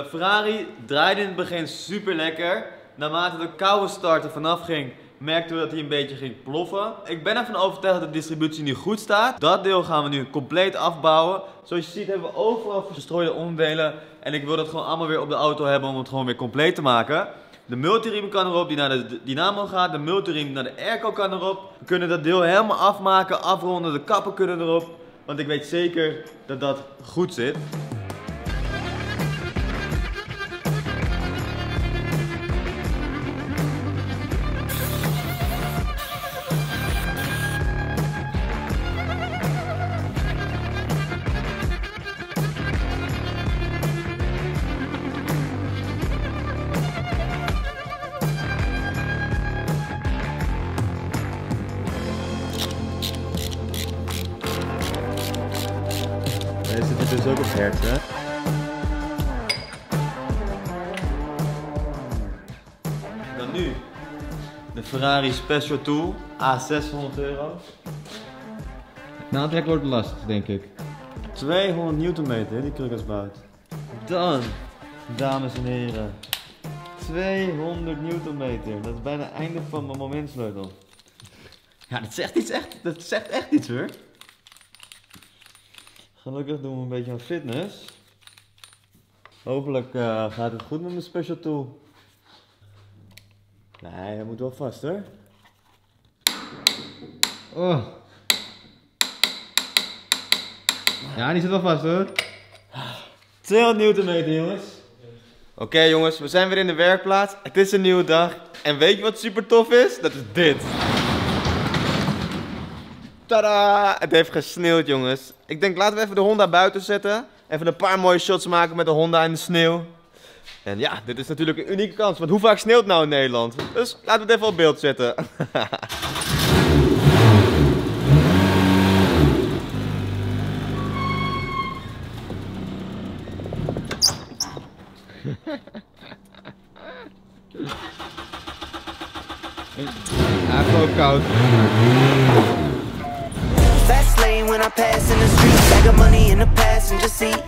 Ferrari draaide in het begin super lekker. Naarmate de koude start er vanaf ging, merkten we dat hij een beetje ging ploffen. Ik ben ervan overtuigd dat de distributie nu goed staat. Dat deel gaan we nu compleet afbouwen. Zoals je ziet hebben we overal verstrooide onderdelen. En ik wil dat gewoon allemaal weer op de auto hebben om het gewoon weer compleet te maken. De multiriem kan erop, die naar de dynamo gaat. De multiriem naar de airco kan erop. We kunnen dat deel helemaal afmaken, afronden. De kappen kunnen erop. Want ik weet zeker dat dat goed zit. Deze zit dus ook op hertz, hè? Dan nu de Ferrari Special Tool A600 €. Na het trek wordt het lastig, denk ik. 200 Nm, die krukkersbout. Dan, dames en heren, 200 Nm. Dat is bijna het einde van mijn momentsleutel. Ja, dat zegt echt iets hoor. Gelukkig doen we een beetje aan fitness. Hopelijk gaat het goed met mijn special tool. Nee, hij moet wel vast hoor. Oh. Ja, die zit wel vast hoor. 200 Nm jongens. Oké jongens, we zijn weer in de werkplaats. Het is een nieuwe dag. En weet je wat super tof is? Dat is dit. Tada! Het heeft gesneeuwd jongens. Ik denk laten we even de Honda buiten zetten. Even een paar mooie shots maken met de Honda in de sneeuw. En ja, dit is natuurlijk een unieke kans. Want hoe vaak sneeuwt het nou in Nederland? Dus laten we het even op beeld zetten. Hij heeft ook koud. Fast lane when I pass in the street. Bag of money in the passenger seat.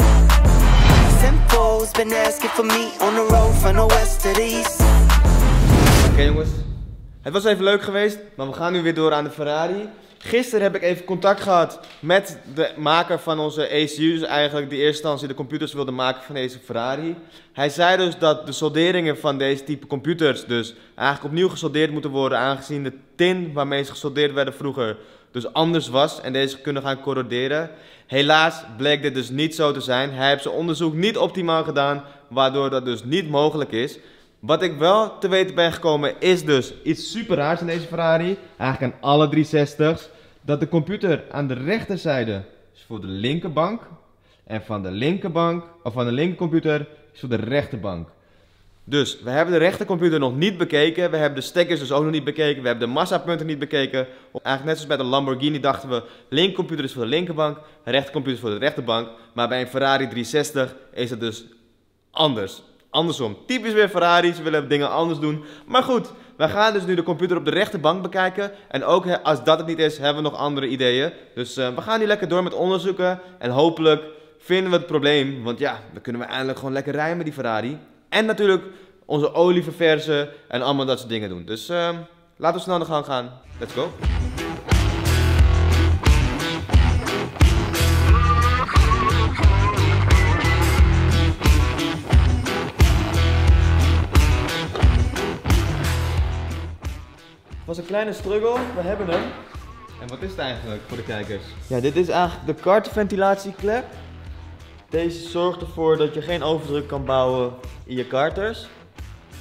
Simcoe's been asking for me on the road from the west to the east. Oké jongens, het was even leuk geweest, maar we gaan nu weer door aan de Ferrari. Gisteren heb ik even contact gehad met de maker van onze ECU's, eigenlijk die in eerste instantie de computers wilde maken van deze Ferrari. Hij zei dus dat de solderingen van deze type computers dus eigenlijk opnieuw gesoldeerd moeten worden, aangezien de tin waarmee ze gesoldeerd werden vroeger dus anders was en deze kunnen gaan corroderen. Helaas bleek dit dus niet zo te zijn. Hij heeft zijn onderzoek niet optimaal gedaan, waardoor dat dus niet mogelijk is. Wat ik wel te weten ben gekomen is dus iets super raars in deze Ferrari. Eigenlijk aan alle 360's. Dat de computer aan de rechterzijde is voor de linkerbank. En van de linkerbank, of van de linkercomputer is voor de rechterbank. Dus we hebben de rechtercomputer nog niet bekeken. We hebben de stekkers dus ook nog niet bekeken. We hebben de massapunten niet bekeken. Eigenlijk net zoals bij de Lamborghini dachten we, linkercomputer is voor de linkerbank, rechtercomputer is voor de rechterbank. Maar bij een Ferrari 360 is het dus anders. Andersom. Typisch weer Ferrari, ze willen dingen anders doen. Maar goed, wij gaan dus nu de computer op de rechterbank bekijken. En ook als dat het niet is, hebben we nog andere ideeën. Dus we gaan nu lekker door met onderzoeken. En hopelijk vinden we het probleem. Want ja, dan kunnen we eindelijk gewoon lekker rijden met die Ferrari. En natuurlijk onze olie verversen en allemaal dat soort dingen doen. Dus laten we snel aan de gang gaan. Let's go. Het was een kleine struggle, we hebben hem. En wat is het eigenlijk voor de kijkers? Ja, dit is eigenlijk de kartenventilatieklep. Deze zorgt ervoor dat je geen overdruk kan bouwen in je karters.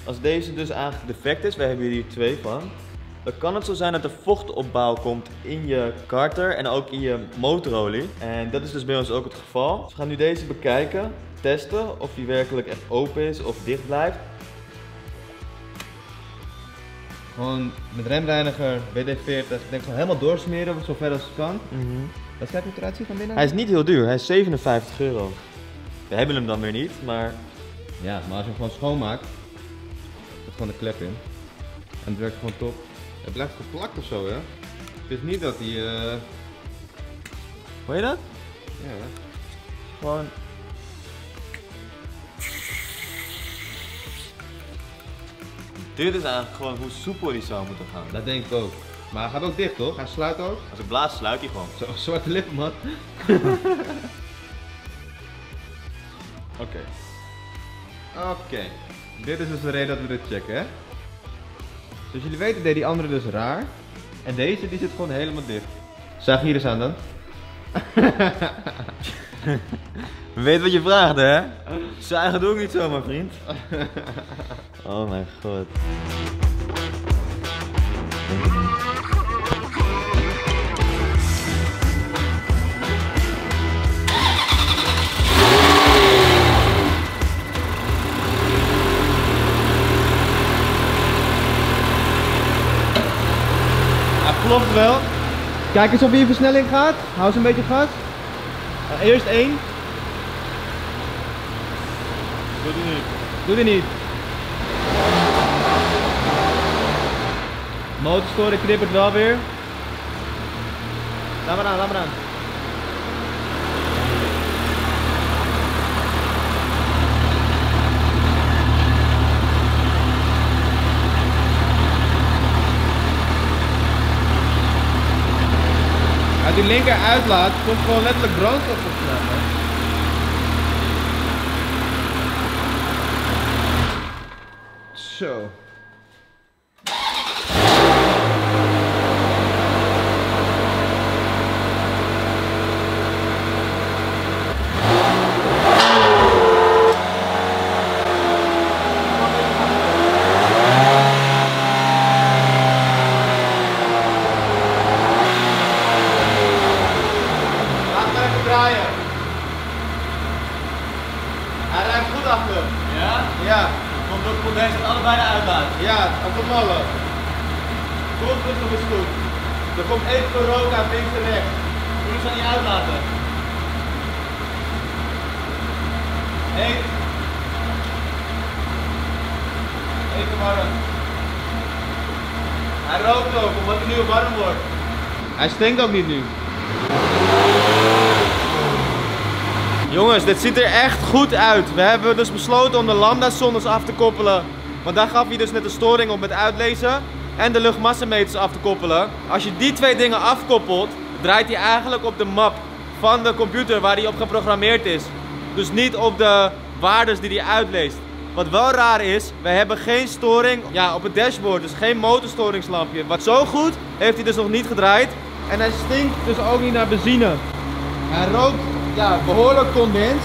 als deze dus eigenlijk defect is, we hebben hier 2 van, dan kan het zo zijn dat er vochtopbouw komt in je karter en ook in je motorolie. En dat is dus bij ons ook het geval. Dus we gaan nu deze bekijken, testen of die werkelijk echt open is of dicht blijft. Gewoon met remreiniger, WD-40, ik denk gewoon helemaal doorsmeren zover als het kan. Laat kijken hoe het eruit ziet van binnen. Hij is niet heel duur, hij is €57. We hebben hem dan weer niet, maar... Ja, maar als je hem gewoon schoonmaakt, zit gewoon de klep in. En het werkt gewoon top. Het blijft geplakt of zo, hè? Het is niet dat hij... Hoor je dat? Ja, hè? Gewoon... Dit is eigenlijk gewoon hoe soepel die zou moeten gaan. Dat denk ik ook. Maar hij gaat ook dicht, toch? Hij sluit ook. Als ik blaas, sluit hij gewoon. Zo, zwarte lippen, man. Oké. Oké. Dit is dus de reden dat we dit checken, hè? Zoals jullie weten deed die andere dus raar. En deze die zit gewoon helemaal dicht. Zag hier eens aan dan. We weten wat je vraagt, hè? Zuigen doe ik niet zo, mijn vriend. Oh mijn god. Klopt wel. Kijk eens of je in versnelling gaat. Hou eens een beetje gas. Eerst 1. Doe die niet. Doe die niet. Motorstoring knippert wel weer. Laat maar aan, laat maar aan. Uit die linker uitlaat komt gewoon letterlijk brandstof op te laten. Zo. Hij ruikt goed achter. Ja? Ja. Komt ook voor deze allebei de uitlaat. Ja, op de mallen. Goed, goed, is goed. Er komt even rook uit links en rechts. Hoe is aan die uitlaten? Heet. Even warm. Hij rookt ook, omdat hij nu warm wordt. Hij stinkt ook niet nu. Jongens, dit ziet er echt goed uit. We hebben dus besloten om de lambda-zondes af te koppelen. Want daar gaf hij dus net een storing op met uitlezen. En de luchtmassameters af te koppelen. Als je die 2 dingen afkoppelt, draait hij eigenlijk op de map van de computer waar hij op geprogrammeerd is. Dus niet op de waardes die hij uitleest. Wat wel raar is, we hebben geen storing op het dashboard. Dus geen motorstoringslampje. Wat zo goed heeft hij dus nog niet gedraaid. En hij stinkt dus ook niet naar benzine. Hij rookt behoorlijk condens.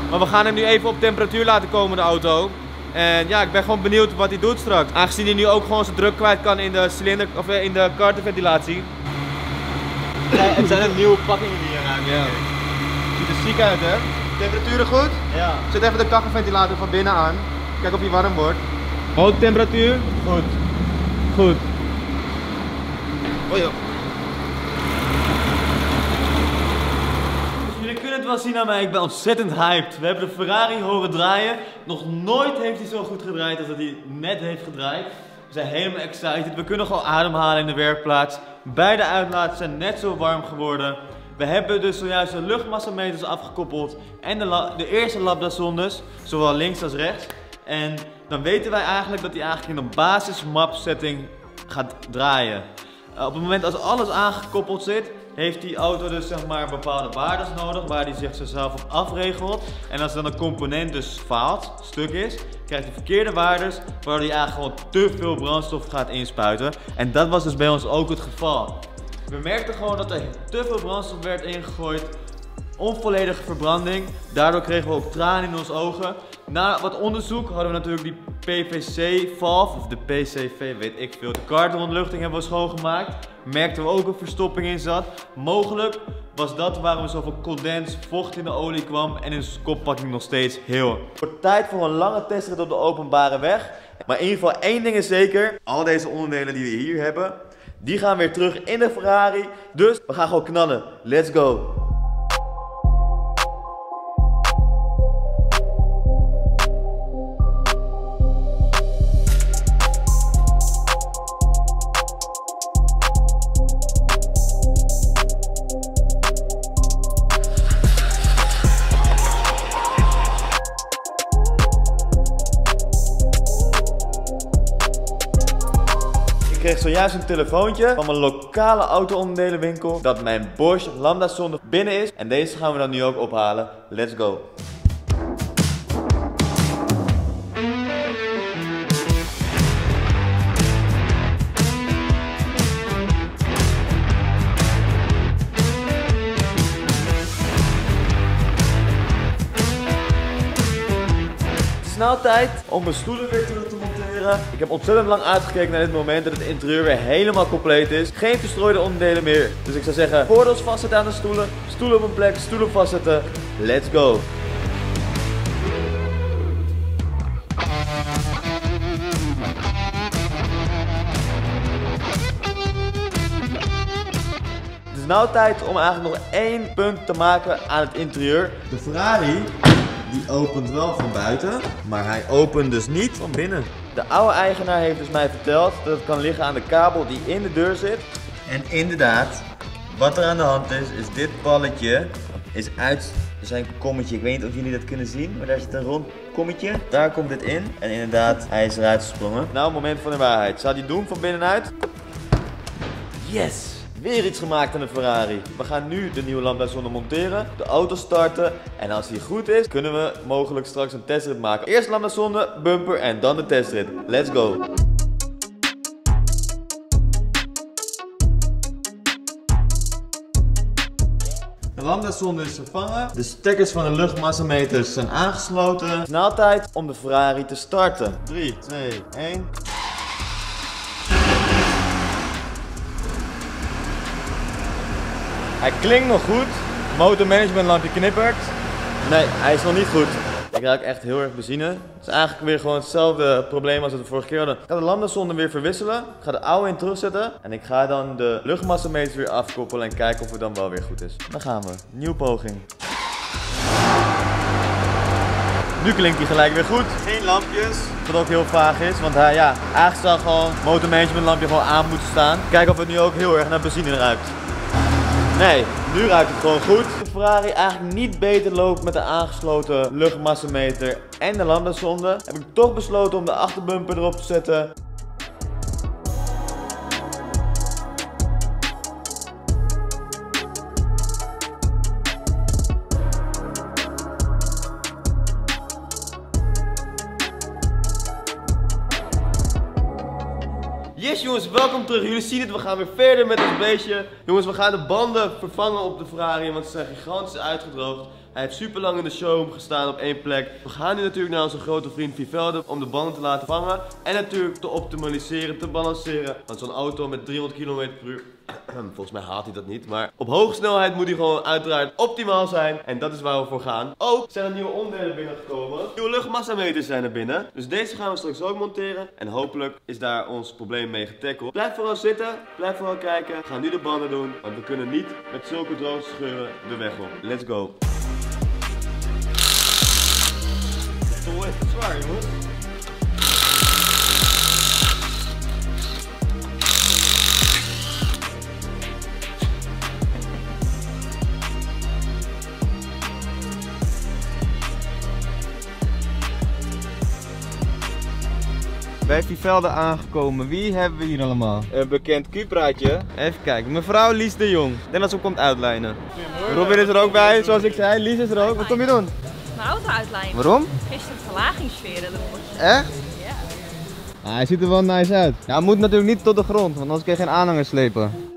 Maar we gaan hem nu even op temperatuur laten komen, de auto. En ja, ik ben gewoon benieuwd wat hij doet straks. Aangezien hij nu ook gewoon zijn druk kwijt kan in de cilinder of in de kartenventilatie. Het zijn een nieuwe pakkingen die hier ruiken. Ja. Ziet er ziek uit, hè? Temperaturen goed? Ja. Zet even de kachelventilator van binnen aan. Kijk of hij warm wordt. Hoge temperatuur? Goed. Goed. Oh joh. Jullie kunnen het wel zien aan mij, ik ben ontzettend hyped. We hebben de Ferrari horen draaien. Nog nooit heeft hij zo goed gedraaid als dat hij net heeft gedraaid. We zijn helemaal excited. We kunnen gewoon ademhalen in de werkplaats. Beide uitlaten zijn net zo warm geworden. We hebben dus zojuist de luchtmassameters afgekoppeld. En de eerste lambda-zondes, zowel links als rechts. En dan weten wij eigenlijk dat hij eigenlijk in een basismap setting gaat draaien. Op het moment als alles aangekoppeld zit, heeft die auto dus zeg maar bepaalde waardes nodig waar hij zichzelf op afregelt. En als dan een component dus faalt, stuk is, krijgt hij verkeerde waardes, waardoor hij eigenlijk gewoon te veel brandstof gaat inspuiten. En dat was dus bij ons ook het geval. We merkten gewoon dat er te veel brandstof werd ingegooid, onvolledige verbranding. Daardoor kregen we ook tranen in onze ogen. Na wat onderzoek hadden we natuurlijk die PVC-valve, of de PCV, weet ik veel. De kartonluchting hebben we schoongemaakt. Merkten we ook een verstopping in zat. Mogelijk was dat waarom er zoveel condens, vocht in de olie kwam en in de koppakking nog steeds heel. Het wordt tijd voor een lange testrit op de openbare weg. Maar in ieder geval één ding is zeker, al deze onderdelen die we hier hebben, die gaan weer terug in de Ferrari. Dus we gaan gewoon knallen. Let's go! Ik kreeg zojuist een telefoontje van mijn lokale auto-onderdelenwinkel dat mijn Bosch Lambda zonde binnen is. En deze gaan we dan nu ook ophalen. Let's go! Snel tijd om mijn stoelen weer terug te monteren. Ik heb ontzettend lang uitgekeken naar dit moment dat het interieur weer helemaal compleet is. Geen verstrooide onderdelen meer. Dus ik zou zeggen, gordels vastzetten aan de stoelen. Stoelen op een plek, stoelen vastzetten. Let's go! Het is nou tijd om eigenlijk nog één punt te maken aan het interieur. De Ferrari die opent wel van buiten, maar hij opent dus niet van binnen. De oude eigenaar heeft dus mij verteld dat het kan liggen aan de kabel die in de deur zit. En inderdaad, wat er aan de hand is dit balletje is uit zijn kommetje. Ik weet niet of jullie dat kunnen zien, maar daar zit een rond kommetje. Daar komt dit in en inderdaad, hij is eruit gesprongen. Nou, moment van de waarheid. Zou die doen van binnenuit? Yes! Weer iets gemaakt aan de Ferrari. We gaan nu de nieuwe Lambda zonde monteren, de auto starten en als die goed is, kunnen we mogelijk straks een testrit maken. Eerst Lambda zonde, bumper en dan de testrit. Let's go! De Lambda zonde is vervangen. De stekkers van de luchtmassameters zijn aangesloten. Snel tijd om de Ferrari te starten. 3, 2, 1. Hij klinkt nog goed. Motormanagementlampje knippert. Nee, hij is nog niet goed. Ik ruik echt heel erg benzine. Het is eigenlijk weer gewoon hetzelfde probleem als we de vorige keer hadden. Ik ga de Lambda zonde weer verwisselen. Ik ga de oude in terugzetten. En ik ga dan de luchtmassameters weer afkoppelen en kijken of het dan wel weer goed is. Dan gaan we. Nieuwe poging. Nu klinkt hij gelijk weer goed. Geen lampjes. Wat ook heel vaag is, want hij, ja, eigenlijk zou gewoon motormanagementlampje gewoon aan moeten staan. Kijken of het nu ook heel erg naar benzine ruikt. Nee, nu ruikt het gewoon goed. De Ferrari eigenlijk niet beter loopt met de aangesloten luchtmassameter en de Lambda zonde, heb ik toch besloten om de achterbumper erop te zetten. Yes jongens, welkom terug. Jullie zien het, we gaan weer verder met het beestje. Jongens, we gaan de banden vervangen op de Ferrari, want ze zijn gigantisch uitgedroogd. Hij heeft super lang in de showroom gestaan op één plek. We gaan nu natuurlijk naar onze grote vriend Vivelde om de banden te laten vangen. En natuurlijk te optimaliseren, te balanceren. Want zo'n auto met 300 km per uur, volgens mij haalt hij dat niet. Maar op hoge snelheid moet hij gewoon uiteraard optimaal zijn. En dat is waar we voor gaan. Ook zijn er nieuwe onderdelen binnengekomen. Nieuwe luchtmassameters zijn er binnen. Dus deze gaan we straks ook monteren. En hopelijk is daar ons probleem mee getackled. Blijf vooral zitten, blijf vooral kijken. We gaan nu de banden doen, want we kunnen niet met zulke droge scheuren de weg op. Let's go. Dat is toch echt zwaar, jongens. Bij Vivelde aangekomen. Wie hebben we hier allemaal? Een bekend Cupraatje. Even kijken. Mevrouw Lies de Jong. Ik denk dat ze hem komt uitlijnen. Robin is er ook bij, zoals ik zei. Lies is er ook. Wat kom je doen? Mijn auto uitlijnen. Waarom? Gisteren verlagingssferen ervoor. Echt? Ja. Hij ziet er wel nice uit. Ja, hij moet natuurlijk niet tot de grond, want anders kun je geen aanhanger slepen.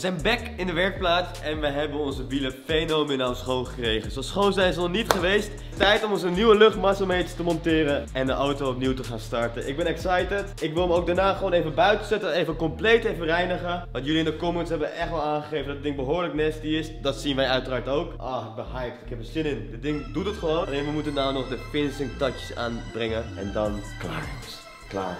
zijn back in de werkplaats en we hebben onze wielen fenomenaal schoon gekregen. Zo schoon zijn ze nog niet geweest. Tijd om onze nieuwe luchtmassameters te monteren en de auto opnieuw te gaan starten. Ik ben excited. Ik wil hem ook daarna gewoon even buiten zetten, even compleet even reinigen. Want jullie in de comments hebben echt wel aangegeven dat het ding behoorlijk nasty is. Dat zien wij uiteraard ook. Ah, ik ben hyped. Ik heb er zin in. Dit ding doet het gewoon. Alleen we moeten nou nog de finishing touches aanbrengen. En dan klaar jongens. Klaar.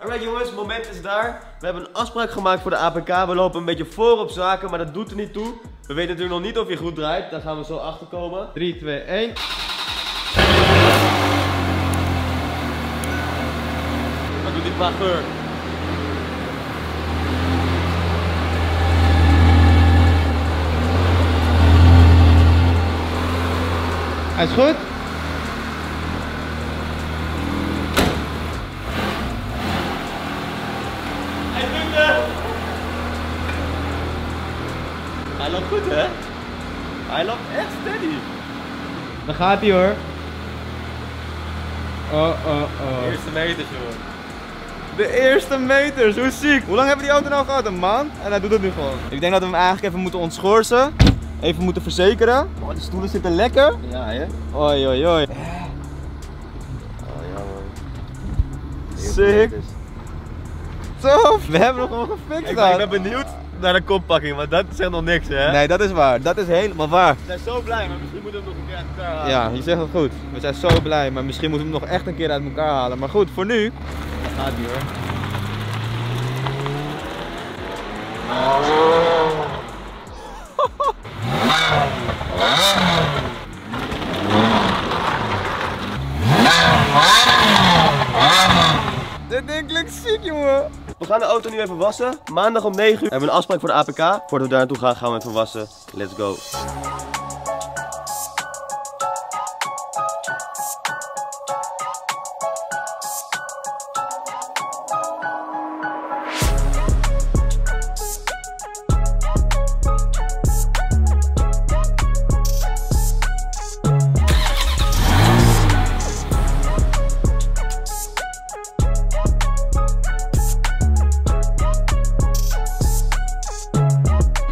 Alright jongens, het moment is daar. We hebben een afspraak gemaakt voor de APK. We lopen een beetje voor op zaken, maar dat doet er niet toe. We weten natuurlijk nog niet of je goed draait. Daar gaan we zo achter komen. 3, 2, 1. Wat doet die bagger? Hij is goed. Hij loopt goed hè? Hij loopt echt steady. Daar gaat hij hoor. Oh. Eerste meters jongen. De eerste meters, hoe ziek. Hoe lang hebben we die auto nou gehad? Een maand? En hij doet het nu gewoon. Ik denk dat we hem eigenlijk even moeten ontschorsen. Even moeten verzekeren. Oh, de stoelen zitten lekker. Ja hè? Oi. Oh ja man. Sick. Tof. We hebben hem gewoon gefixt. Ik ben benieuwd naar de koppakking, want dat zegt nog niks hè? Nee, dat is waar. Dat is helemaal waar. We zijn zo blij, maar misschien moeten we hem nog een keer uit elkaar halen. Ja, je zegt het goed. We zijn zo blij, maar misschien moeten we hem nog echt een keer uit elkaar halen. Maar goed, voor nu. Daar gaat hij hoor. Dit ding klinkt ziek, jongen. We gaan de auto nu even wassen. Maandag om 9 uur hebben we een afspraak voor de APK. Voordat we daar naartoe gaan, gaan we even wassen. Let's go.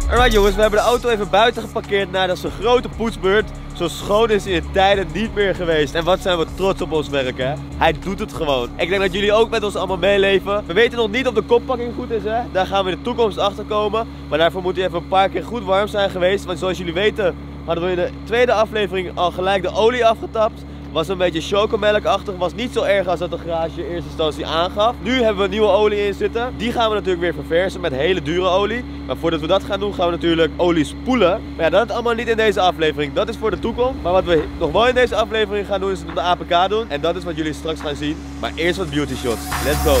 Alright jongens, we hebben de auto even buiten geparkeerd nadat zijn grote poetsbeurt. Zo schoon is hij in tijden niet meer geweest. En wat zijn we trots op ons werk hè. Hij doet het gewoon. Ik denk dat jullie ook met ons allemaal meeleven. We weten nog niet of de koppakking goed is hè. Daar gaan we in de toekomst achter komen. Maar daarvoor moet hij even een paar keer goed warm zijn geweest. Want zoals jullie weten hadden we in de tweede aflevering al gelijk de olie afgetapt. Was een beetje chocomelkachtig, was niet zo erg als dat de garage in eerste instantie aangaf. Nu hebben we nieuwe olie in zitten. Die gaan we natuurlijk weer verversen met hele dure olie. Maar voordat we dat gaan doen, gaan we natuurlijk olie spoelen. Maar ja, dat is allemaal niet in deze aflevering. Dat is voor de toekomst. Maar wat we nog wel in deze aflevering gaan doen, is de APK doen. En dat is wat jullie straks gaan zien. Maar eerst wat beauty shots. Let's go!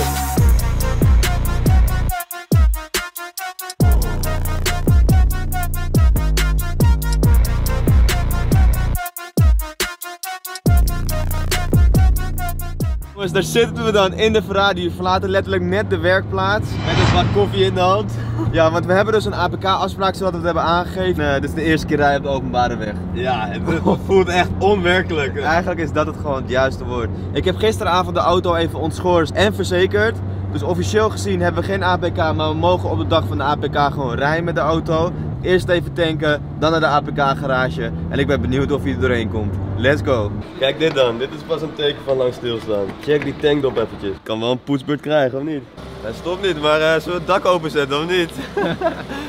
Jongens, daar zitten we dan in de Ferrari. We verlaten letterlijk net de werkplaats. Met een bak koffie in de hand. Ja, want we hebben dus een APK-afspraak zoals we het hebben aangegeven. Dit is de eerste keer rijden op de openbare weg. Ja, het voelt echt onwerkelijk. Eigenlijk is dat het gewoon het juiste woord. Ik heb gisteravond de auto even ontschorst en verzekerd. Dus officieel gezien hebben we geen APK, maar we mogen op de dag van de APK gewoon rijden met de auto. Eerst even tanken, dan naar de APK garage. En ik ben benieuwd of hij er doorheen komt. Let's go! Kijk dit dan, dit is pas een teken van lang stilstaan. Check die tankdop eventjes. Ik kan wel een poetsbeurt krijgen of niet? Hij stopt niet, maar zullen we het dak openzetten of niet?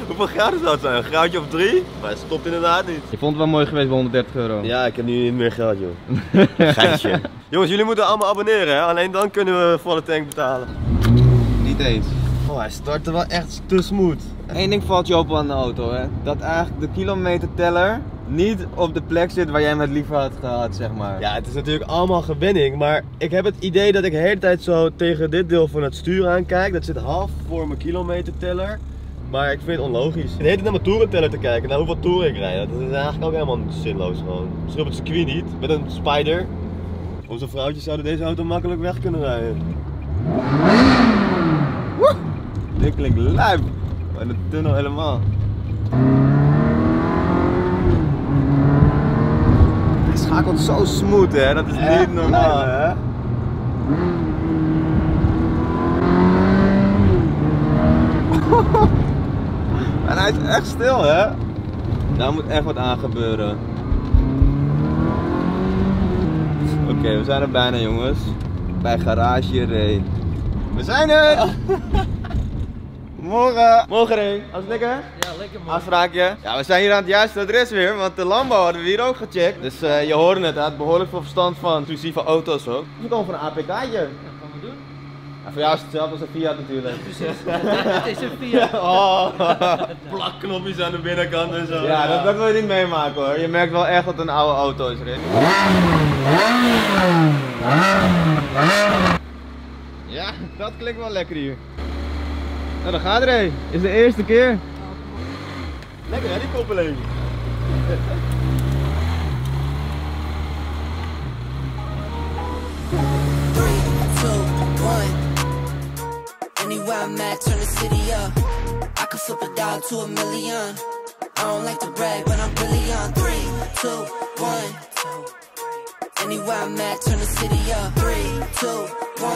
Hoeveel graden zou het zijn? Een graadje of 3? Maar hij stopt inderdaad niet. Je vond het wel mooi geweest bij 130 euro. Ja, ik heb nu niet meer geld joh. Geitje. Jongens, jullie moeten allemaal abonneren hè, alleen dan kunnen we volle tank betalen. Niet eens. Oh, hij startte wel echt te smooth. Eén ding valt je op aan de auto hè. Dat eigenlijk de kilometerteller niet op de plek zit waar jij hem het liever had gehad, zeg maar. Ja, het is natuurlijk allemaal gewenning, maar ik heb het idee dat ik de hele tijd zo tegen dit deel van het stuur aankijk. Dat zit half voor mijn kilometerteller, maar ik vind het onlogisch. Ik zit de hele tijd naar mijn toerenteller te kijken, naar hoeveel toeren ik rijd. Dat is eigenlijk ook helemaal zinloos gewoon. Misschien op het circuit niet, met een Spider. Onze vrouwtjes zouden deze auto makkelijk weg kunnen rijden. Woe! Dit klinkt lijp. En de tunnel helemaal. schakelt zo smooth, hè? Dat is niet normaal, hè? En hij is echt stil, hè? Daar moet echt wat aan gebeuren. Oké, we zijn er bijna, jongens. Bij Garage Ray. We zijn er! Morgen! Morgen, Ray. Alles lekker? Ja, lekker man. Afspraakje. Ja, we zijn hier aan het juiste adres weer, want de Lambo hadden we hier ook gecheckt. Dus je hoorde het, hij had behoorlijk veel verstand van inclusieve auto's ook. Dus we komen voor een APK'tje. Wat gaan we doen? Ja, voor jou is het hetzelfde als een Fiat natuurlijk. Het is een Fiat. Oh. Plakknopjes aan de binnenkant en zo. Ja, dat wil je niet meemaken hoor. Je merkt wel echt dat het een oude auto is, Rick. Ja, dat klinkt wel lekker hier. Nou, dan gaat er een. Is de eerste keer. Lekker hè, die koppeling. 3, 2, 1. Anywhere I'm at, turn the city up. I can flip a dime to a million. I don't like to brag, but I'm really on. 3, 2, 1. Anywhere I'm at, turn the city up. 3, 2, 1.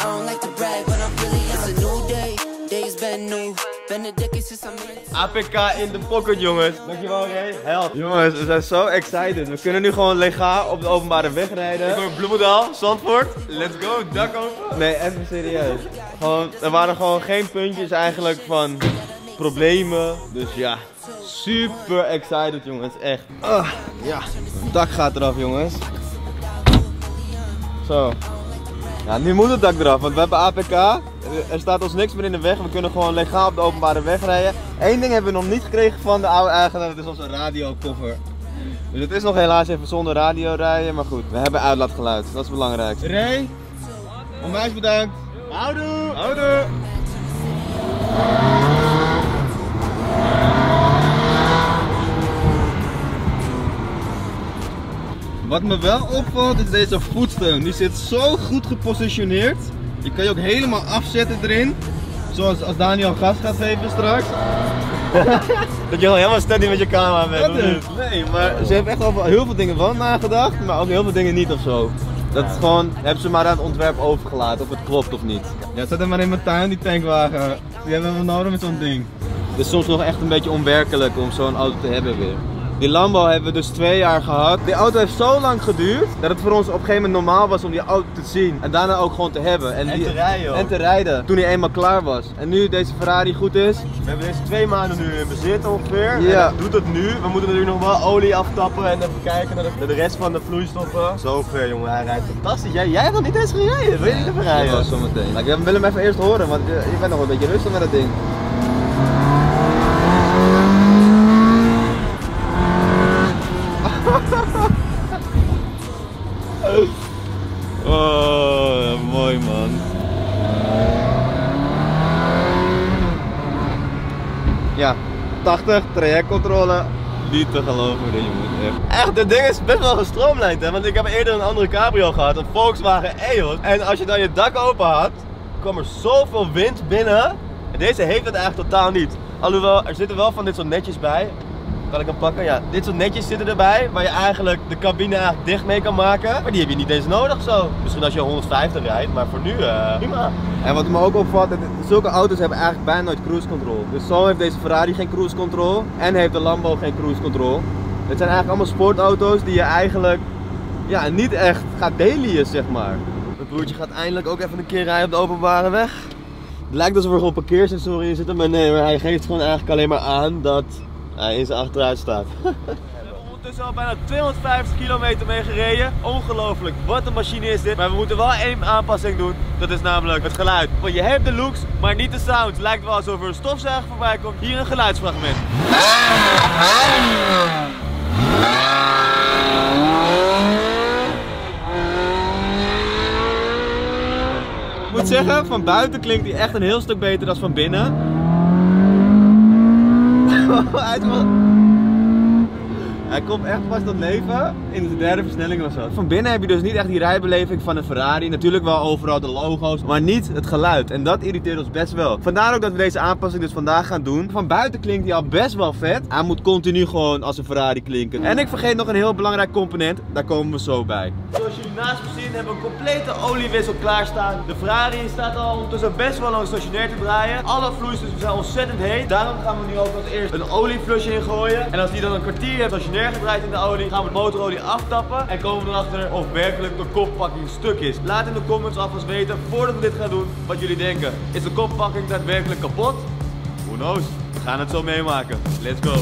I don't like to brag, but I'm really on. It's a new day, days been new. Been a decade since I'm in. APK in de pocket, jongens. Dankjewel, Ray. Help. Jongens, we zijn zo excited. We kunnen nu gewoon legaal op de openbare weg rijden. Voor Bloemendaal, Zandvoort. Let's go, dak open. Nee, even serieus. Gewoon, er waren gewoon geen puntjes eigenlijk van problemen. Dus ja, super excited, jongens. Echt. Ja, het dak gaat eraf, jongens. Zo. Ja, nu moet het dak eraf, want we hebben APK. Er staat ons niks meer in de weg. We kunnen gewoon legaal op de openbare weg rijden. Eén ding hebben we nog niet gekregen van de oude eigenaar. Dat is onze radiokoffer. Dus het is nog helaas even zonder radio rijden. Maar goed, we hebben uitlaatgeluid. Dat is het belangrijkste. Ray, onwijs bedankt. Houdoe. Houdoe. Wat me wel opvalt is deze voetsteun. Die zit zo goed gepositioneerd. Je kan je ook helemaal afzetten erin. Zoals als Daniel gas gaat geven straks. Dat je al helemaal steady met je camera bent. Dat is. Nee, maar ze hebben echt over heel veel dingen wel nagedacht, maar ook heel veel dingen niet of zo. Dat is gewoon, hebben ze maar aan het ontwerp overgelaten of het klopt of niet. Ja, zet hem maar in mijn tuin, die tankwagen. Die hebben we nodig met zo'n ding. Het is soms nog echt een beetje onwerkelijk om zo'n auto te hebben weer. Die Lambo hebben we dus 2 jaar gehad. Die auto heeft zo lang geduurd dat het voor ons op een gegeven moment normaal was om die auto te zien. En daarna ook gewoon te hebben. En te rijden ook. En te rijden. Toen hij eenmaal klaar was. En nu deze Ferrari goed is. We hebben deze 2 maanden nu in bezit ongeveer. Ja. En doet het nu. We moeten natuurlijk nog wel olie aftappen en even kijken naar de rest van de vloeistoffen. Zover jongen, hij rijdt fantastisch. Jij hebt nog niet eens gereden. Wil je niet even rijden? Ja, zometeen. Maar ik wil hem even eerst horen, want je bent nog een beetje rustig met dat ding. Oh, mooi man. Ja, 80, trajectcontrole. Niet te geloven, je moet Echt, dit ding is best wel gestroomlijnd hè, want ik heb eerder een andere cabrio gehad, een Volkswagen EOS. En als je dan je dak open had, kwam er zoveel wind binnen. En deze heeft het eigenlijk totaal niet. Alhoewel, er zitten wel van dit soort netjes bij. Kan ik hem pakken? Ja, dit soort netjes zitten erbij, waar je eigenlijk de cabine eigenlijk dicht mee kan maken. Maar die heb je niet eens nodig zo. Misschien als je 150 rijdt, maar voor nu prima. En wat me ook opvalt, zulke auto's hebben eigenlijk bijna nooit cruise control. Dus zo heeft deze Ferrari geen cruise control en heeft de Lambo geen cruise control. Het zijn eigenlijk allemaal sportauto's die je eigenlijk niet echt gaat dailyen, zeg maar. Mijn broertje gaat eindelijk ook even een keer rijden op de openbare weg. Het lijkt alsof er gewoon parkeersensoren in zitten, maar nee, maar hij geeft gewoon eigenlijk alleen maar aan dat hij in zijn achteruit staat. We hebben ondertussen al bijna 250 kilometer mee gereden. Ongelooflijk, wat een machine is dit. Maar we moeten wel één aanpassing doen. Dat is namelijk het geluid. Want je hebt de looks, maar niet de sound. Het lijkt wel alsof er een stofzuiger voorbij komt. Hier een geluidsfragment. Ik moet zeggen, van buiten klinkt hij echt een heel stuk beter dan van binnen. Hij komt echt pas tot leven. in de derde versnelling was dat. Van binnen heb je dus niet echt die rijbeleving van een Ferrari. Natuurlijk wel overal de logo's, maar niet het geluid. En dat irriteert ons best wel. Vandaar ook dat we deze aanpassing dus vandaag gaan doen. Van buiten klinkt hij al best wel vet. Hij moet continu gewoon als een Ferrari klinken. En ik vergeet nog een heel belangrijk component. Daar komen we zo bij. Zoals jullie naast me zien hebben we een complete oliewissel klaarstaan. De Ferrari staat al ondertussen best wel lang stationair te draaien. Alle vloeistoffen zijn ontzettend heet. Daarom gaan we nu ook als eerst een olieflush in gooien. En als die dan een kwartier heeft stationair gedraaid in de olie, gaan we de motorolie aftappen. En komen we erachter of werkelijk de koppakking stuk is. Laat in de comments alvast weten, voordat we dit gaan doen, wat jullie denken. Is de koppakking daadwerkelijk kapot? Who knows? We gaan het zo meemaken. Let's go!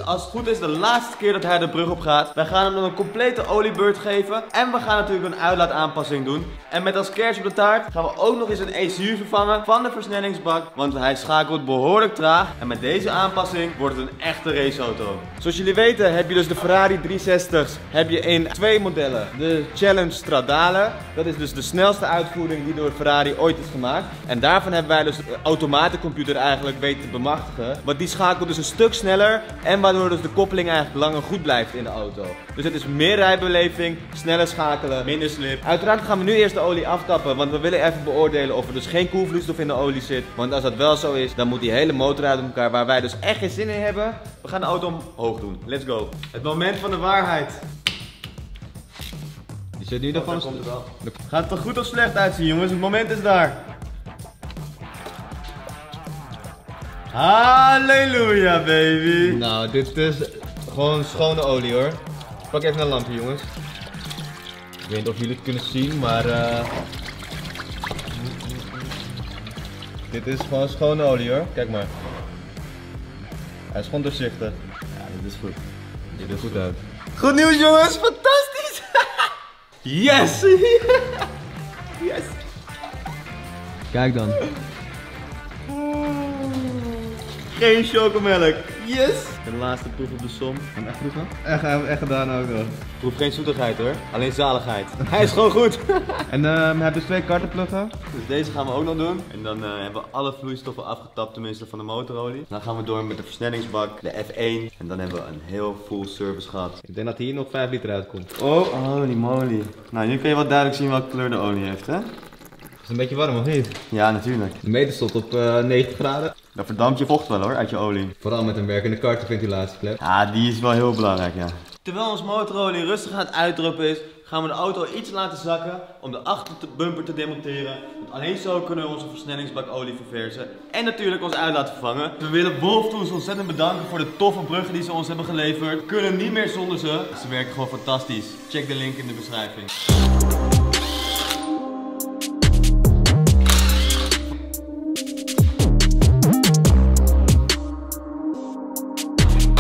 Als het goed is de laatste keer dat hij de brug op gaat. Wij gaan hem dan een complete oliebeurt geven. En we gaan natuurlijk een uitlaataanpassing doen. En met als kerst op de taart gaan we ook nog eens een ECU vervangen van de versnellingsbak. Want hij schakelt behoorlijk traag. En met deze aanpassing wordt het een echte raceauto. Zoals jullie weten heb je dus de Ferrari 360's heb je in twee modellen. De Challenge Stradale. Dat is dus de snelste uitvoering die door Ferrari ooit is gemaakt. En daarvan hebben wij dus de automatencomputer eigenlijk weten te bemachtigen. Want die schakelt dus een stuk sneller. En waardoor dus de koppeling eigenlijk langer goed blijft in de auto. Dus het is meer rijbeleving, sneller schakelen, minder slip. Uiteraard gaan we nu eerst de olie aftappen, want we willen even beoordelen of er dus geen koelvloeistof in de olie zit. Want als dat wel zo is, dan moet die hele motor uit elkaar, waar wij dus echt geen zin in hebben. We gaan de auto omhoog doen. Let's go. Het moment van de waarheid. Je zit nu daarvan. Gaat het er goed of slecht uitzien, jongens? Het moment is daar. Halleluja, baby. Nou, dit is gewoon schone olie hoor. Pak even een lampje jongens. Ik weet niet of jullie het kunnen zien, maar dit is gewoon schone olie hoor. Kijk maar. Hij is gewoon doorzichtig. Ja, dit is goed. Dit is goed uit. Goed nieuws jongens, fantastisch! Yes! Yes! Kijk dan. Geen chocomelk. Yes! De laatste proef op de som. Gaan we echt proeven? Echt gedaan ook wel. Proef geen zoetigheid hoor, alleen zaligheid. Hij is gewoon goed. En we hebben dus twee kartenpluggen. Dus deze gaan we ook nog doen. En dan hebben we alle vloeistoffen afgetapt, tenminste van de motorolie. Dan gaan we door met de versnellingsbak, de F1. En dan hebben we een heel full service gehad. Ik denk dat hier nog 5 liter uitkomt. Oh, holy moly. Nou, nu kun je wel duidelijk zien welke kleur de olie heeft, hè? Is het een beetje warm of niet? Ja, natuurlijk. De meter stond op 90 graden. Dan verdampt je vocht wel hoor, uit je olie. Vooral met een werkende kartenventilatieklep. Ja, die is wel heel belangrijk, ja. Terwijl ons motorolie rustig aan het uitdruppen is, gaan we de auto iets laten zakken om de achterbumper te demonteren. Want alleen zo kunnen we onze versnellingsbakolie verversen en natuurlijk ons uitlaat vervangen. We willen Wolf Tools ontzettend bedanken voor de toffe bruggen die ze ons hebben geleverd. We kunnen niet meer zonder ze. Ze werken gewoon fantastisch. Check de link in de beschrijving.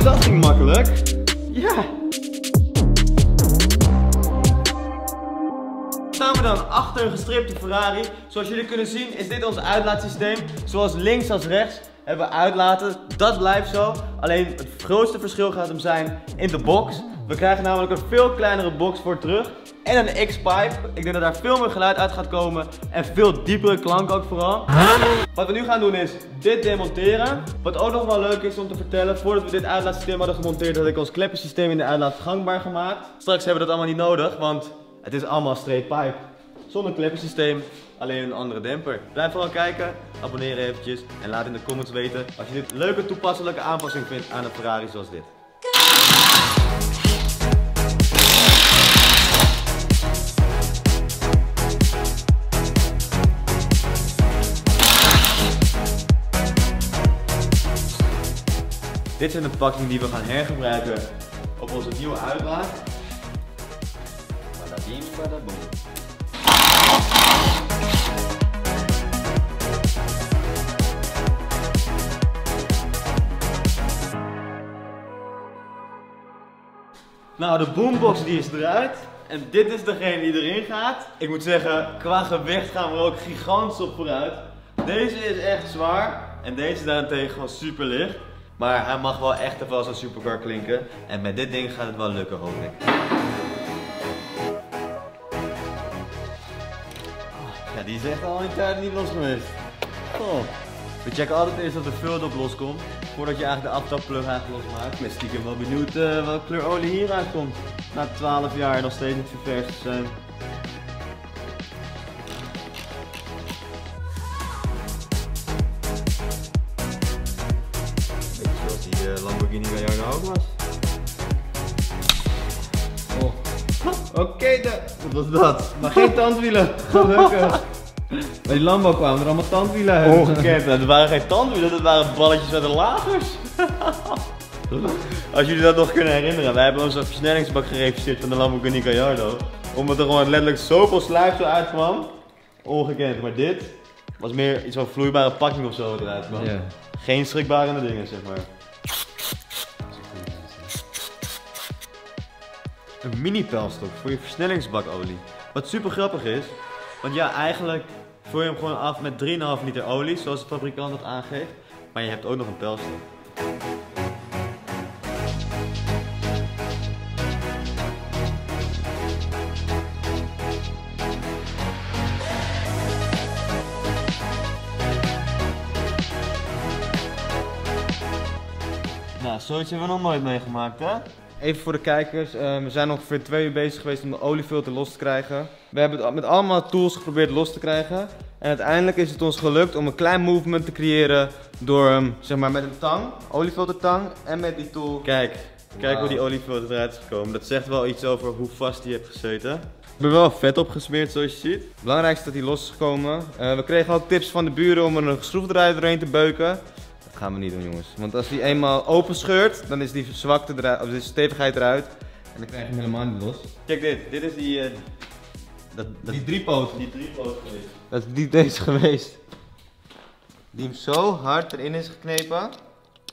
Dat ging makkelijk. Ja. Staan we dan achter een gestripte Ferrari. Zoals jullie kunnen zien is dit ons uitlaatsysteem. Zoals links als rechts hebben we uitlaten. Dat blijft zo. Alleen het grootste verschil gaat hem zijn in de box. We krijgen namelijk een veel kleinere box voor terug. En een X-pipe. Ik denk dat daar veel meer geluid uit gaat komen. En veel diepere klank ook vooral. Wat we nu gaan doen is dit demonteren. Wat ook nog wel leuk is om te vertellen. Voordat we dit uitlaatsysteem hadden gemonteerd, had ik ons kleppensysteem in de uitlaat gangbaar gemaakt. Straks hebben we dat allemaal niet nodig, want het is allemaal straight pipe. Zonder kleppensysteem, alleen een andere demper. Blijf vooral kijken, abonneer eventjes en laat in de comments weten als je dit leuke toepasselijke aanpassing vindt aan een Ferrari zoals dit. Dit zijn de pakkingen die we gaan hergebruiken op onze nieuwe uitlaat. Nou, de boombox die is eruit. En dit is degene die erin gaat. Ik moet zeggen, qua gewicht gaan we er ook gigantisch op vooruit. Deze is echt zwaar. En deze daarentegen gewoon super licht. Maar hij mag wel echt even als een supercar klinken. En met dit ding gaat het wel lukken, hoop ik. Ja, die is echt al een tijd niet los geweest. Oh. We checken altijd eerst dat de filter op loskomt. Voordat je eigenlijk de aftapplug eigenlijk losmaakt. Ik ben stiekem wel benieuwd welke kleur olie hieruit komt. Na 12 jaar nog steeds niet ververst zijn. Lamborghini Gallardo ook was. Oh. Oké, wat was dat? Maar geen tandwielen, gelukkig. Bij die Lambo kwamen er allemaal tandwielen uit. Ongekend, dat waren geen tandwielen, dat waren balletjes met de lagers. Als jullie dat nog kunnen herinneren, wij hebben onze versnellingsbak gereviseerd van de Lamborghini Gallardo. Omdat er gewoon letterlijk zoveel slijpsel uitkwam. Ongekend, maar dit was meer iets van vloeibare pakking of zo wat eruit kwam. Yeah. Geen schrikbarende dingen, zeg maar. Een mini pijlstok voor je versnellingsbakolie. Wat super grappig is, want ja, eigenlijk vul je hem gewoon af met 3,5 liter olie, zoals de fabrikant dat aangeeft. Maar je hebt ook nog een pijlstok. Nou, zoiets hebben we nog nooit meegemaakt, hè? Even voor de kijkers, we zijn ongeveer 2 uur bezig geweest om de oliefilter los te krijgen. We hebben het met allemaal tools geprobeerd los te krijgen. En uiteindelijk is het ons gelukt om een klein movement te creëren door hem, zeg maar, met een tang, oliefiltertang en met die tool. Kijk hoe die oliefilter eruit is gekomen. Dat zegt wel iets over hoe vast die heeft gezeten. Ik ben wel vet opgesmeerd zoals je ziet. Het belangrijkste is dat hij los is gekomen. We kregen ook tips van de buren om er een schroefdraaier doorheen te beuken. Dat gaan we niet doen, jongens. Want als die eenmaal open scheurt, dan is die zwakte eruit, of de stevigheid eruit. En dan krijg je hem helemaal niet los. Kijk dit. Dit is die... Die driepoot. Die driepoot geweest. Dat is niet deze geweest. Die hem zo hard erin is geknepen.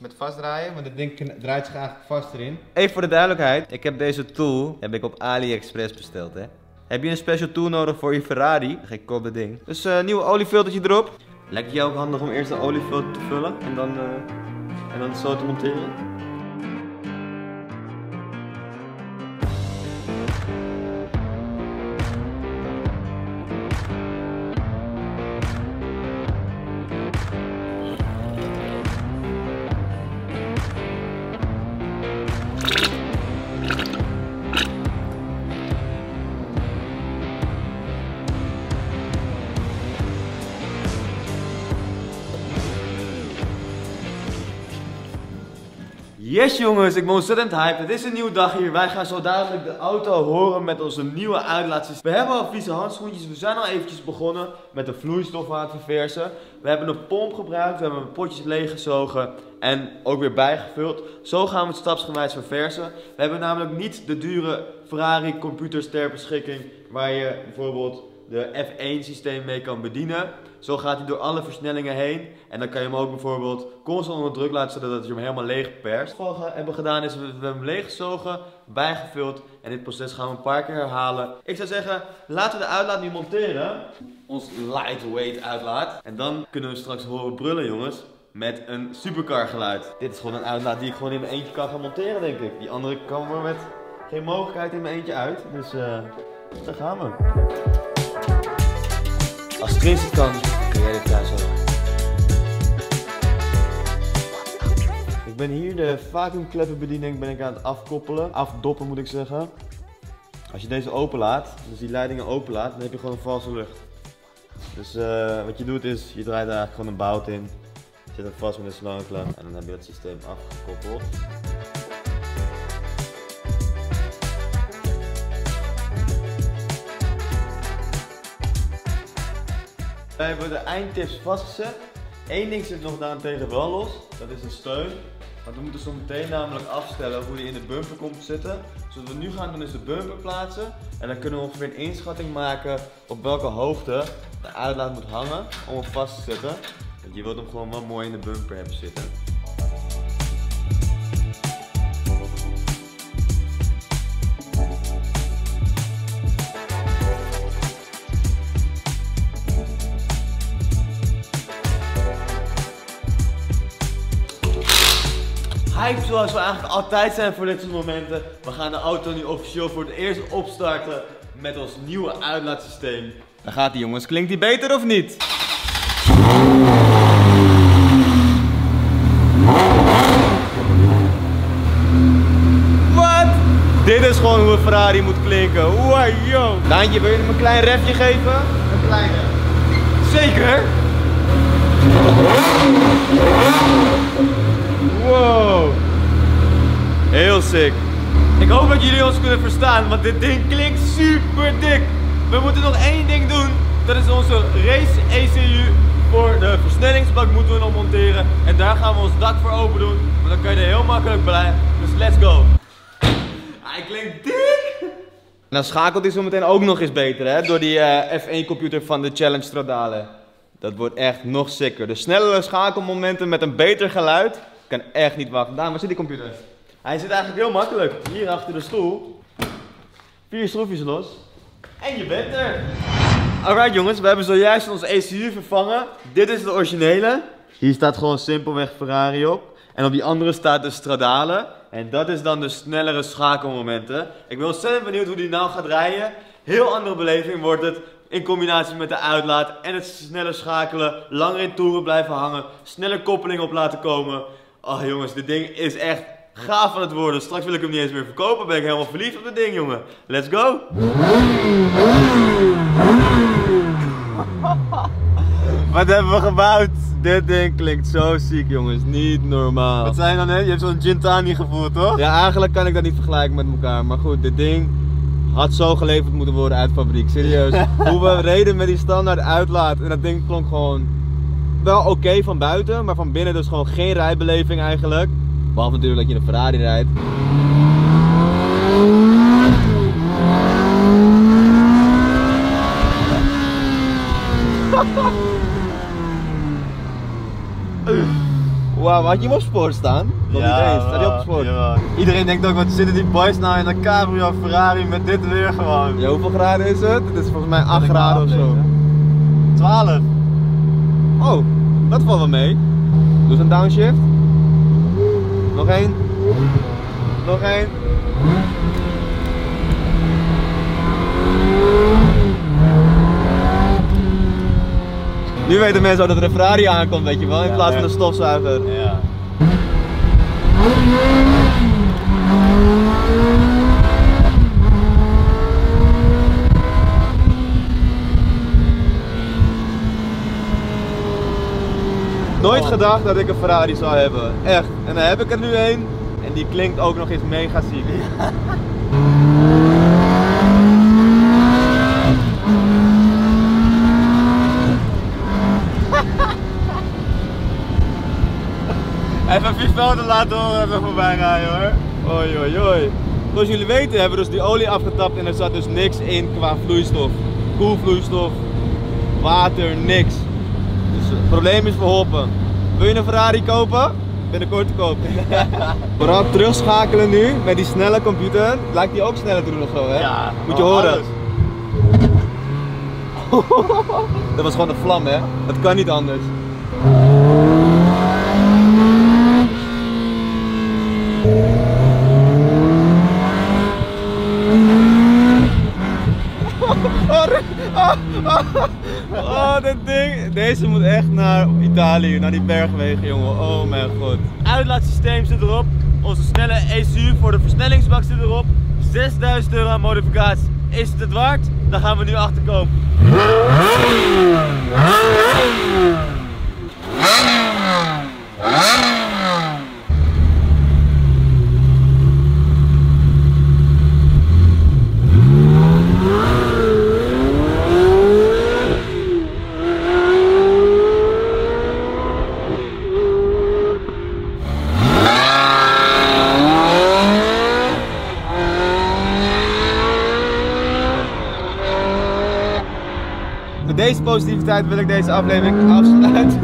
Met vastdraaien, want het ding draait zich eigenlijk vast erin. Even voor de duidelijkheid. Ik heb deze tool op AliExpress besteld, hè. Heb je een special tool nodig voor je Ferrari? Geen kop dat ding. Dus nieuw oliefiltertje erop. Lijkt het jou ook handig om eerst de oliefilter te vullen en dan zo te monteren? Yes jongens, ik ben ontzettend hyped. Het is een nieuwe dag hier. Wij gaan zo dadelijk de auto horen met onze nieuwe uitlaatsysteem. We hebben al vieze handschoentjes. We zijn al eventjes begonnen met de vloeistof aan het verversen. We hebben een pomp gebruikt. We hebben potjes leeggezogen en ook weer bijgevuld. Zo gaan we het stapsgewijs verversen. We hebben namelijk niet de dure Ferrari computers ter beschikking waar je bijvoorbeeld de F1 systeem mee kan bedienen. Zo gaat hij door alle versnellingen heen. En dan kan je hem ook bijvoorbeeld constant onder druk laten zodat je hem helemaal leeg perst. Wat we hebben gedaan is we hebben hem leeggezogen, bijgevuld. En dit proces gaan we een paar keer herhalen. Ik zou zeggen, laten we de uitlaat nu monteren. Ons lightweight uitlaat. En dan kunnen we straks horen brullen jongens. Met een supercar geluid. Dit is gewoon een uitlaat die ik gewoon in mijn eentje kan gaan monteren denk ik. Die andere kan er met geen mogelijkheid in mijn eentje uit. Dus daar gaan we. Als Chris het kan jij dit thuis ook. Ik ben hier de vacuümkleppenbediening ben ik aan het afkoppelen. Afdoppen moet ik zeggen. Als je deze openlaat, dus die leidingen openlaat, dan heb je gewoon een valse lucht. Dus wat je doet is, je draait er eigenlijk gewoon een bout in. Zet hem vast met een slangenklam en dan heb je het systeem afgekoppeld. We hebben de eindtips vastgezet. Eén ding zit nog daarentegen wel los. Dat is een steun. Want we moeten zo meteen namelijk afstellen hoe die in de bumper komt te zitten. Dus wat we nu gaan doen is de bumper plaatsen. En dan kunnen we ongeveer een inschatting maken op welke hoogte de uitlaat moet hangen om hem vast te zetten. Want je wilt hem gewoon wel mooi in de bumper hebben zitten. zoals we eigenlijk altijd zijn voor dit soort momenten. We gaan de auto nu officieel voor het eerst opstarten met ons nieuwe uitlaatsysteem. Daar gaat hij, jongens. Klinkt die beter of niet? Wat? Dit is gewoon hoe een Ferrari moet klinken. Wow, yo. Daantje, wil je hem een klein refje geven? Een kleine. Zeker. Wow. Heel sick. Ik hoop dat jullie ons kunnen verstaan, want dit ding klinkt super dik. We moeten nog één ding doen. Dat is onze race ECU. Voor de versnellingsbak moeten we nog monteren. En daar gaan we ons dak voor open doen. Maar dan kan je er heel makkelijk bij. Dus let's go. Hij klinkt dik. En dan schakelt hij zo meteen ook nog eens beter, hè? Door die F1 computer van de Challenge Stradale. Dat wordt echt nog sicker. De snellere schakelmomenten met een beter geluid. Ik kan echt niet wachten. Daan, waar zit die computer? Hij zit eigenlijk heel makkelijk. Hier achter de stoel. 4 schroefjes los. En je bent er. Alright jongens, we hebben zojuist onze ECU vervangen. Dit is de originele. Hier staat gewoon simpelweg Ferrari op. En op die andere staat de Stradale. En dat is dan de snellere schakelmomenten. Ik ben ontzettend benieuwd hoe die nou gaat rijden. Heel andere beleving wordt het. In combinatie met de uitlaat en het snelle schakelen. Langer in toeren blijven hangen. Snelle koppeling op laten komen. Oh jongens, dit ding is echt gaaf aan het worden. Straks wil ik hem niet eens meer verkopen. Ben ik helemaal verliefd op dit ding, jongen. Let's go! Wat hebben we gebouwd? Dit ding klinkt zo ziek, jongens. Niet normaal. Wat zijn dan, hè? Je hebt zo'n gin tonic gevoel, toch? Ja, eigenlijk kan ik dat niet vergelijken met elkaar. Maar goed, dit ding had zo geleverd moeten worden uit fabriek. Serieus. Hoe we reden met die standaard uitlaat. En dat ding klonk gewoon wel oké van buiten. Maar van binnen dus gewoon geen rijbeleving eigenlijk. Behalve natuurlijk dat je een Ferrari rijdt. Wauw, had je hem op sport staan? Nog niet eens, staat hij op sport? Ja. Iedereen denkt ook, wat zitten die boys nou in een cabrio Ferrari met dit weer gewoon. Ja, hoeveel graden is het? Het is volgens mij 8 graden of zo. 12. Oh, dat valt wel mee. Doe eens een downshift. Nog één. Nog één. Nu weten mensen ook dat er een Ferrari aankomt, weet je wel, in plaats van een stofzuiger. Ja. Nooit gedacht dat ik een Ferrari zou hebben, echt. En dan heb ik er nu een en die klinkt ook nog eens mega ziek. Even 4 velden laten horen, even voorbij rijden hoor. Oei oei oei. Zoals jullie weten hebben we dus die olie afgetapt en er zat dus niks in qua vloeistof. Koelvloeistof, water, niks. Dus het probleem is verholpen. Wil je een Ferrari kopen? Binnenkort te kopen. Vooral terugschakelen nu met die snelle computer. Lijkt die ook sneller te doen of zo, hè? Ja, moet je horen. alles. Dat was gewoon een vlam, hè? Dat kan niet anders. Oh, dit ding. Deze moet echt naar Italië, naar die bergwegen, jongen. Oh mijn god. Uitlaatsysteem zit erop. Onze snelle ECU voor de versnellingsbak zit erop. 6000 euro aan modificatie. Is het het waard? Daar gaan we nu achter komen. Met deze positiviteit wil ik deze aflevering afsluiten.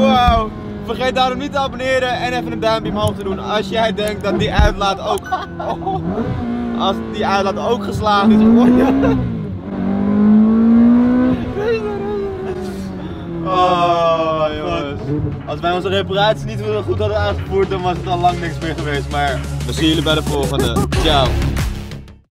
Wauw. Vergeet daarom niet te abonneren en even een duimpje omhoog te doen als jij denkt dat die uitlaat ook... Als die uitlaat ook geslaagd is. Oh jongens. wij onze reparatie niet goed hadden aangevoerd, dan was het al lang niks meer geweest. Maar we zien jullie bij de volgende. Ciao.